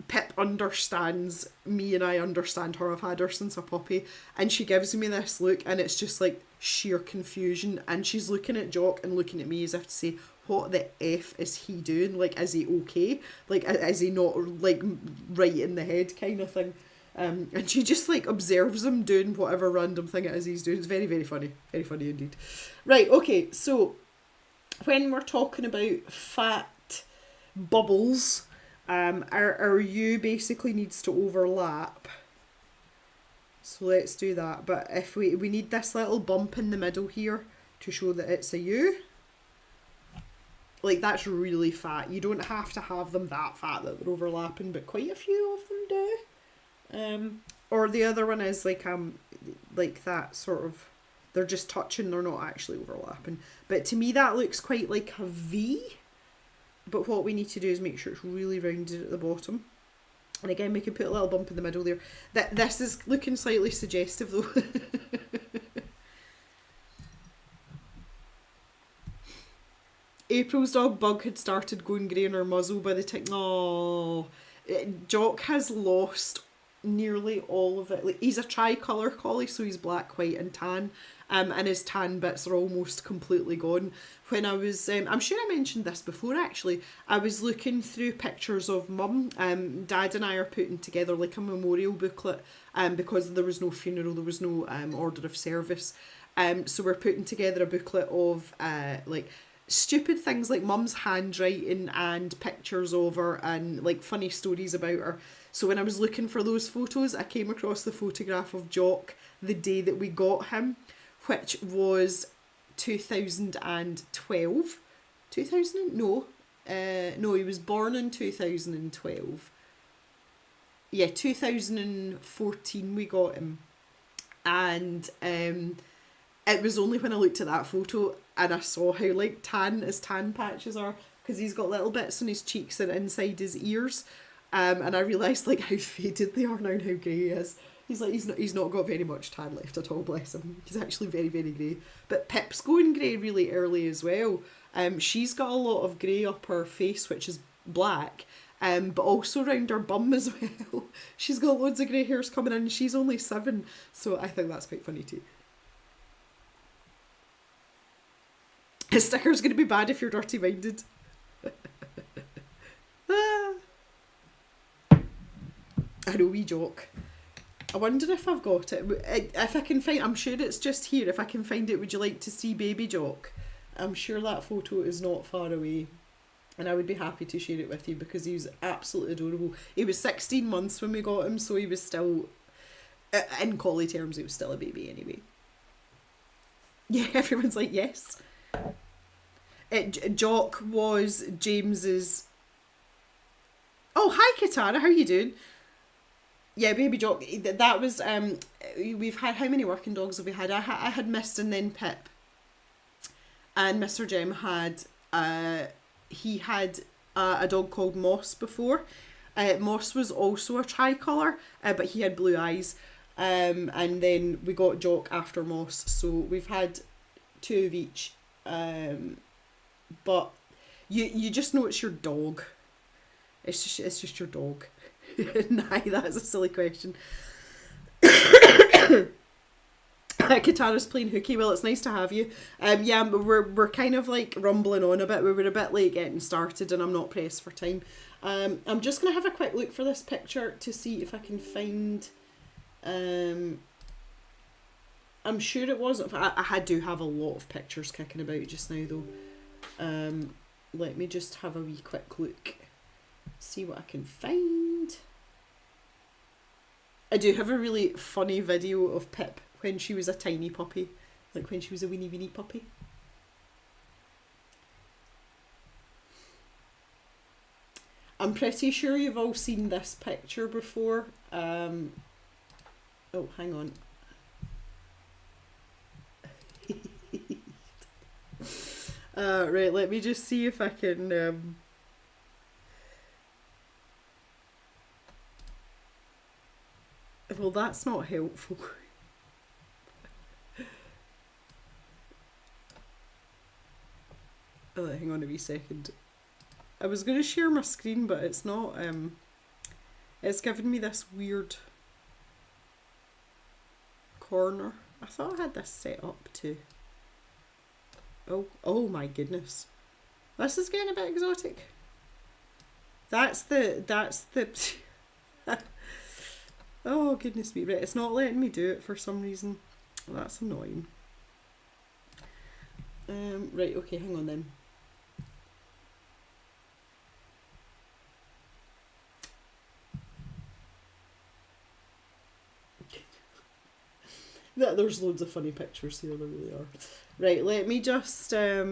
A: Pip understands me and I understand her. I've had her since a puppy. And she gives me this look and it's just like sheer confusion. And she's looking at Jock and looking at me as if to say, what the F is he doing? Like, is he okay? Like, is he not, like, right in the head kind of thing? And she just, like, observes him doing whatever random thing it is he's doing. It's very, very funny. Very funny indeed. Right, okay, so when we're talking about fat bubbles, our U basically needs to overlap. So let's do that. But if we need this little bump in the middle here to show that it's a U. Like, that's really fat. You don't have to have them that fat that they're overlapping, but quite a few of them do. Or the other one is like that sort of, they're just touching, they're not actually overlapping. But to me that looks quite like a V. But what we need to do is make sure it's really rounded at the bottom. And again, we can put a little bump in the middle there. This is looking slightly suggestive though. April's dog Bug had started going grey in her muzzle by the time. Oh, Jock has lost nearly all of it. Like, he's a tricolour collie, so he's black, white, and tan. And his tan bits are almost completely gone. When I was, I'm sure I mentioned this before actually, I was looking through pictures of Mum. Dad and I are putting together like a memorial booklet because there was no funeral, there was no order of service. So we're putting together a booklet of like stupid things like Mum's handwriting and pictures of her and like funny stories about her. So when I was looking for those photos, I came across the photograph of Jock the day that we got him, which was 2012. 2000? No. No, he was born in 2012. Yeah, 2014 we got him. And it was only when I looked at that photo and I saw how like tan his tan patches are, because he's got little bits on his cheeks and inside his ears. And I realised like how faded they are now and how grey he is. He's not got very much tan left at all, bless him. He's actually very, very grey. But Pip's going grey really early as well. She's got a lot of grey up her face, which is black, but also around her bum as well. She's got loads of grey hairs coming in and she's only 7, so I think that's quite funny too. His sticker's going to be bad if you're dirty-minded. I know, we joke. I wonder if I've got it. If I can find, I'm sure it's just here. If I can find it, would you like to see baby Jock? I'm sure that photo is not far away. And I would be happy to share it with you because he was absolutely adorable. He was 16 months when we got him, so he was still, in collie terms, he was still a baby anyway. Yeah, everyone's like, yes. Jock was James's... Oh, hi Katara, how are you doing? Yeah, baby Jock, that was, we've had, how many working dogs have we had? I had Mist and then Pip. And Mr. Jem had, he had a dog called Moss before. Moss was also a tricolour, but he had blue eyes. And then we got Jock after Moss, so we've had 2 of each. But you just know it's your dog. It's just your dog. Nah, that is a silly question. Katara's playing hooky. Well, it's nice to have you. Yeah, we're kind of like rumbling on a bit. We were a bit late getting started and I'm not pressed for time. I'm just going to have a quick look for this picture to see if I can find... I'm sure it wasn't... I do have a lot of pictures kicking about just now though. Let me just have a wee quick look. See what I can find. I do have a really funny video of Pip when she was a tiny puppy. Like when she was a weeny puppy. I'm pretty sure you've all seen this picture before. Oh, hang on. Right, let me just see if I can... Well, that's not helpful. Oh, hang on a wee second. I was going to share my screen, but it's not. It's given me this weird corner. I thought I had this set up too. Oh my goodness. This is getting a bit exotic. That's the oh goodness me, right, it's not letting me do it for some reason. That's annoying. Right, okay, hang on then. There's loads of funny pictures here, there really are. Right, let me just I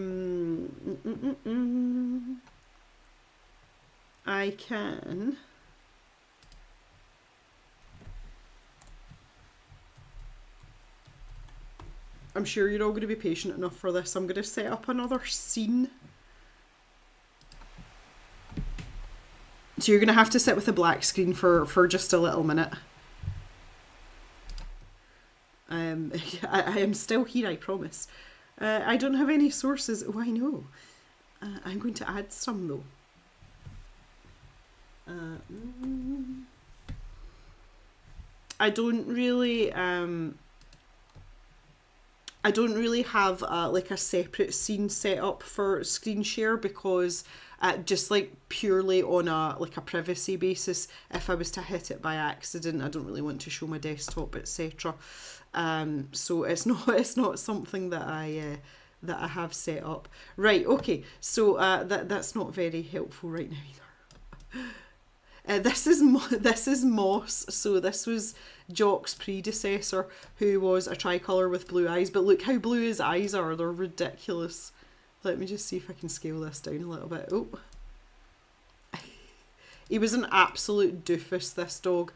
A: can I'm sure you're all going to be patient enough for this. I'm going to set up another scene. So you're going to have to sit with a black screen for just a little minute. I am still here, I promise. I don't have any sources. Oh, I know. I'm going to add some though. I don't really have like a separate scene set up for screen share because just like purely on a privacy basis, if I was to hit it by accident, I don't really want to show my desktop, etc. So it's not something that I have set up. Right, okay. So that's not very helpful right now either. This is Moss. So this was Jock's predecessor, who was a tricolour with blue eyes. But look how blue his eyes are. They're ridiculous. Let me just see if I can scale this down a little bit. Oh. He was an absolute doofus, this dog.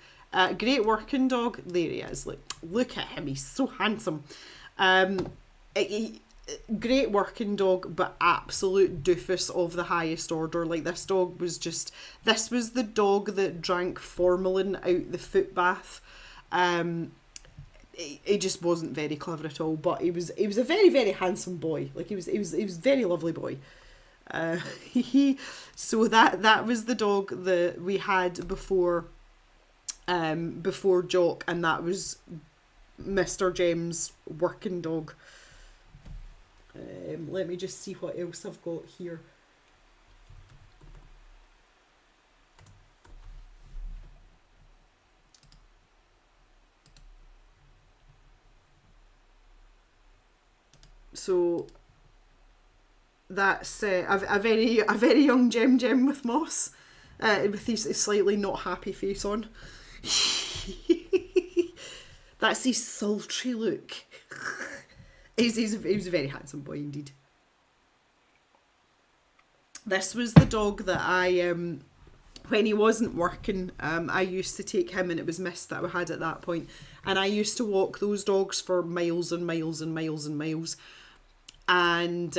A: Great working dog. There he is. Look at him. He's so handsome. Great working dog, but absolute doofus of the highest order. Like, this dog was just... This was the dog that drank formalin out the foot bath. He just wasn't very clever at all, but he was a very, very handsome boy. Like, he was a very lovely boy. So that was the dog that we had before Jock, and that was Mr. Jem's working dog. Let me just see what else I've got here. So that's a very young Jem with Moss, with his slightly not happy face on. That's his sultry look. He's a very handsome boy indeed. This was the dog that I, when he wasn't working, I used to take him, and it was Mist that we had at that point, and I used to walk those dogs for miles and miles and miles and miles. And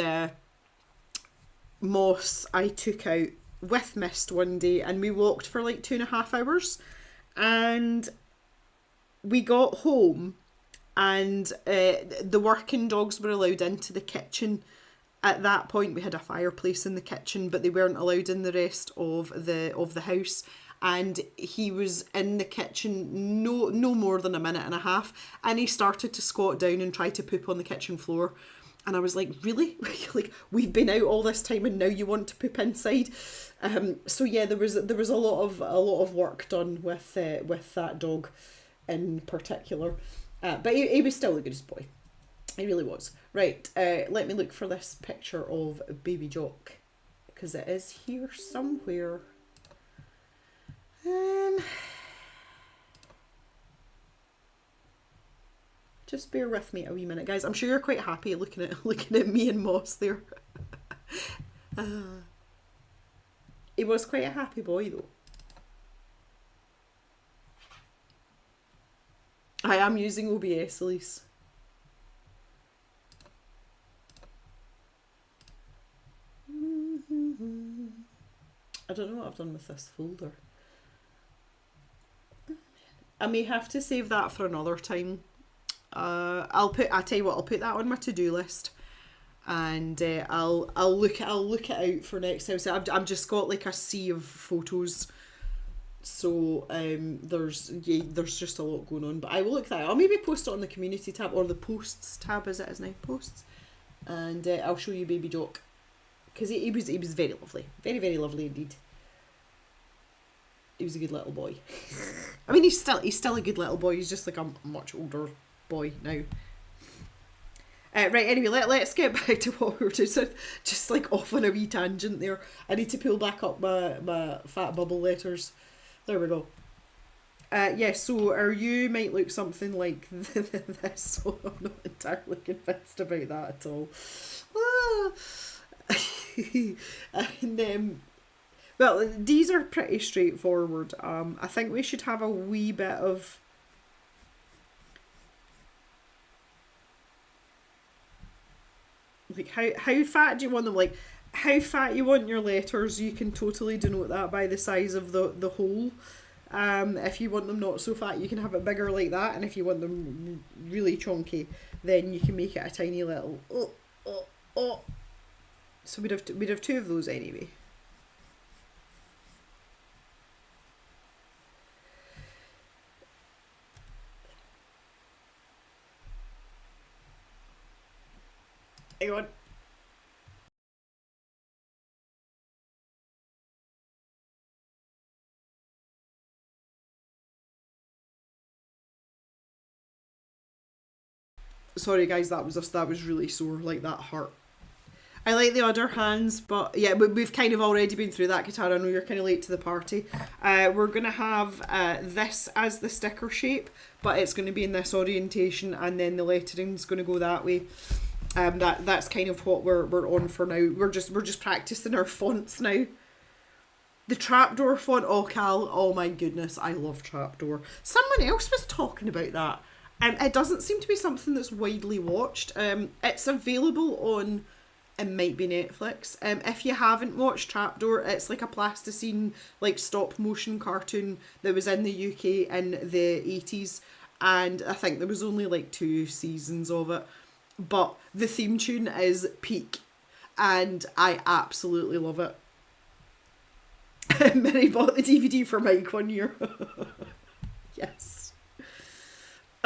A: Moss I took out with Mist one day, and we walked for like 2.5 hours, and we got home, and the working dogs were allowed into the kitchen. At that point we had a fireplace in the kitchen, but they weren't allowed in the rest of the house, and he was in the kitchen no more than 1.5 minutes, and he started to squat down and try to poop on the kitchen floor. And I was like, really? Like, we've been out all this time and now you want to poop inside? So yeah, there was a lot of work done with that dog in particular. But he was still the goodest boy. He really was. Right, let me look for this picture of baby Jock, because it is here somewhere. Just bear with me a wee minute, guys. I'm sure you're quite happy looking at me and Moss there. He was quite a happy boy though. I am using OBS, Elise. I don't know what I've done with this folder. I may have to save that for another time. I tell you what, I'll put that on my to-do list, and I'll look it out for next time. So I'm just got like a sea of photos, so there's just a lot going on. But I will look that out. I'll maybe post it on the community tab, or the posts tab as it is now, posts, and I'll show you Baby Jock, because he was very lovely, very very lovely indeed. He was a good little boy. I mean, he's still a good little boy. He's just like a much older boy now. Right, anyway, let's get back to what we were doing. So, just like off on a wee tangent there. I need to pull back up my fat bubble letters. There we go. Yeah, so our you might look something like this, so I'm not entirely convinced about that at all. And well, these are pretty straightforward. I think we should have a wee bit of like how fat do you want them? Like how fat you want your letters, you can totally denote that by the size of the hole. If you want them not so fat, you can have it bigger like that, and if you want them really chunky, then you can make it a tiny little. So we'd have two of those anyway. Hang on. Sorry guys, that was really sore, like that hurt. I like the other hands, but yeah, we've kind of already been through that, Katara. I know you're kind of late to the party. We're going to have this as the sticker shape, but it's going to be in this orientation, and then the lettering's going to go that way. That's kind of what we're on for now. We're just practicing our fonts now. The trapdoor font, oh Cal, oh my goodness, I love trapdoor. Someone else was talking about that. It doesn't seem to be something that's widely watched. It's available on, it might be Netflix. If you haven't watched Trapdoor, it's like a plasticine, like stop motion cartoon that was in the UK in the 80s, and I think there was only like 2 seasons of it. But the theme tune is peak, and I absolutely love it. Minnie bought the DVD for Mike one year. Yes.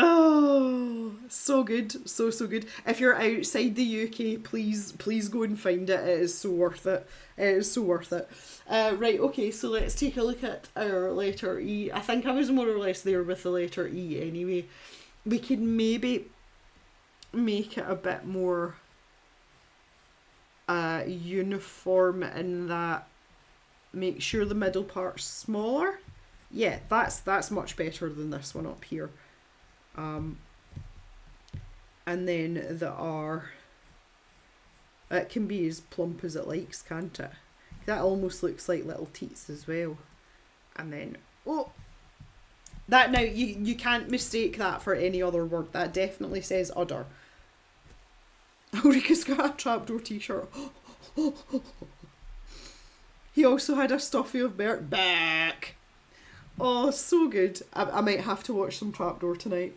A: Oh, so good, so good. If you're outside the UK, please go and find it. It is so worth it. It is so worth it. Right, okay, so let's take a look at our letter E. I think I was more or less there with the letter E anyway. We could maybe make it a bit more uniform in that. Make sure the middle part's smaller. Yeah, that's much better than this one up here. And then the R, it can be as plump as it likes, can't it? That almost looks like little teats as well. And then, oh, that now, you can't mistake that for any other word. That definitely says udder. Ulrika's got a trapdoor t-shirt. He also had a stuffy of Bert back. Oh, so good. I might have to watch some Trapdoor tonight.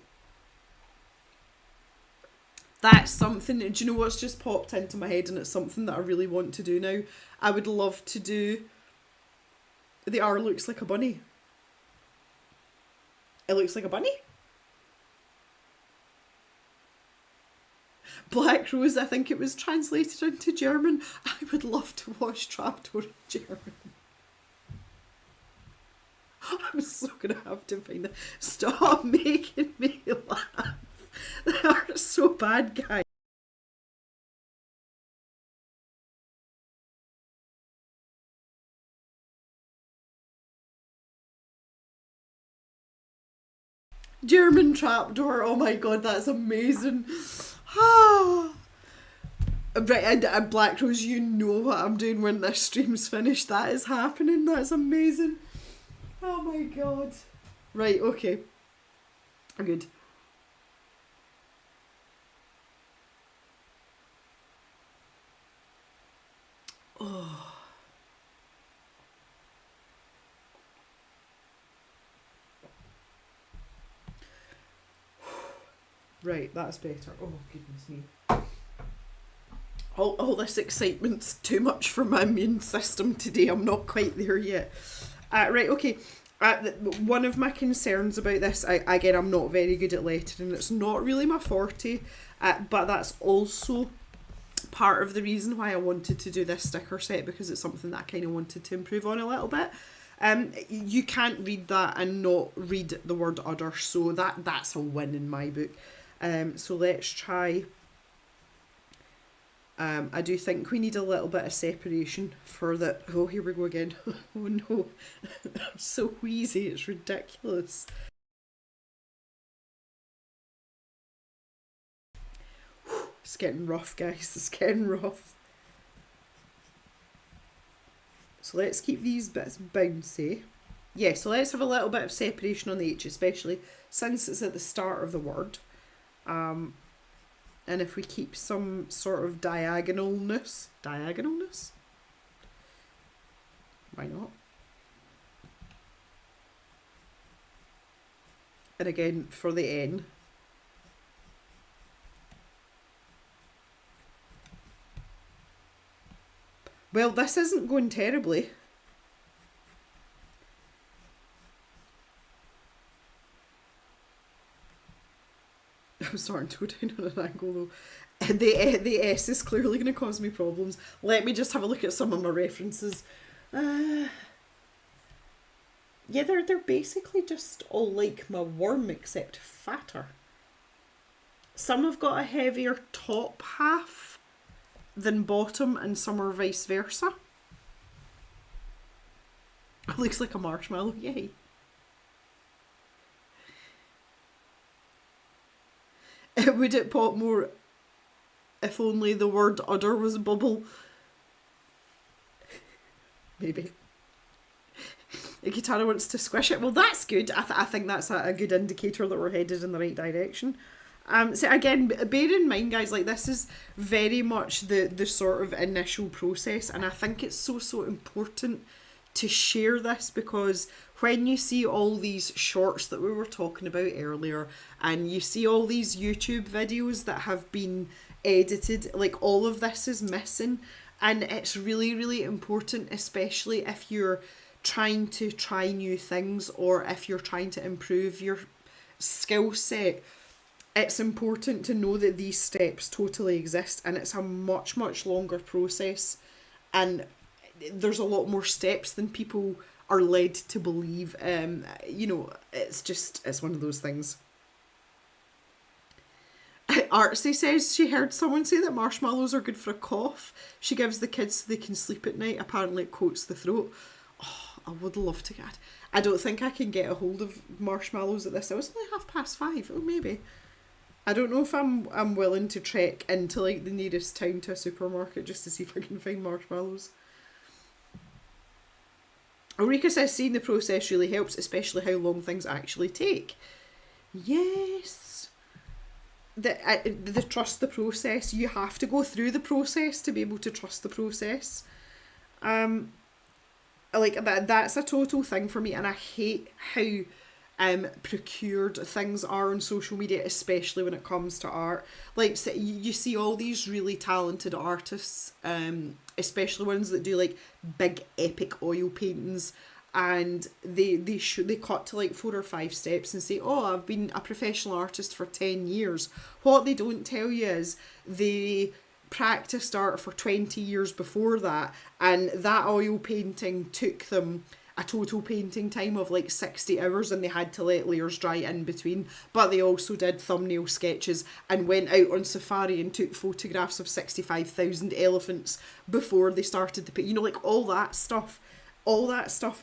A: That's something, do you know what's just popped into my head, and it's something that I really want to do now? I would love to do, the R looks like a bunny. It looks like a bunny? Black Rose, I think it was translated into German. I would love to watch Trapdoor in German. I'm so gonna have to find that. Stop making me laugh. They are so bad, guys. German Trapdoor, oh my god, that's amazing. Right, and Black Rose, you know what I'm doing when this stream's finished. That is happening, that's amazing. Oh my god. Right, okay. Good. Oh. Right, that's better. Oh, goodness me. All this excitement's too much for my immune system today. I'm not quite there yet. Right, okay. One of my concerns about this, again, I'm not very good at lettering. It's not really my forte, but that's also part of the reason why I wanted to do this sticker set, because it's something that I kind of wanted to improve on a little bit. You can't read that and not read the word udder, so that's a win in my book. So let's try. I do think we need a little bit of separation for the... Oh, here we go again. Oh no, I'm so wheezy, it's ridiculous. It's getting rough, guys, it's getting rough. So let's keep these bits bouncy. Yeah, so let's have a little bit of separation on the H, especially since it's at the start of the word. And if we keep some sort of diagonalness, why not? And again, for the N. Well, this isn't going terribly. I'm starting to go down on an angle though. The S is clearly going to cause me problems. Let me just have a look at some of my references. Yeah, they're basically just all like my worm except fatter. Some have got a heavier top half than bottom, and some are vice versa. It looks like a marshmallow, yay. Would it pop more if only the word udder was a bubble? Maybe. The guitar wants to squish it. Well, that's good. I think that's a good indicator that we're headed in the right direction. So again, bear in mind, guys, like this is very much the sort of initial process, and I think it's so important to share this, because when you see all these shorts that we were talking about earlier, and you see all these YouTube videos that have been edited, like all of this is missing, and it's really important, especially if you're trying to try new things or if you're trying to improve your skill set. It's important to know that these steps totally exist, and it's a much longer process, and there's a lot more steps than people are led to believe. You know, it's one of those things. Artsy says she heard someone say that marshmallows are good for a cough. She gives the kids so they can sleep at night. Apparently it coats the throat. Oh, I would love to get... I don't think I can get a hold of marshmallows at this. It was only 5:30. Oh, maybe. I don't know if I'm willing to trek into like the nearest town to a supermarket just to see if I can find marshmallows. Ulrika says seeing the process really helps, especially how long things actually take. Yes. The trust the process. You have to go through the process to be able to trust the process. Like that's a total thing for me, and I hate how procured things are on social media, especially when it comes to art. Like, so you see all these really talented artists, especially ones that do like big epic oil paintings, and they cut to like 4 or 5 steps and say, oh, I've been a professional artist for 10 years. What they don't tell you is they practiced art for 20 years before that, and that oil painting took them a total painting time of like 60 hours, and they had to let layers dry in between. But they also did thumbnail sketches and went out on safari and took photographs of 65,000 elephants before they started the paint. You know, like all that stuff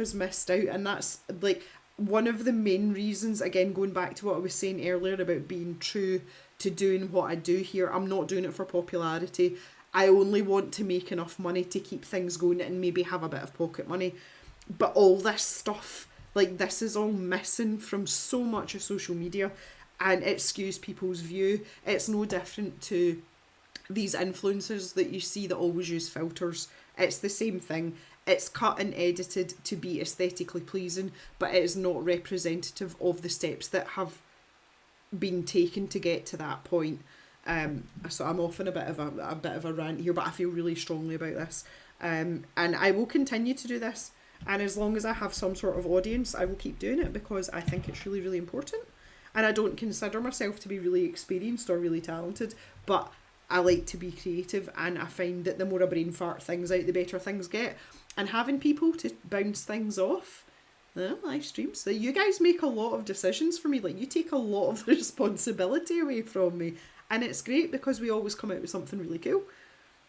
A: is missed out, and that's like one of the main reasons, again, going back to what I was saying earlier about being true to doing what I do here. I'm not doing it for popularity. I only want to make enough money to keep things going and maybe have a bit of pocket money. But all this stuff, like this is all missing from so much of social media, and it skews people's view. It's no different to these influencers that you see that always use filters. It's the same thing. It's cut and edited to be aesthetically pleasing, but it is not representative of the steps that have been taken to get to that point. So I'm off on a bit of a rant here, but I feel really strongly about this. And I will continue to do this. And as long as I have some sort of audience, I will keep doing it because I think it's really, really important. And I don't consider myself to be really experienced or really talented, but I like to be creative, and I find that the more I brain fart things out, the better things get. And having people to bounce things off, live streams, so you guys make a lot of decisions for me. Like, you take a lot of the responsibility away from me. And it's great because we always come out with something really cool.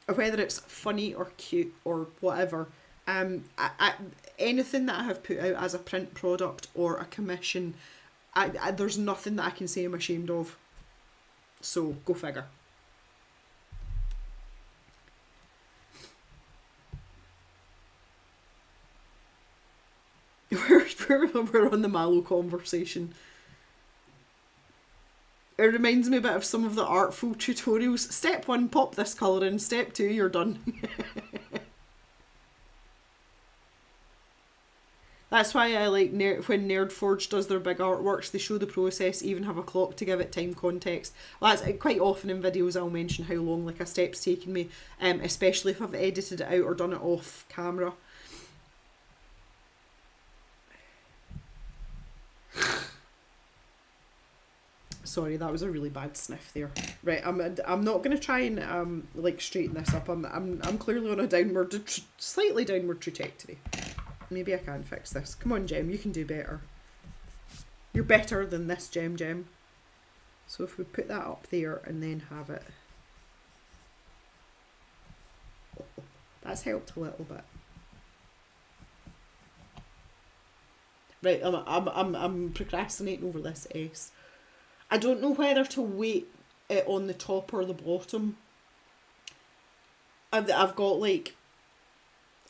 A: Or whether it's funny or cute or whatever. Anything that I have put out as a print product or a commission, there's nothing that I can say I'm ashamed of. So, go figure. We're on the Mallow conversation. It reminds me a bit of some of the artful tutorials. Step 1, pop this colour in. Step 2, you're done. That's why I like when Nerdforge does their big artworks, they show the process, even have a clock to give it time context. Well, that's quite often in videos I'll mention how long like a step's taken me, especially if I've edited it out or done it off camera. Sorry, that was a really bad sniff there. Right, I'm not gonna try and like straighten this up. I'm clearly on a slightly downward trajectory. Maybe I can fix this. Come on, Gem, you can do better. You're better than this, Gem. So if we put that up there and then have it, that's helped a little bit. Right, I'm procrastinating over this S. I don't know whether to weight it on the top or the bottom. I've got like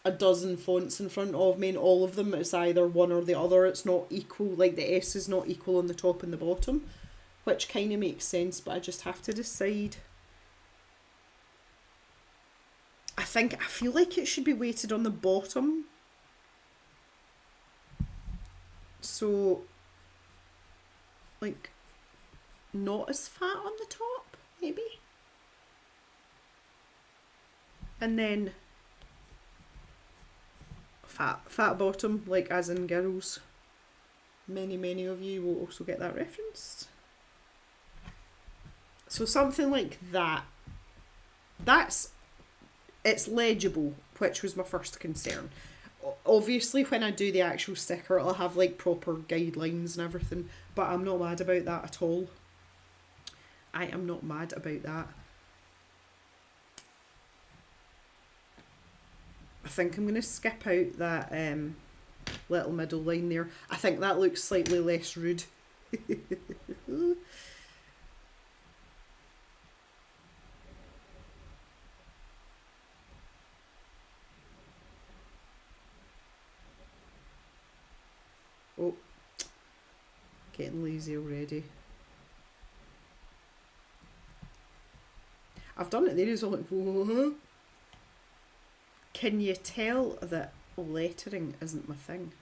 A: a dozen fonts in front of me, and all of them it's either one or the other. It's not equal, like the S is not equal on the top and the bottom, which kind of makes sense, but I just have to decide. I feel like it should be weighted on the bottom. So, like, not as fat on the top, maybe? And then fat bottom, like as in girls. Many of you will also get that reference. So something like that. It's legible, which was my first concern. Obviously when I do the actual sticker it'll have like proper guidelines and everything, but I'm not mad about that at all. I am not mad about that. I think I'm going to skip out that little middle line there. I think that looks slightly less rude. Oh, getting lazy already. I've done it there as well. Like, whoa. Can you tell that lettering isn't my thing?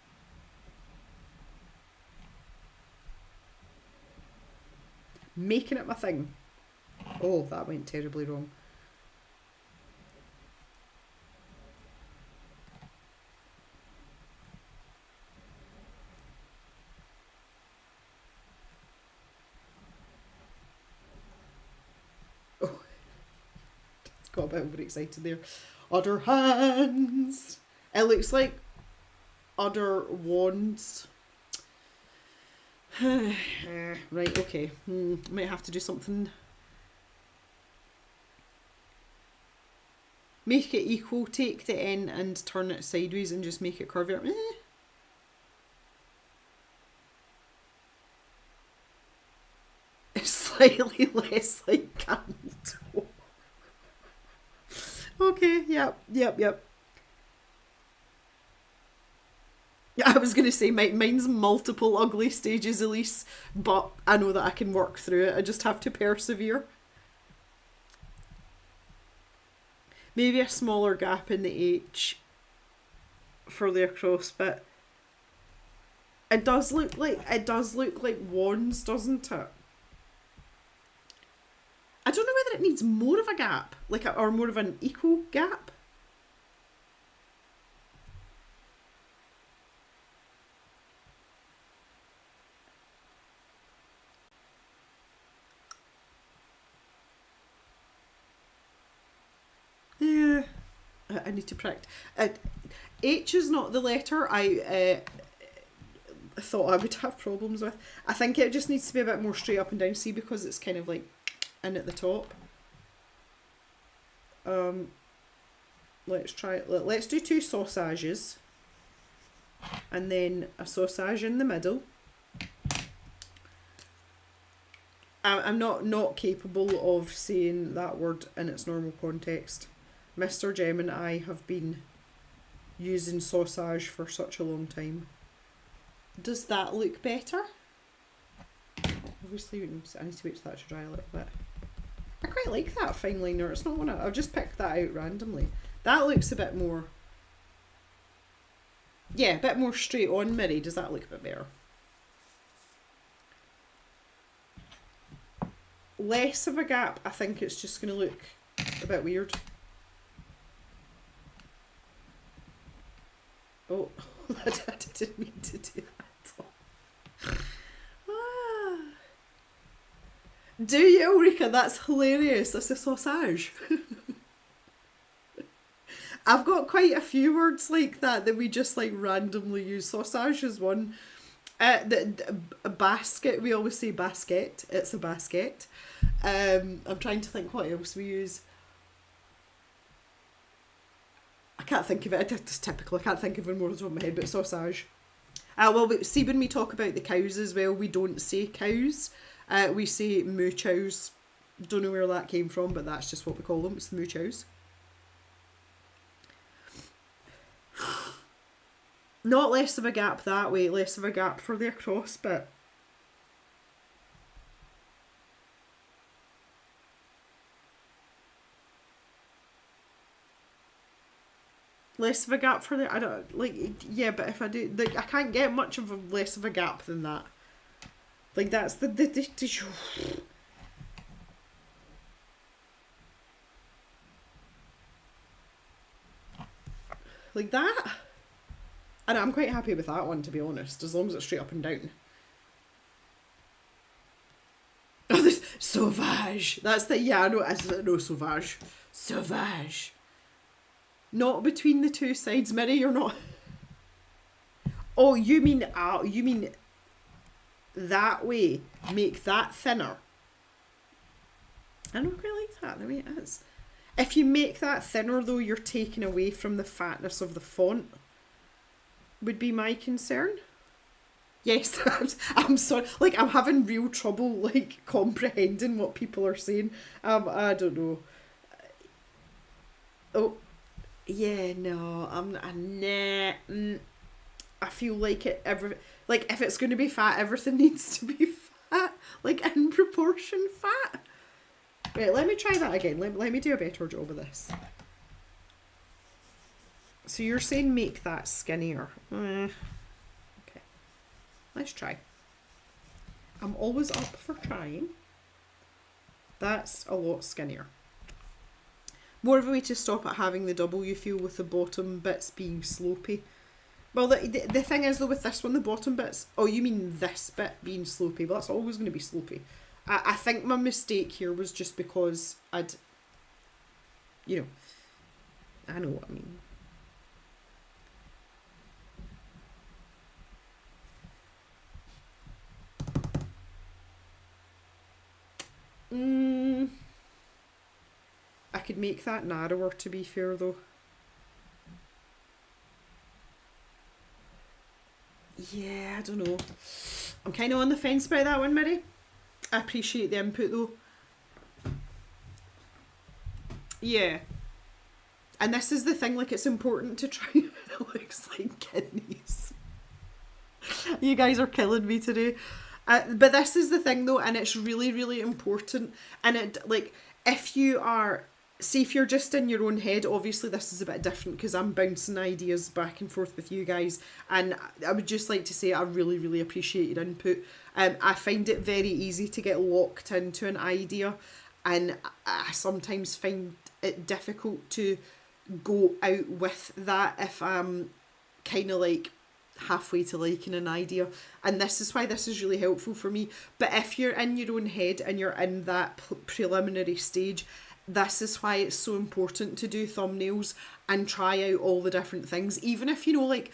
A: Making it my thing. Oh, that went terribly wrong. Oh, got a bit overexcited there. Other hands. It looks like other wands. Right, okay. Might have to do something. Make it equal, take the N and turn it sideways and just make it curvier. It's slightly less like camel. Okay, yep. Yeah, I was going to say mine's multiple ugly stages, Elise, but I know that I can work through it. I just have to persevere. Maybe a smaller gap in the H for the across bit. It does look like wands, doesn't it? that it needs more of a gap, like or more of an equal gap. Yeah, I need to practice. H is not the letter I thought I would have problems with. I think it just needs to be a bit more straight up and down. See, because it's kind of like in at the top. Let's try. Let's do 2 sausages, and then a sausage in the middle. I'm not capable of saying that word in its normal context. Mr. Gem and I have been using sausage for such a long time. Does that look better? Obviously, I need to wait for that to dry a little bit. I quite like that fine liner. It's not one I've just picked that out randomly. That looks a bit more... Yeah, a bit more straight on mirror. Does that look a bit better? Less of a gap, I think it's just going to look a bit weird. Oh, I didn't mean to do that. Ah. Do you, Ulrika? That's hilarious. That's a sausage. I've got quite a few words like that we just like randomly use. Sausage is one. A basket, we always say basket. It's a basket. I'm trying to think what else we use. I can't think of it. It's typical. I can't think of it more on the top of my head, but sausage. Well, see, when we talk about the cows as well, we don't say cows. We say moo chows. Don't know where that came from, but that's just what we call them. It's the moo chows. Not less of a gap that way, less of a gap for the across bit. Less of a gap for the, I don't, like, yeah, but if I do, like, I can't get much of a less of a gap than that. Like, that's the like that. And I'm quite happy with that one, to be honest, as long as it's straight up and down. Oh, this sauvage. That's the, yeah, I know, no, sauvage. Sauvage. Not between the two sides, Miri, you're not. Oh, you mean that way. Make that thinner. I don't quite like that, the way it is. If you make that thinner, though, you're taking away from the fatness of the font. Would be my concern. Yes, I'm sorry. Like, I'm having real trouble, like, comprehending what people are saying. I don't know. Oh, yeah, no, I feel like like, if it's going to be fat, everything needs to be fat. Like, in proportion fat. Right, let me try that again. Let me do a better job of this. So you're saying make that skinnier. Okay. Let's try. I'm always up for trying. That's a lot skinnier. More of a way to stop at having the W feel with the bottom bits being slopey. Well, the thing is, though, with this one, the bottom bits... Oh, you mean this bit being slopey? Well, that's always going to be slopey. I think my mistake here was just because I'd... You know. I know what I mean. I could make that narrower, to be fair, though. Yeah, I don't know. I'm kind of on the fence about that one, Miri. I appreciate the input, though. Yeah. And this is the thing, like, it's important to try. It looks like kidneys. You guys are killing me today. But this is the thing, though, and it's really, really important. And it, like, if you are... See, if you're just in your own head, obviously this is a bit different because I'm bouncing ideas back and forth with you guys. And I would just like to say I really, really appreciate your input. I find it very easy to get locked into an idea and I sometimes find it difficult to go out with that if I'm kind of like halfway to liking an idea, and this is why this is really helpful for me. But if you're in your own head and you're in that preliminary stage, this is why it's so important to do thumbnails and try out all the different things, even if you know like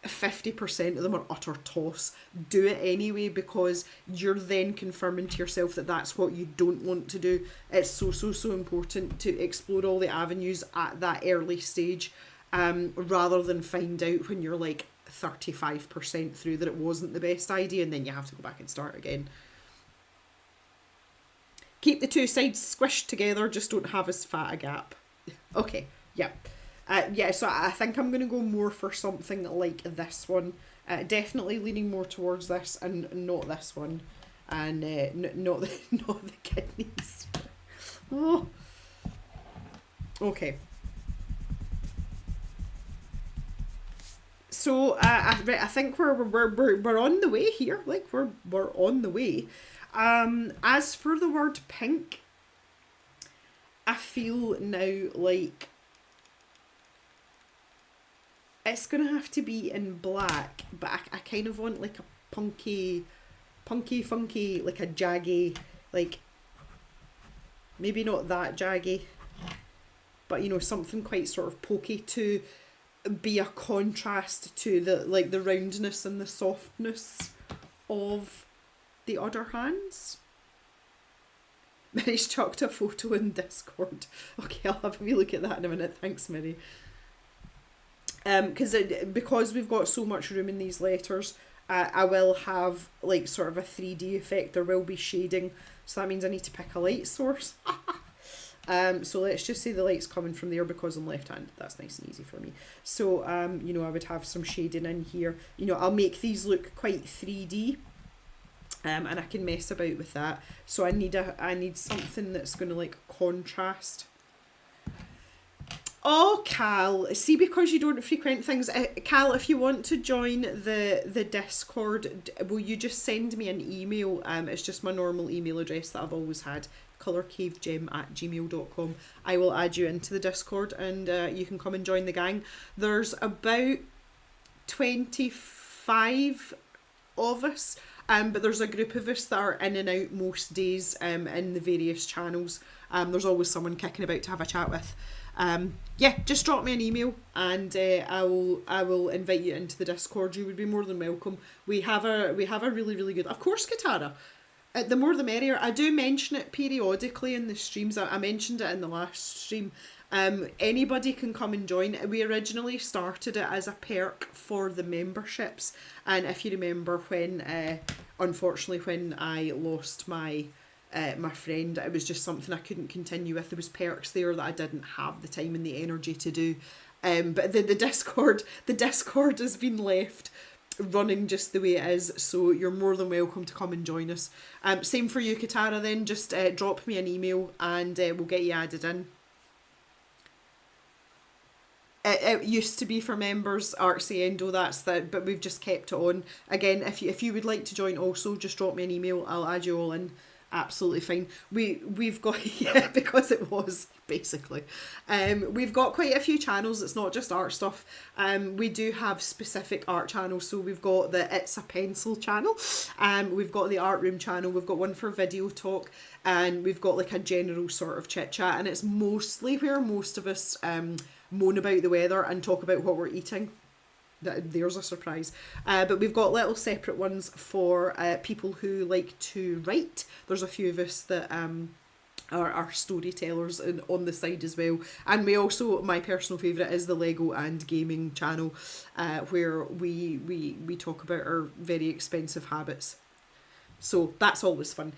A: 50% of them are utter toss. Do it anyway, because you're then confirming to yourself that that's what you don't want to do. It's so important to explore all the avenues at that early stage, rather than find out when you're like 35% through that it wasn't the best idea, and then you have to go back and start again. Keep the two sides squished together, just don't have as fat a gap. Okay, yeah. So I think I'm going to go more for something like this one. Definitely leaning more towards this and not this one. And not the kidneys. Oh. Okay. So I think we're on the way here. Like we're on the way. As for the word pink, I feel now like it's gonna have to be in black, but I kind of want like a punky, funky, like a jaggy, like maybe not that jaggy, but you know, something quite sort of pokey to be a contrast to the like the roundness and the softness of the other hands. Mary's chucked a photo in Discord. Okay, I'll have a wee look at that in a minute. Thanks, Mary. Because we've got so much room in these letters, I will have like sort of a 3D effect. There will be shading, so that means I need to pick a light source. So let's just say the light's coming from there because I'm left-handed. That's nice and easy for me. So you know, I would have some shading in here. You know, I'll make these look quite 3D. And I can mess about with that. So I need something that's going to like contrast. Oh, Cal, see, because you don't frequent things, Cal, if you want to join the Discord, will you just send me an email? It's just my normal email address that I've always had, colourcavegem@gmail.com. I will add you into the Discord, and you can come and join the gang. There's about 25 of us. But there's a group of us that are in and out most days in the various channels. There's always someone kicking about to have a chat with. Yeah, just drop me an email and I will invite you into the Discord. You would be more than welcome. We have a really good, of course, Katara. The more the merrier. I do mention it periodically in the streams. I mentioned it in the last stream. Anybody can come and join. We originally started it as a perk for the memberships, and if you remember when unfortunately when I lost my my friend, it was just something I couldn't continue with. There was perks there that I didn't have the time and the energy to do, but the Discord has been left running just the way it is, so you're more than welcome to come and join us. Same for you, Katara, then just drop me an email and we'll get you added in. It used to be for members, Artsy Endo, but we've just kept it on. Again, if you would like to join also, just drop me an email, I'll add you all in. Absolutely fine. We've got, yeah, because it was, basically. We've got quite a few channels, it's not just art stuff. We do have specific art channels, so we've got the It's a Pencil channel, we've got the Art Room channel, we've got one for video talk, and we've got like a general sort of chit chat, and it's mostly where most of us moan about the weather and talk about what we're eating. There's a surprise. But we've got little separate ones for people who like to write. There's a few of us that are storytellers on the side as well. And we also, my personal favourite is the Lego and Gaming channel, where we talk about our very expensive habits. So that's always fun.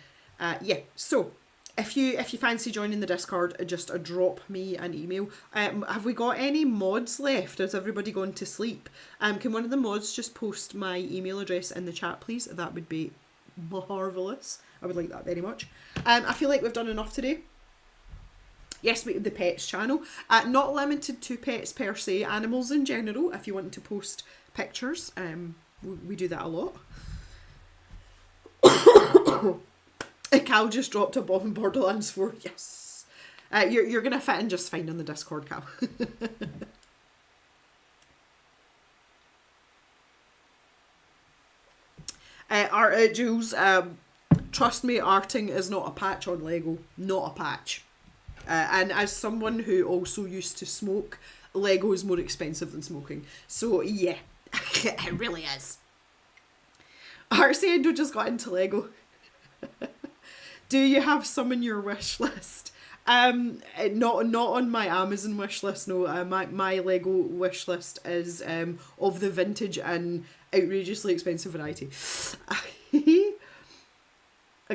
A: Yeah, so if you fancy joining the Discord, just drop me an email. Have we got any mods left? Has everybody gone to sleep? Can one of the mods just post my email address in the chat, please? That would be marvellous. I would like that very much. I feel like we've done enough today. Yes, the pets channel. Not limited to pets per se, animals in general. If you want to post pictures, we do that a lot. Cal just dropped a bomb in Borderlands 4. Yes. You're going to fit in just fine on the Discord, Cal. Jules, trust me, arting is not a patch on Lego. Not a patch. And as someone who also used to smoke, Lego is more expensive than smoking. So yeah, it really is. Artsendo just got into Lego. Do you have some in your wish list? Not on my Amazon wish list. No, my Lego wish list is of the vintage and outrageously expensive variety.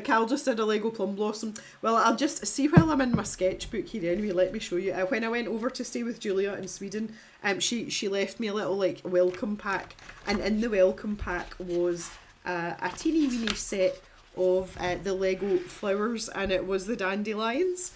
A: Cal just did a Lego plum blossom. Well, I'll just see while I'm in my sketchbook here anyway, let me show you. When I went over to stay with Julia in Sweden, she left me a little like welcome pack, and in the welcome pack was a teeny weeny set of the Lego flowers, and it was the dandelions.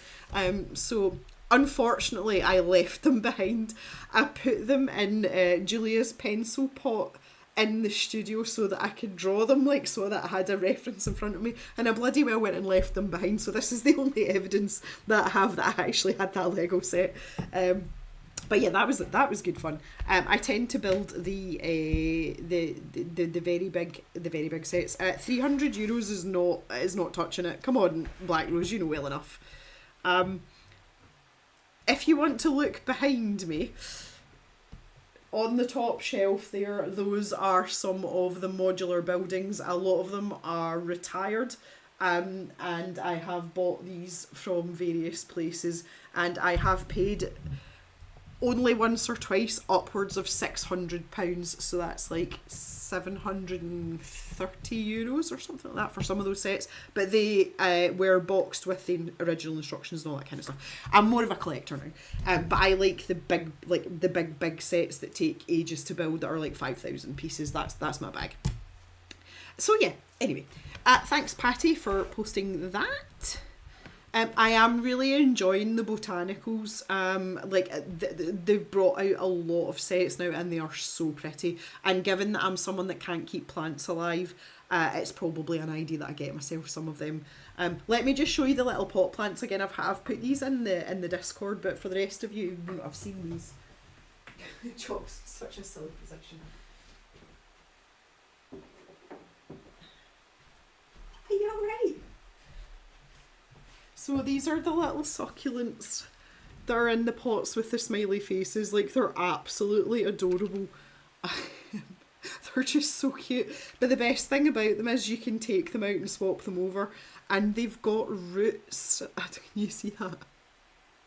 A: So unfortunately I left them behind. I put them in Julia's pencil pot in the studio so that I could draw them, like, so that I had a reference in front of me, and I bloody well went and left them behind. So this is the only evidence that I have that I actually had that Lego set. But yeah, that was good fun. I tend to build the very big sets. €300 is not touching it. Come on, Black Rose, you know well enough. If you want to look behind me, on the top shelf there, those are some of the modular buildings. A lot of them are retired, and I have bought these from various places, and I have paid only once or twice upwards of £600, so that's like €730 or something like that for some of those sets. But they were boxed with the original instructions and all that kind of stuff. I'm more of a collector now, but I like the big sets that take ages to build that are like 5,000 pieces. That's my bag. So yeah. Anyway, thanks Patty for posting that. I am really enjoying the botanicals. They've brought out a lot of sets now, and they are so pretty. And given that I'm someone that can't keep plants alive, it's probably an idea that I get myself some of them. Let me just show you the little pot plants again. I've put these in the Discord, but for the rest of you, you won't have seen these. Chop's such a silly position. Are you alright? So these are the little succulents that are in the pots with the smiley faces. Like, they're absolutely adorable. They're just so cute. But the best thing about them is you can take them out and swap them over. And they've got roots. Can you see that?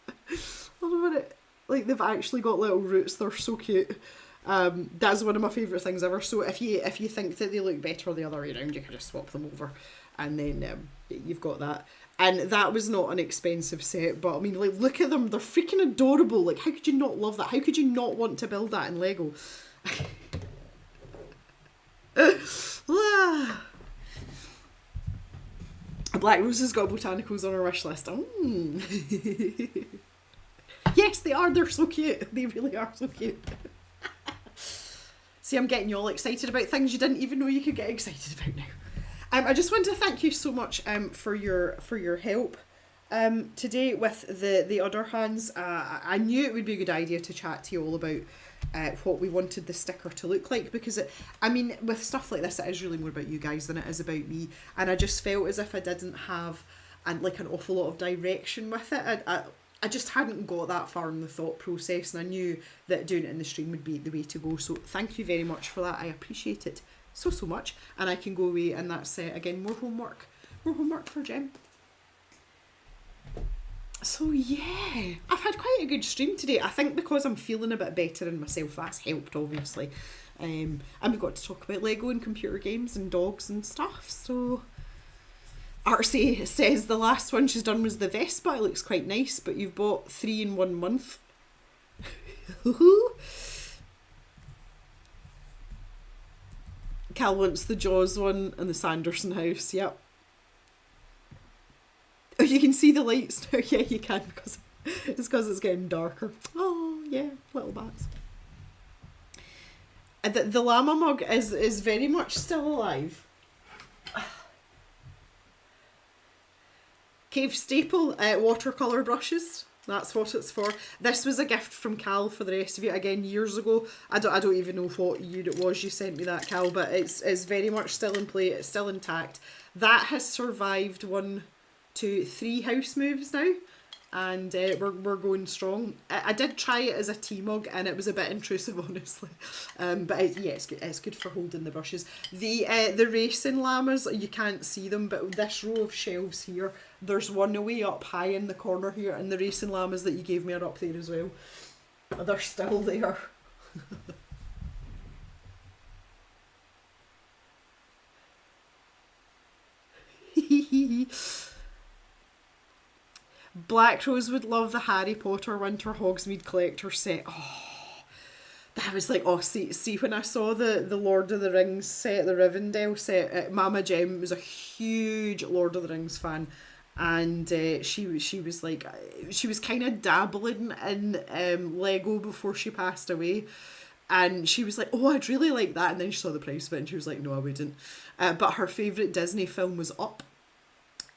A: I love it. Like, they've actually got little roots. They're so cute. That's one of my favourite things ever. So if you think that they look better the other way around, you can just swap them over. And then you've got that. And that was not an expensive set, but I mean, like, look at them. They're freaking adorable. Like, how could you not love that? How could you not want to build that in Lego? Black Rose has got botanicals on her wish list. Yes, they are. They're so cute. They really are so cute. See, I'm getting you all excited about things you didn't even know you could get excited about now. I just want to thank you so much for your help today with the other hands. I knew it would be a good idea to chat to you all about what we wanted the sticker to look like, because with stuff like this, it is really more about you guys than it is about me, and I just felt as if I didn't have an awful lot of direction with it. I just hadn't got that far in the thought process, and I knew that doing it in the stream would be the way to go. So thank you very much for that. I appreciate it so much, and I can go away, and that's again more homework for Jem. So yeah, I've had quite a good stream today. I think because I'm feeling a bit better in myself, that's helped obviously. And we've got to talk about Lego and computer games and dogs and stuff. So Arcee says the last one she's done was the Vespa. It looks quite nice, but you've bought 3 in 1 month. Cal wants the Jaws one and the Sanderson house. Yep. Oh, you can see the lights now. Yeah, you can, because it's getting darker. Oh yeah, little bats. The llama mug is very much still alive. Cave staple, watercolour brushes. That's what it's for. This was a gift from Cal for the rest of you, again, years ago. I don't even know what year it was you sent me that, Cal, but it's very much still in play. It's still intact. That has survived 1, 2, 3 house moves now, and we're going strong. I did try it as a tea mug, and it was a bit intrusive, honestly. But yeah, it's good for holding the brushes. The racing llamas, you can't see them, but this row of shelves here, there's one away up high in the corner here, and the racing llamas that you gave me are up there as well. They're still there. Black Rose would love the Harry Potter Winter Hogsmeade Collector set. Oh, that was like, oh, see when I saw the Lord of the Rings set, the Rivendell set, Mama Jem was a huge Lord of the Rings fan, and she was like, she was kind of dabbling in Lego before she passed away. And she was like, oh, I'd really like that. And then she saw the price of it and she was like, no, I wouldn't. But her favourite Disney film was Up.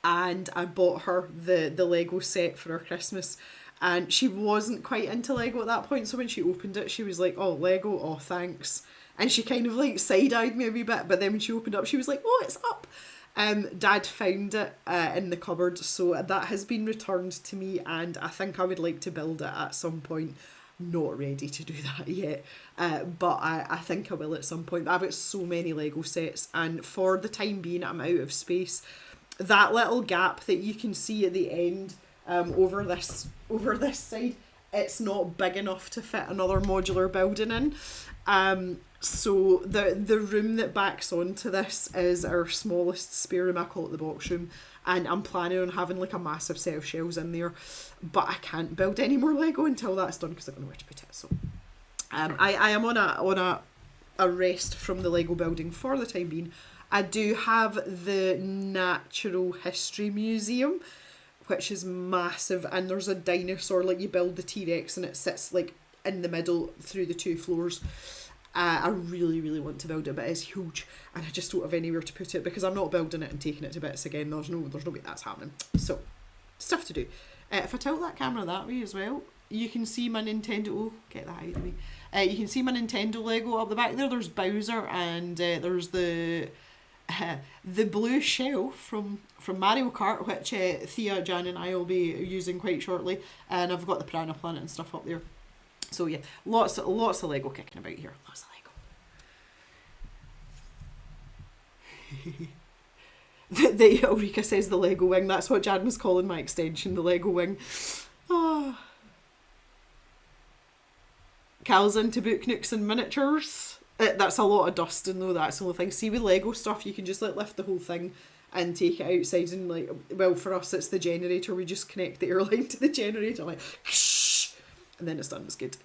A: And I bought her the Lego set for her Christmas, and she wasn't quite into Lego at that point, so when she opened it she was like, oh, Lego, oh thanks, and she kind of like side-eyed me a wee bit, but then when she opened up she was like, oh, it's Up. Dad found it in the cupboard, so that has been returned to me, and I think I would like to build it at some point. Not ready to do that yet, but I think I will at some point. I've got so many Lego sets, and for the time being I'm out of space. That little gap that you can see at the end, over this side, it's not big enough to fit another modular building in. So the room that backs onto this is our smallest spare room. I call it the box room, and I'm planning on having like a massive set of shelves in there, but I can't build any more Lego until that's done because I don't know where to put it. So I am on a rest from the Lego building for the time being. I do have the Natural History Museum, which is massive, and there's a dinosaur, like you build the T-Rex and it sits like in the middle through the 2 floors. I really, really want to build it, but it's huge, and I just don't have anywhere to put it because I'm not building it and taking it to bits again. There's no way that's happening. So, stuff to do. If I tilt that camera that way as well, you can see my Nintendo. Oh, get that out of the way. You can see my Nintendo Lego up the back there. There's Bowser, and there's the blue shell from Mario Kart, which Thea, Jan and I will be using quite shortly, and I've got the Piranha Planet and stuff up there. So yeah, lots of Lego kicking about here. Lots of Lego. the Ulrika says the Lego wing. That's what Jan was calling my extension, the Lego wing. Oh. Cal's into book nooks and miniatures. That's a lot of dusting though, that's the whole thing. See, with Lego stuff you can just like lift the whole thing and take it outside, and like, well, for us it's the generator, we just connect the air line to the generator, like, and then it's done. It's good.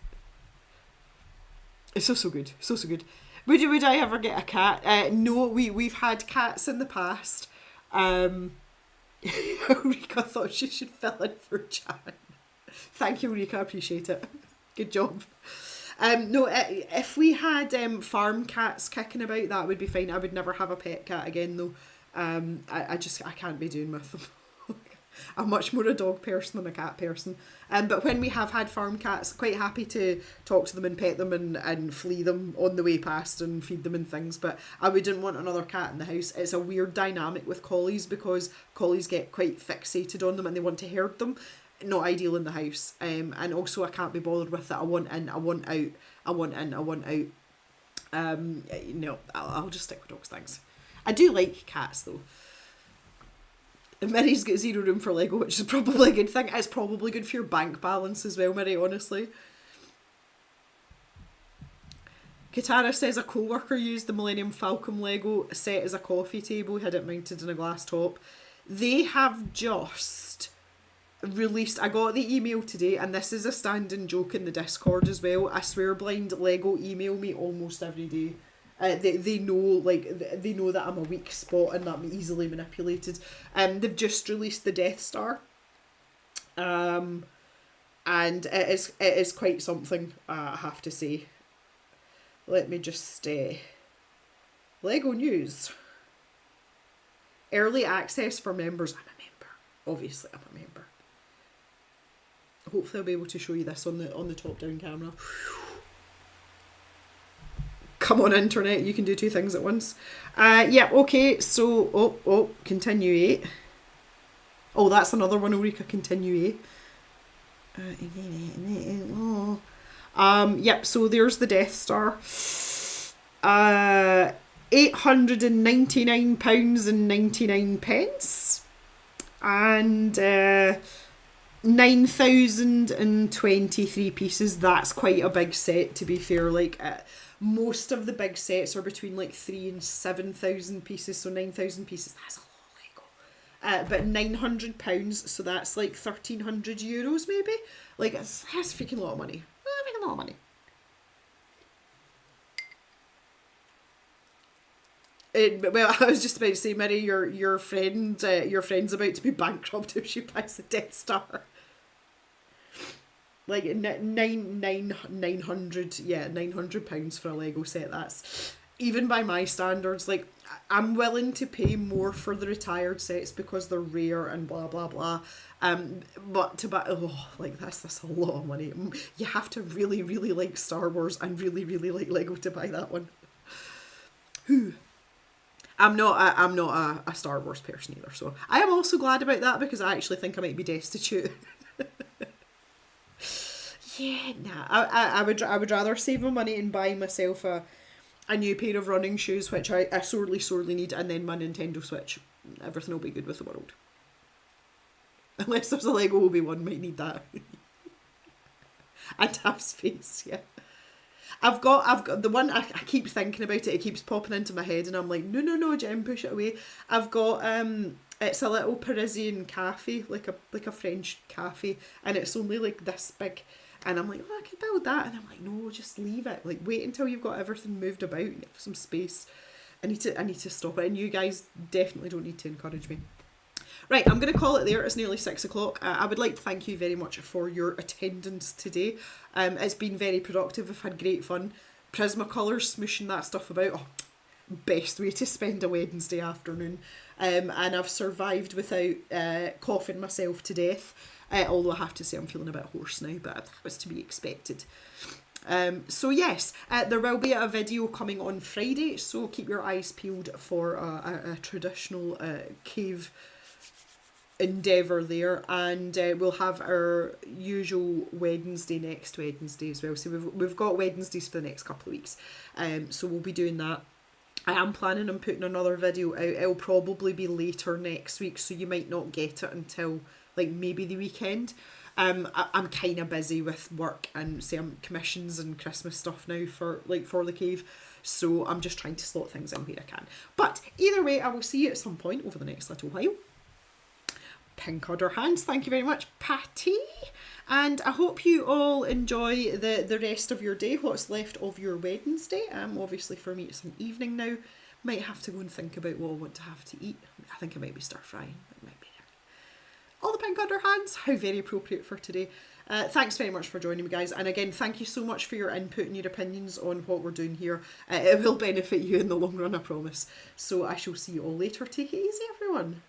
A: It's so good. So good. Would I ever get a cat? No, we've had cats in the past. Rika thought she should fill in for Jan. Thank you, Rika, I appreciate it. Good job. No, if we had farm cats kicking about, that would be fine. I would never have a pet cat again though. I can't be doing with them. I'm much more a dog person than a cat person. But when we have had farm cats, quite happy to talk to them and pet them and flea them on the way past and feed them and things. But I wouldn't want another cat in the house. It's a weird dynamic with collies because collies get quite fixated on them and they want to herd them. Not ideal in the house. And also I can't be bothered with it. I want in, I want out, I want in, I want out. No, I'll just stick with dogs, thanks. I do like cats though. Mary's got 0 room for Lego, which is probably a good thing. It's probably good for your bank balance as well, Mary, honestly. Katara says a co-worker used the Millennium Falcon Lego set as a coffee table, had it mounted in a glass top. They have just released, I got the email today, and this is a standing joke in the Discord as well. I swear blind Lego email me almost every day. They know that I'm a weak spot and that I'm easily manipulated. They've just released the Death Star, and it is quite something, I have to say. Let me just Lego news. Early access for members. I'm a member. Obviously, I'm a member. Hopefully I'll be able to show you this on the top down camera. Come on, internet, you can do two things at once. Yeah, okay, so continue 8. Oh, that's another one, Ulrika, continue 8. Yep, so there's the Death Star. £899.99 and 9,023 pieces. That's quite a big set, to be fair. Like most of the big sets are between like 3,000 and 7,000 pieces, so 9,000 pieces, that's a lot of Lego. But £900, so that's like €1,300 maybe. Like that's freaking a lot of money. Freaking a lot of money. Well, I was just about to say, Mary, your friend's about to be bankrupt if she buys the Death Star. Like £900 for a Lego set. That's, even by my standards, like I'm willing to pay more for the retired sets because they're rare and blah blah blah. But to buy, like that's a lot of money. You have to really really like Star Wars and really really like Lego to buy that one. I'm not a Star Wars person either, so I am also glad about that because I actually think I might be destitute. Yeah, nah. I would rather save my money and buy myself a new pair of running shoes, which I sorely need, and then my Nintendo Switch. Everything will be good with the world. Unless there's a Lego Obi-Wan, might need that. I'd have space, yeah. I've got the one, I keep thinking about it, it keeps popping into my head and I'm like, no, Jem, push it away. I've got, it's a little Parisian cafe, like a French cafe, and it's only like this big, and I'm like, oh, I could build that, and I'm like, no, just leave it, like wait until you've got everything moved about and you have some space. I need to stop it, and you guys definitely don't need to encourage me. Right, I'm going to call it there. It's nearly 6 o'clock. I would like to thank you very much for your attendance today. It's been very productive. We've had great fun. Prismacolors, smooshing that stuff about. Oh, best way to spend a Wednesday afternoon. And I've survived without coughing myself to death. Although I have to say I'm feeling a bit hoarse now, but that was to be expected. So yes, there will be a video coming on Friday, so keep your eyes peeled for a traditional cave endeavour there, and we'll have our usual Wednesday next Wednesday as well. So we've got Wednesdays for the next couple of weeks, so we'll be doing that. I am planning on putting another video out. It'll probably be later next week, so you might not get it until like maybe the weekend. I'm kind of busy with work and some commissions and Christmas stuff now for the cave, so I'm just trying to slot things in where I can. But either way, I will see you at some point over the next little while. Pink order hands, thank you very much, Patty, and I hope you all enjoy the rest of your day, what's left of your Wednesday. Obviously for me it's an evening now, might have to go and think about what I want to have to eat. I think it might be stir frying, it might be there. All the pink order hands, how very appropriate for today. Thanks very much for joining me, guys, and again thank you so much for your input and your opinions on what we're doing here. It will benefit you in the long run, I promise. So I shall see you all later. Take it easy, everyone.